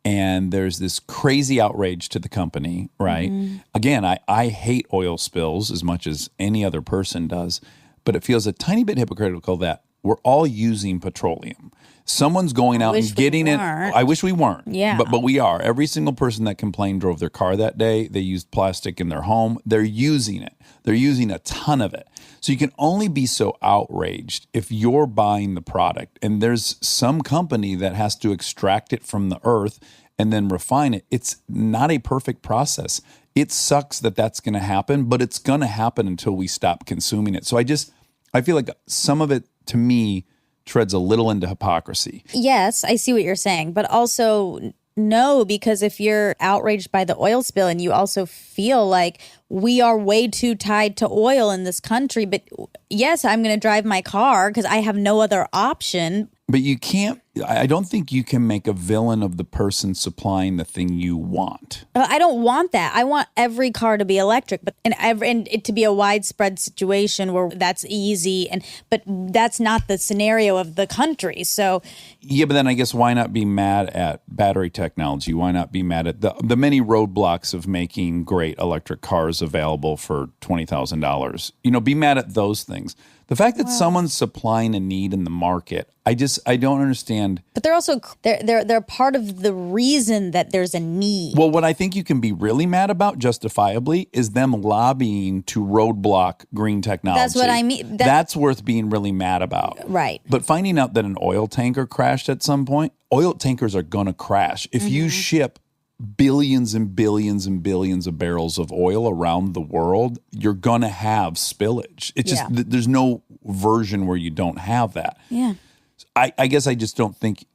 and there's this crazy outrage to the company, right? Again, I hate oil spills as much as any other person does, but it feels a tiny bit hypocritical that we're all using petroleum. Someone's going out wish and we getting it. weren't. I wish we weren't. Yeah. But we are. Every single person that complained drove their car that day. They used plastic in their home. They're using it. They're using a ton of it. So you can only be so outraged if you're buying the product and there's some company that has to extract it from the earth and then refine it. It's not a perfect process. It sucks that that's going to happen, but it's going to happen until we stop consuming it. So I feel like some of it, to me, treads a little into hypocrisy. Yes, I see what you're saying, but also no, because if you're outraged by the oil spill and you also feel like we are way too tied to oil in this country, but yes, I'm going to drive my car because I have no other option. But you can't, I don't think you can make a villain of the person supplying the thing you want. I don't want that. I want every car to be electric, but and it to be a widespread situation where that's easy. But that's not the scenario of the country. So yeah, but then I guess why not be mad at battery technology? Why not be mad at the many roadblocks of making great electric cars available for $20,000? You know, be mad at those things. The fact that someone's supplying a need in the market, I don't understand. but they're also they're part of the reason that there's a need. Well, what I think you can be really mad about, justifiably, is them lobbying to roadblock green technology. That's what I mean. That's worth being really mad about. Right. But finding out that an oil tanker crashed at some point, oil tankers are going to crash. If you ship billions and billions and billions of barrels of oil around the world, you're going to have spillage. It's just, there's no version where you don't have that. Yeah. I guess I just don't think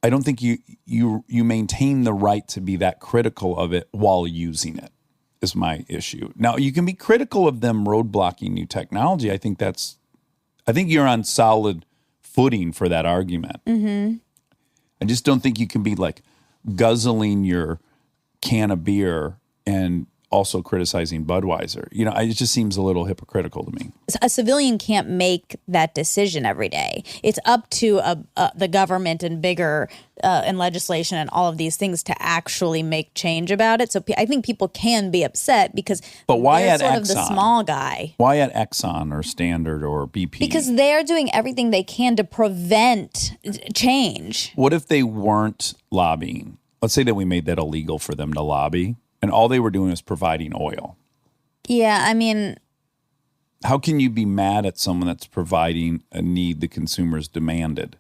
you maintain the right to be that critical of it while using it is my issue. Now, you can be critical of them roadblocking new technology. I think you're on solid footing for that argument. Mm-hmm. I just don't think you can be like guzzling your can of beer and also criticizing Budweiser. You know, it just seems a little hypocritical to me. A civilian can't make that decision every day. It's up to the government and bigger and legislation and all of these things to actually make change about it. So I think people can be upset because but why they're at sort Exxon? of the small guy. Why at Exxon or Standard or BP? Because they're doing everything they can to prevent change. What if they weren't lobbying? Let's say that we made that illegal for them to lobby, and all they were doing was providing oil. Yeah, I mean, how can you be mad at someone that's providing a need the consumers demanded?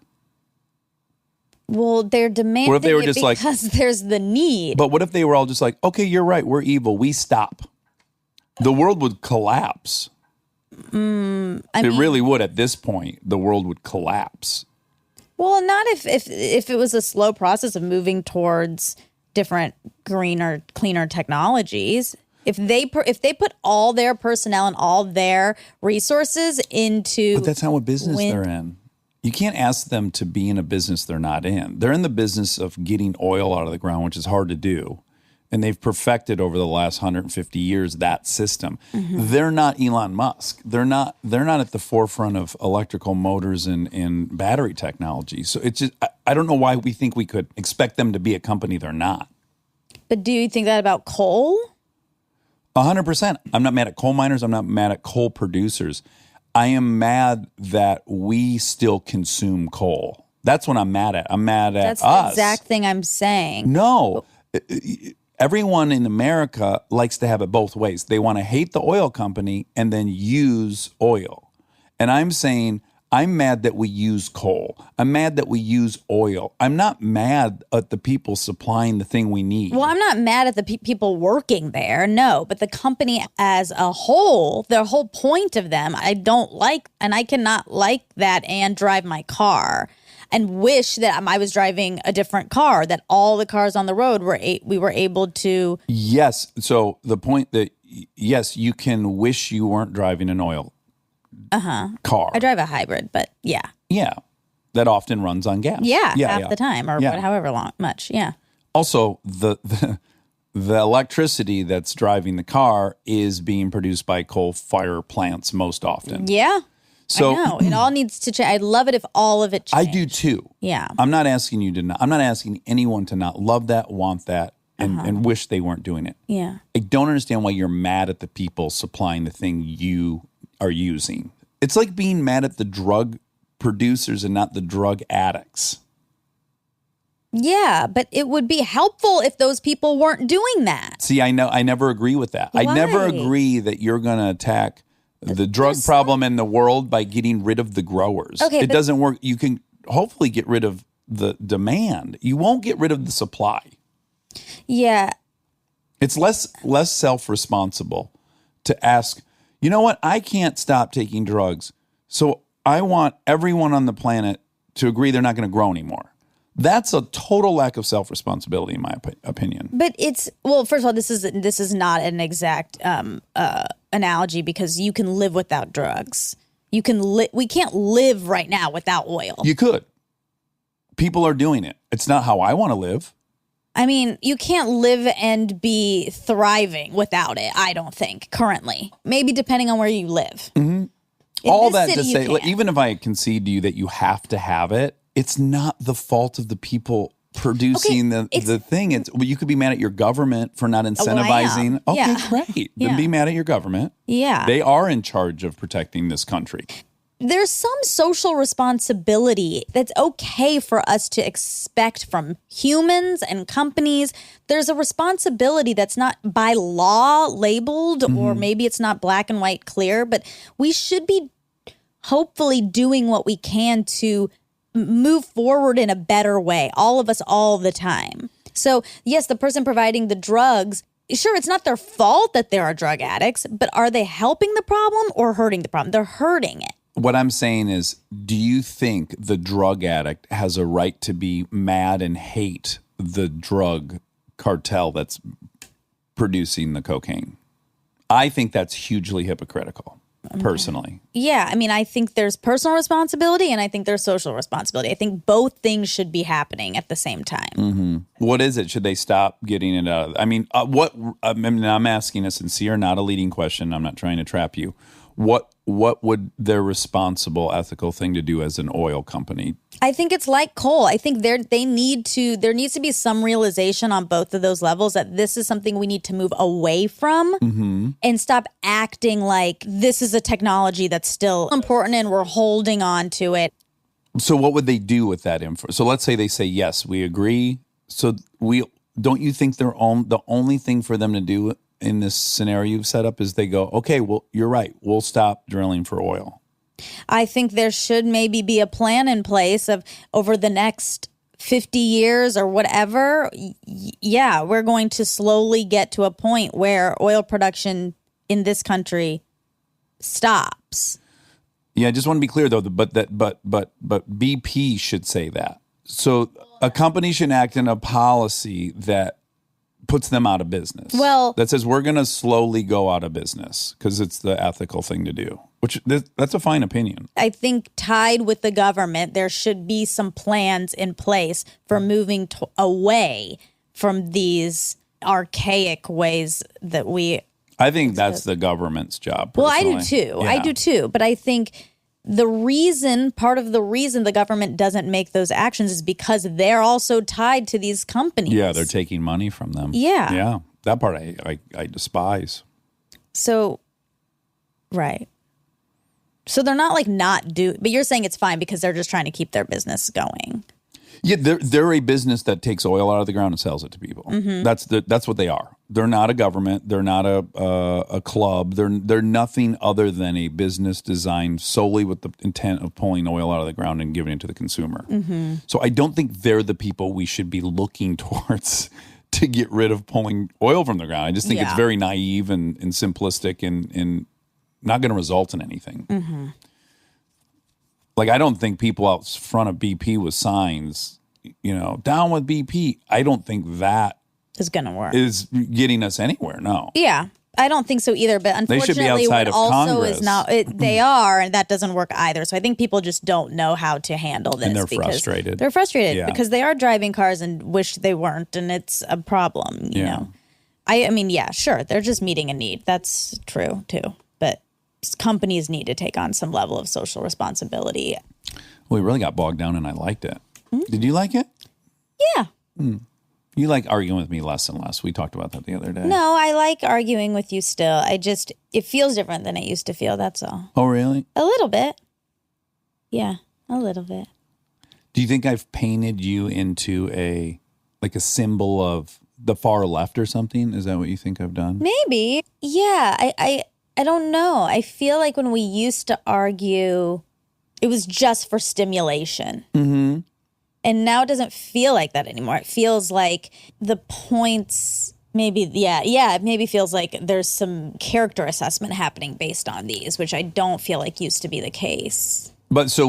well, they're demanding What if they were it just like- because there's the need. But what if they were all just like, okay, you're right, we're evil, we stop? The world would collapse. It really would. At this point, the world would collapse. Well, not if it was a slow process of moving towards different greener, cleaner technologies. If they put all their personnel and all their resources into, But that's not what business they're in. You can't ask them to be in a business they're not in. They're in the business of getting oil out of the ground, which is hard to do. And they've perfected over the last 150 years that system. They're not Elon Musk. They're not at the forefront of electrical motors and battery technology. So it's just, I don't know why we think we could expect them to be a company they're not. But do you think that about coal? 100%. I'm not mad at coal miners. I'm not mad at coal producers. I am mad that we still consume coal. That's what I'm mad at. I'm mad at That's us. the exact thing I'm saying. No. Everyone in America likes to have it both ways. They want to hate the oil company and then use oil. And I'm saying I'm mad that we use coal. I'm mad that we use oil. I'm not mad at the people supplying the thing we need. Well, I'm not mad at the people working there, no, but the company as a whole, the whole point of them, I don't like, and I cannot like that and drive my car and wish that I was driving a different car, that all the cars on the road we were able to. Yes. So the point that, yes, you can wish you weren't driving an oil car. I drive a hybrid, but yeah. Yeah. That often runs on gas. Yeah, half the time or however much. Yeah. Also, the electricity that's driving the car is being produced by coal fire plants most often. Yeah. So I know. It all needs to change. I'd love it if all of it changed. I do too. Yeah. I'm not asking you to not. I'm not asking anyone to not love that, want that, and wish they weren't doing it. Yeah. I don't understand why you're mad at the people supplying the thing you are using. It's like being mad at the drug producers and not the drug addicts. Yeah, but it would be helpful if those people weren't doing that. See, I never agree with that. I never Why? agree that you're going to attack the drug problem in the world by getting rid of the growers. Okay, it but- doesn't work. You can hopefully get rid of the demand. You won't get rid of the supply. Yeah. It's less self-responsible to ask, you know what? I can't stop taking drugs, so I want everyone on the planet to agree they're not going to grow anymore. That's a total lack of self-responsibility, in my opinion. But it's, well, first of all, this is not an exact analogy because you can live without drugs. We can't live right now without oil. You could. People are doing it. It's not how I want to live. I mean, you can't live and be thriving without it, I don't think, currently. Maybe depending on where you live. Mm-hmm. All this that to city, say, you like, can't. even if I concede to you that you have to have it, it's not the fault of the people producing the thing. You could be mad at your government for not incentivizing. Well, I am. Okay, Yeah. great. Yeah. Then be mad at your government. Yeah. They are in charge of protecting this country. There's some social responsibility that's okay for us to expect from humans and companies. There's a responsibility that's not by law labeled, or maybe it's not black and white clear, but we should be hopefully doing what we can to move forward in a better way, all of us all the time. So yes, the person providing the drugs, sure, it's not their fault that there are drug addicts, but are they helping the problem or hurting the problem? They're hurting it. What I'm saying is, do you think the drug addict has a right to be mad and hate the drug cartel that's producing the cocaine? I think that's hugely hypocritical, personally. Yeah, I mean, I think there's personal responsibility and I think there's social responsibility. I think both things should be happening at the same time. What is it? Should they stop getting it out? I mean, I'm asking a sincere, not a leading question. I'm not trying to trap you. What would their responsible, ethical thing to do as an oil company? I think it's like coal. I think there needs to be some realization on both of those levels that this is something we need to move away from and stop acting like this is a technology that's still important and we're holding on to it. So what would they do with that info? So let's say they say, yes, we agree. So don't you think the only thing for them to do in this scenario you've set up is they go, okay, well, you're right. We'll stop drilling for oil. I think there should maybe be a plan in place of over the next 50 years or whatever. Yeah, we're going to slowly get to a point where oil production in this country stops. Yeah, I just want to be clear though, but BP should say that. So a company should act in a policy that puts them out of business. Well, that says we're going to slowly go out of business because it's the ethical thing to do, which that's a fine opinion. I think tied with the government, there should be some plans in place for moving away from these archaic ways that we. I think that's the government's job. Well, I do personally. too. Yeah. I do too. But I think part of the reason the government doesn't make those actions is because they're also tied to these companies. Yeah, they're taking money from them. Yeah. Yeah. That part I despise. So, right. So they're not like but you're saying it's fine because they're just trying to keep their business going. Yeah, they're a business that takes oil out of the ground and sells it to people. That's what they are. They're not a government. They're not a club. They're nothing other than a business designed solely with the intent of pulling oil out of the ground and giving it to the consumer. So I don't think they're the people we should be looking towards to get rid of pulling oil from the ground. I just think it's very naive and simplistic and not going to result in anything. Like, I don't think people out front of BP with signs, down with BP. I don't think that Is going to work. is getting us anywhere. No. Yeah. I don't think so either, but They should be unfortunately outside what of also Congress. is now they are, and that doesn't work either. So I think people just don't know how to handle this. And they're because frustrated. They're frustrated Yeah. because they are driving cars and wish they weren't, and it's a problem, you know. I mean, yeah, sure, they're just meeting a need. That's true too. But companies need to take on some level of social responsibility. We really got bogged down and I liked it. Did you like it? Yeah. You like arguing with me less and less. We talked about that the other day. No, I like arguing with you still. It feels different than it used to feel, that's all. Oh, really? A little bit. Yeah. A little bit. Do you think I've painted you into a symbol of the far left or something? Is that what you think I've done? Maybe. Yeah. I don't know. I feel like when we used to argue, it was just for stimulation. Mm-hmm. And now it doesn't feel like that anymore. It feels like the points maybe, it maybe feels like there's some character assessment happening based on these, which I don't feel like used to be the case. But so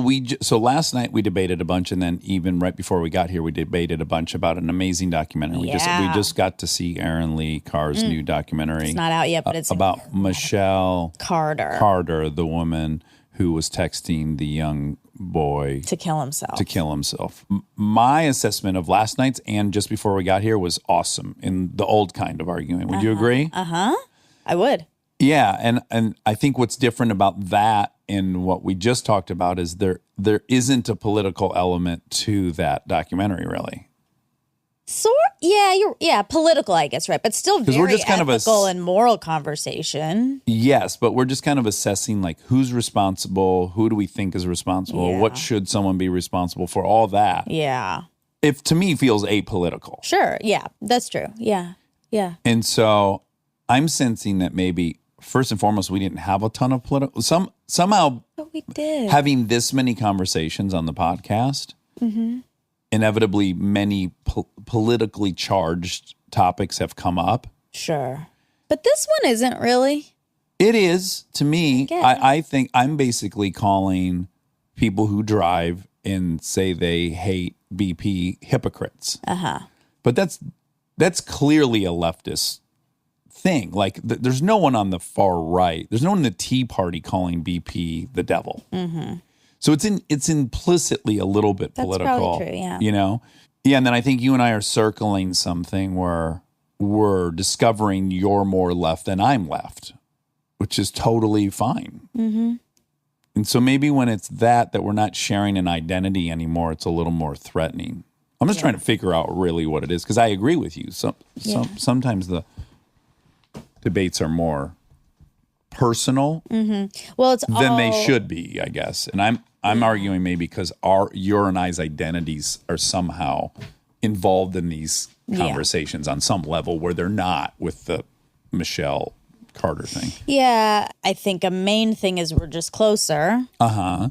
last night we debated a bunch, and then even right before we got here, we debated a bunch about an amazing documentary. We just got to see Aaron Lee Carr's new documentary. It's not out yet, but it's about Michelle Carter, the woman who was texting the young boy to kill himself. My assessment of last night's and just before we got here was awesome in the old kind of arguing. Would you agree? I would. Yeah, and I think what's different about that and what we just talked about is there isn't a political element to that documentary, really. Political, I guess, right? But still very we're just kind ethical and moral conversation. Yes, but we're just kind of assessing like who's responsible, who do we think is responsible, what should someone be responsible for, all that. Yeah. If to me feels apolitical. Sure, yeah, that's true. Yeah. And so I'm sensing that maybe first and foremost we didn't have a ton of political somehow But we did. Having this many conversations on the podcast. Mm-hmm. Inevitably, many politically charged topics have come up. Sure. But this one isn't really. It is, to me. I think I'm basically calling people who drive and say they hate BP hypocrites. But that's clearly a leftist thing. Like, there's no one on the far right. There's no one in the Tea Party calling BP the devil. Mm-hmm. So it's implicitly a little bit political. That's probably true, yeah. You know? Yeah, and then I think you and I are circling something where we're discovering you're more left than I'm left, which is totally fine. Mm-hmm. And so maybe when it's that we're not sharing an identity anymore, it's a little more threatening. I'm just trying to figure out really what it is, because I agree with you. Sometimes the debates are more personal than they should be, I guess. And I'm arguing maybe because your and I's identities are somehow involved in these conversations on some level where they're not with the Michelle Carter thing. Yeah, I think a main thing is we're just closer.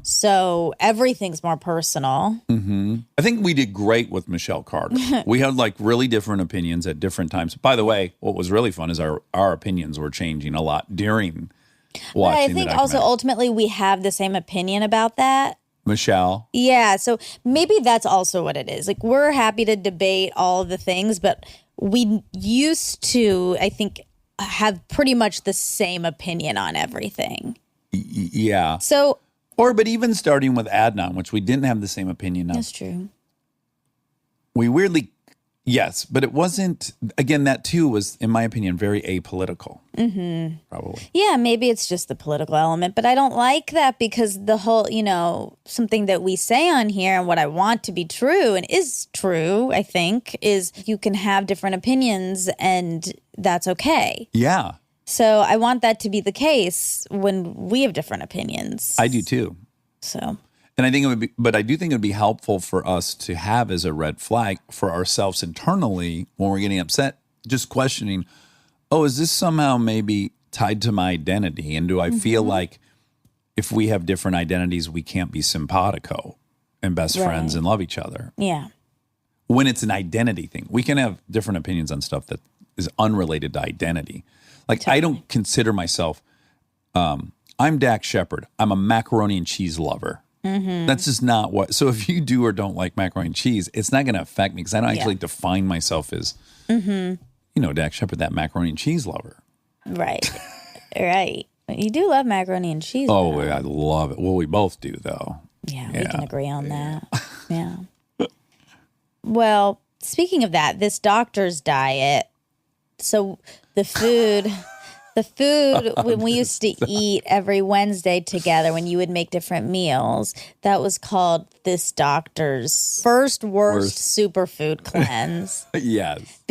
So everything's more personal. Mm-hmm. I think we did great with Michelle Carter. We had like really different opinions at different times. By the way, what was really fun is our opinions were changing a lot during watching. I think also ultimately we have the same opinion about that. Michelle. Yeah, so maybe that's also what it is. Like, we're happy to debate all of the things, but we used to, I think, have pretty much the same opinion on everything. Yeah. So, but even starting with Adnan, which we didn't have the same opinion on. That's true. We weirdly, yes, but it wasn't, again, that too was, in my opinion, very apolitical. Mm-hmm. Probably. Yeah, maybe it's just the political element, but I don't like that because the whole, something that we say on here and what I want to be true and is true, I think, is you can have different opinions and that's okay. Yeah. So I want that to be the case when we have different opinions. I do too. So. And I think it would be, but I do think it would be helpful for us to have as a red flag for ourselves internally when we're getting upset, just questioning, is this somehow maybe tied to my identity? And do I feel like if we have different identities, we can't be simpatico and best friends and love each other? Yeah. When it's an identity thing, we can have different opinions on stuff that is unrelated to identity. Like, totally. I don't consider myself, I'm Dax Shepard. I'm a macaroni and cheese lover. Mm-hmm. That's just not what. So if you do or don't like macaroni and cheese, it's not going to affect me because I don't actually define myself as, Dax Shepard, that macaroni and cheese lover. Right. Right. You do love macaroni and cheese. Oh, though. I love it. Well, we both do, though. Yeah, we can agree on that. Yeah. Well, speaking of that, this doctor's diet. So the food when we used to eat every Wednesday together, when you would make different meals, that was called this doctor's worst superfood cleanse. Yes.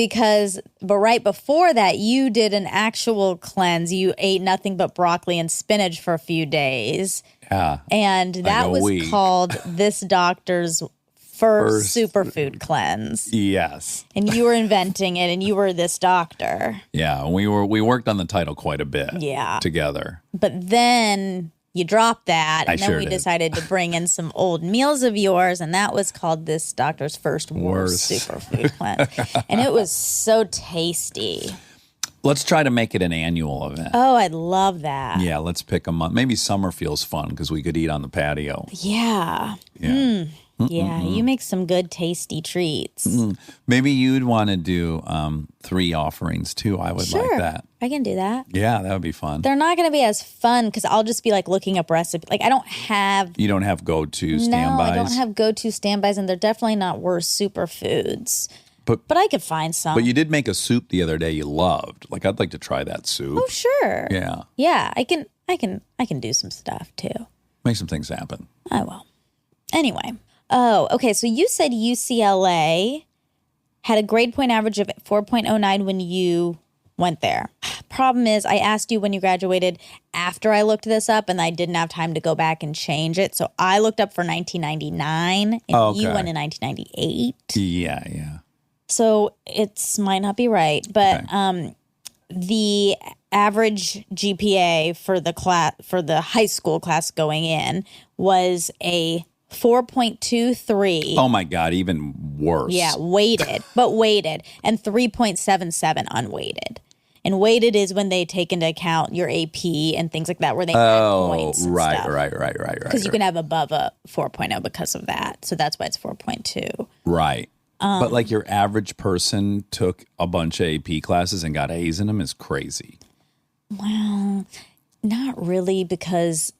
But right before that, you did an actual cleanse. You ate nothing but broccoli and spinach for a few days. Yeah. And that a was week. called this doctor's first superfood cleanse. Yes. And you were inventing it, and you were this doctor. Yeah. We worked on the title quite a bit. Yeah. Together. But then you dropped that, and then sure we did. decided to bring in some old meals of yours, and that was called this doctor's first worst superfood cleanse. And it was so tasty. Let's try to make it an annual event. Oh, I'd love that. Yeah, let's pick a month. Maybe summer feels fun because we could eat on the patio. Yeah. Yeah. Yeah, you make some good tasty treats. Maybe you'd want to do 3 offerings too. I would like that. I can do that. Yeah, that would be fun. They're not going to be as fun because I'll just be like looking up recipes. Like I don't have You don't have go-to standbys. No, I don't have go-to standbys, and they're definitely not worst superfoods. But I could find some. But you did make a soup the other day you loved. Like I'd like to try that soup. Oh, sure. Yeah. Yeah, I can do some stuff too. Make some things happen. I will. Anyway. Oh, okay. So you said UCLA had a grade point average of 4.09 when you went there. Problem is, I asked you when you graduated after I looked this up, and I didn't have time to go back and change it. So I looked up for 1999, and you went in 1998. Yeah. So it's might not be right, but Okay. the average GPA for the high school class going in was a 4.23. Oh my God, even worse. Yeah, weighted, and 3.77 unweighted. And weighted is when they take into account your AP and things like that, where they add points. And right. stuff. Because you can have above a 4.0 because of that. So that's why it's 4.2. Right. But like your average person took a bunch of AP classes and got A's in them is crazy. Well, not really, because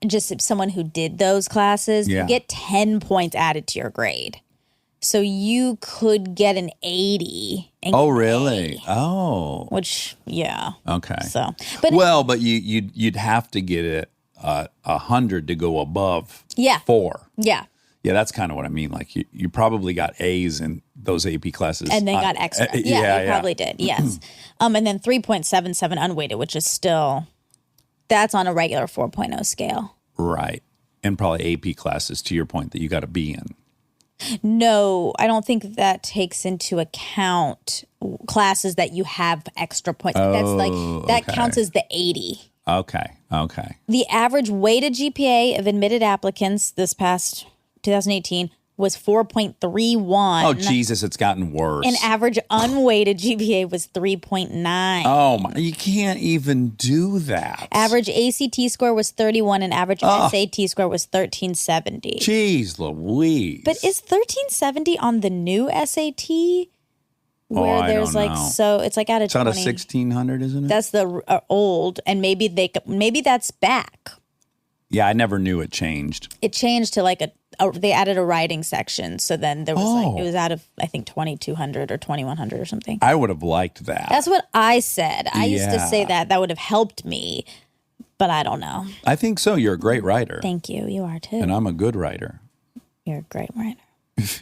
just if someone who did those classes, Yeah. you get 10 points added to your grade. So you could get an 80. And Oh, get an really? A, Oh, which, yeah. okay. So, but But you'd have to get it 100 to go above 4. yeah. Yeah, that's kind of what I mean. Like you probably got A's in those AP classes. And then got extra. Yeah, you probably did. Yes. And then 3.77 unweighted, which is still, that's on a regular 4.0 scale. Right. And probably AP classes, to your point, that you got to be in. No, I don't think that takes into account classes that you have extra points. That counts as the 80. Okay. The average weighted GPA of admitted applicants this past 2018 was 4.31. Oh, Jesus, it's gotten worse. And average unweighted GPA was 3.9. Oh, my, you can't even do that. Average ACT score was 31 and average SAT score was 1370. Jeez Louise. But is 1370 on the new SAT? Where I there's don't like, know. so it's like out of It's out 20. of 1600, isn't it? That's the old, and maybe that's back. Yeah, I never knew it changed. It changed to like they added a writing section. So then there was it was out of, I think, 2200 or 2100 or something. I would have liked that. That's what I said. I used to Yeah. say that would have helped me, but I don't know. I think so. You're a great writer. Thank you. You are too. And I'm a good writer. You're a great writer.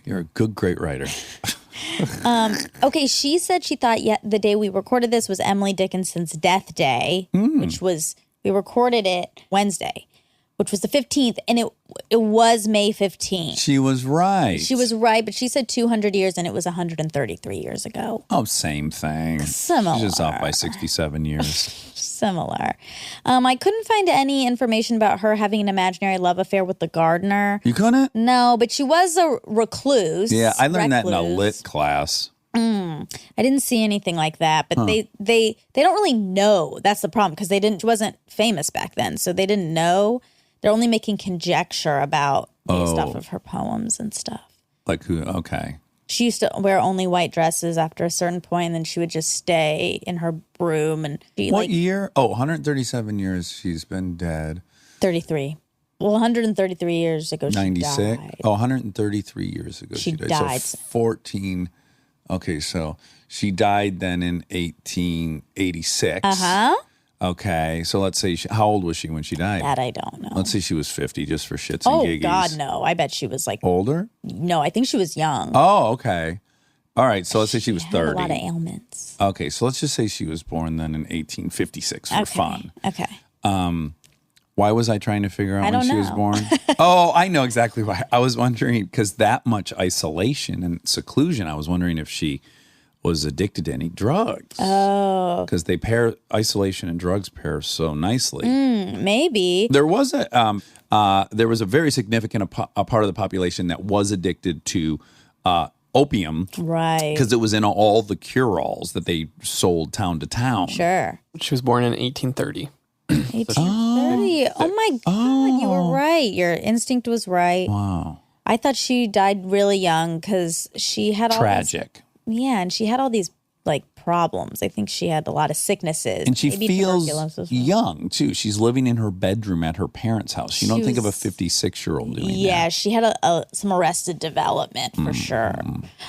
You're a good, great writer. Okay, she said she thought the day we recorded this was Emily Dickinson's death day, which was, we recorded it Wednesday, which was the 15th, and it was May 15th. She was right. She was right, but she said 200 years, and it was 133 years ago. Oh, same thing. Similar. She's just off by 67 years. Similar. I couldn't find any information about her having an imaginary love affair with the gardener. You couldn't? No, but she was a recluse. Yeah, I learned that in a recluse. lit class. I didn't see anything like that, but they don't really know. That's the problem, because she wasn't famous back then, so they didn't know. They're only making conjecture about based off of her poems and stuff. Like who? Okay. She used to wear only white dresses after a certain point, and then she would just stay in her broom. And she, What year? Oh, 137 years she's been dead. 33. Well, 133 years ago, she 96? died. Oh, 133 years ago She she died. died. So 14. Okay, so she died then in 1886. Uh-huh. Okay, so let's say, how old was she when she died? That I don't know. Let's say she was 50 just for shits and Oh, giggies. God, no. I bet she was like, Older? no, I think she was young. Oh, okay. All right, so let's say she was Had 30. a lot of ailments. Okay, so let's just say she was born then in 1856 for fun. Okay. Why was I trying to figure out I when don't she was know. born? Oh, I know exactly why. I was wondering, because that much isolation and seclusion, I was wondering if she was addicted to any drugs. Oh. Because they pair, isolation and drugs pair so nicely. Maybe. There was a very significant a part of the population that was addicted to opium Right. because it was in all the cure-alls that they sold town to town. Sure. She was born in 1830. 1830. Oh my God, you were right. Your instinct was right. Wow. I thought she died really young because she had all Tragic. Yeah, and she had all these like problems. I think she had a lot of sicknesses. And she Maybe feels tuberculosis. young, too. She's living in her bedroom at her parents' house. You don't think of a 56-year-old doing Yeah, that. she had some arrested development for sure.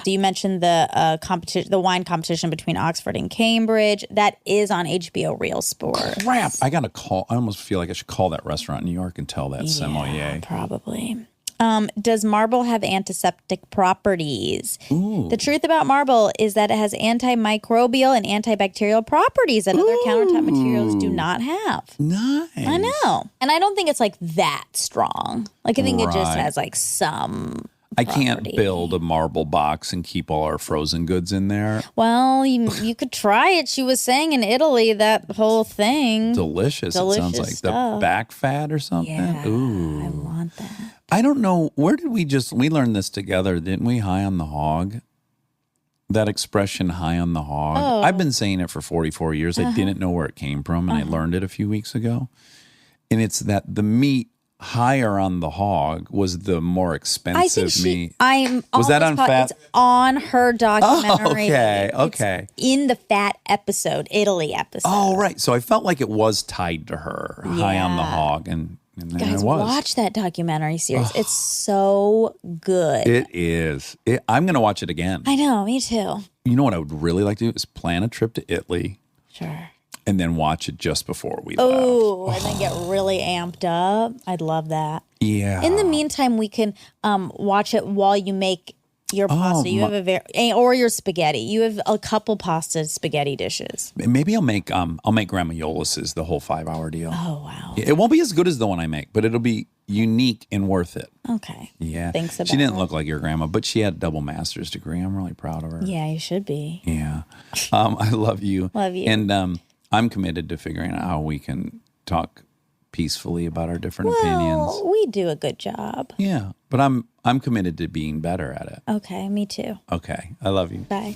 So you mentioned the competition, the wine competition between Oxford and Cambridge. That is on HBO Real Sport. Crap. I got to call. I almost feel like I should call that restaurant in New York and tell that sommelier. Probably. Does marble have antiseptic properties? The truth about marble is that it has antimicrobial and antibacterial properties that other countertop materials do not have. Nice. I know. And I don't think it's like that strong. Like I think it just Right. has like some I can't property. build a marble box and keep all our frozen goods in there. Well, you could try it. She was saying in Italy that whole thing. Delicious. It sounds Delicious like stuff. the back fat or something. Yeah, Ooh. I want that. I don't know. Where did we learned this together, didn't we? High on the hog. That expression, high on the hog. Oh. I've been saying it for 44 years. I didn't know where it came from, and I learned it a few weeks ago. And it's that the meat higher on the hog was the more expensive meat. Was that on Fat? It's on her documentary. okay, It's okay. in the Fat episode, Italy episode. Oh, right. So I felt like it was tied to her, high on the Yeah. hog. And then Guys, it was. watch that documentary series. It's so good. It is. I'm going to watch it again. I know, me too. You know what I would really like to do is plan a trip to Italy Sure. and then watch it just before we left. Oh, and then get really amped up. I'd love that. Yeah. In the meantime, we can watch it while you make your pasta. You have or your spaghetti. You have a couple pasta spaghetti dishes. Maybe I'll make Grandma Yolis's the whole 5-hour deal. Oh wow. It won't be as good as the one I make, but it'll be unique and worth it. Okay. Yeah. Thanks about She didn't it. look like your grandma, but she had a double master's degree. I'm really proud of her. Yeah, you should be. Yeah. I love you. Love you. And I'm committed to figuring out how we can talk peacefully about our different opinions. Well, we do a good job. Yeah. But I'm committed to being better at it. Okay, me too. Okay. I love you. Bye.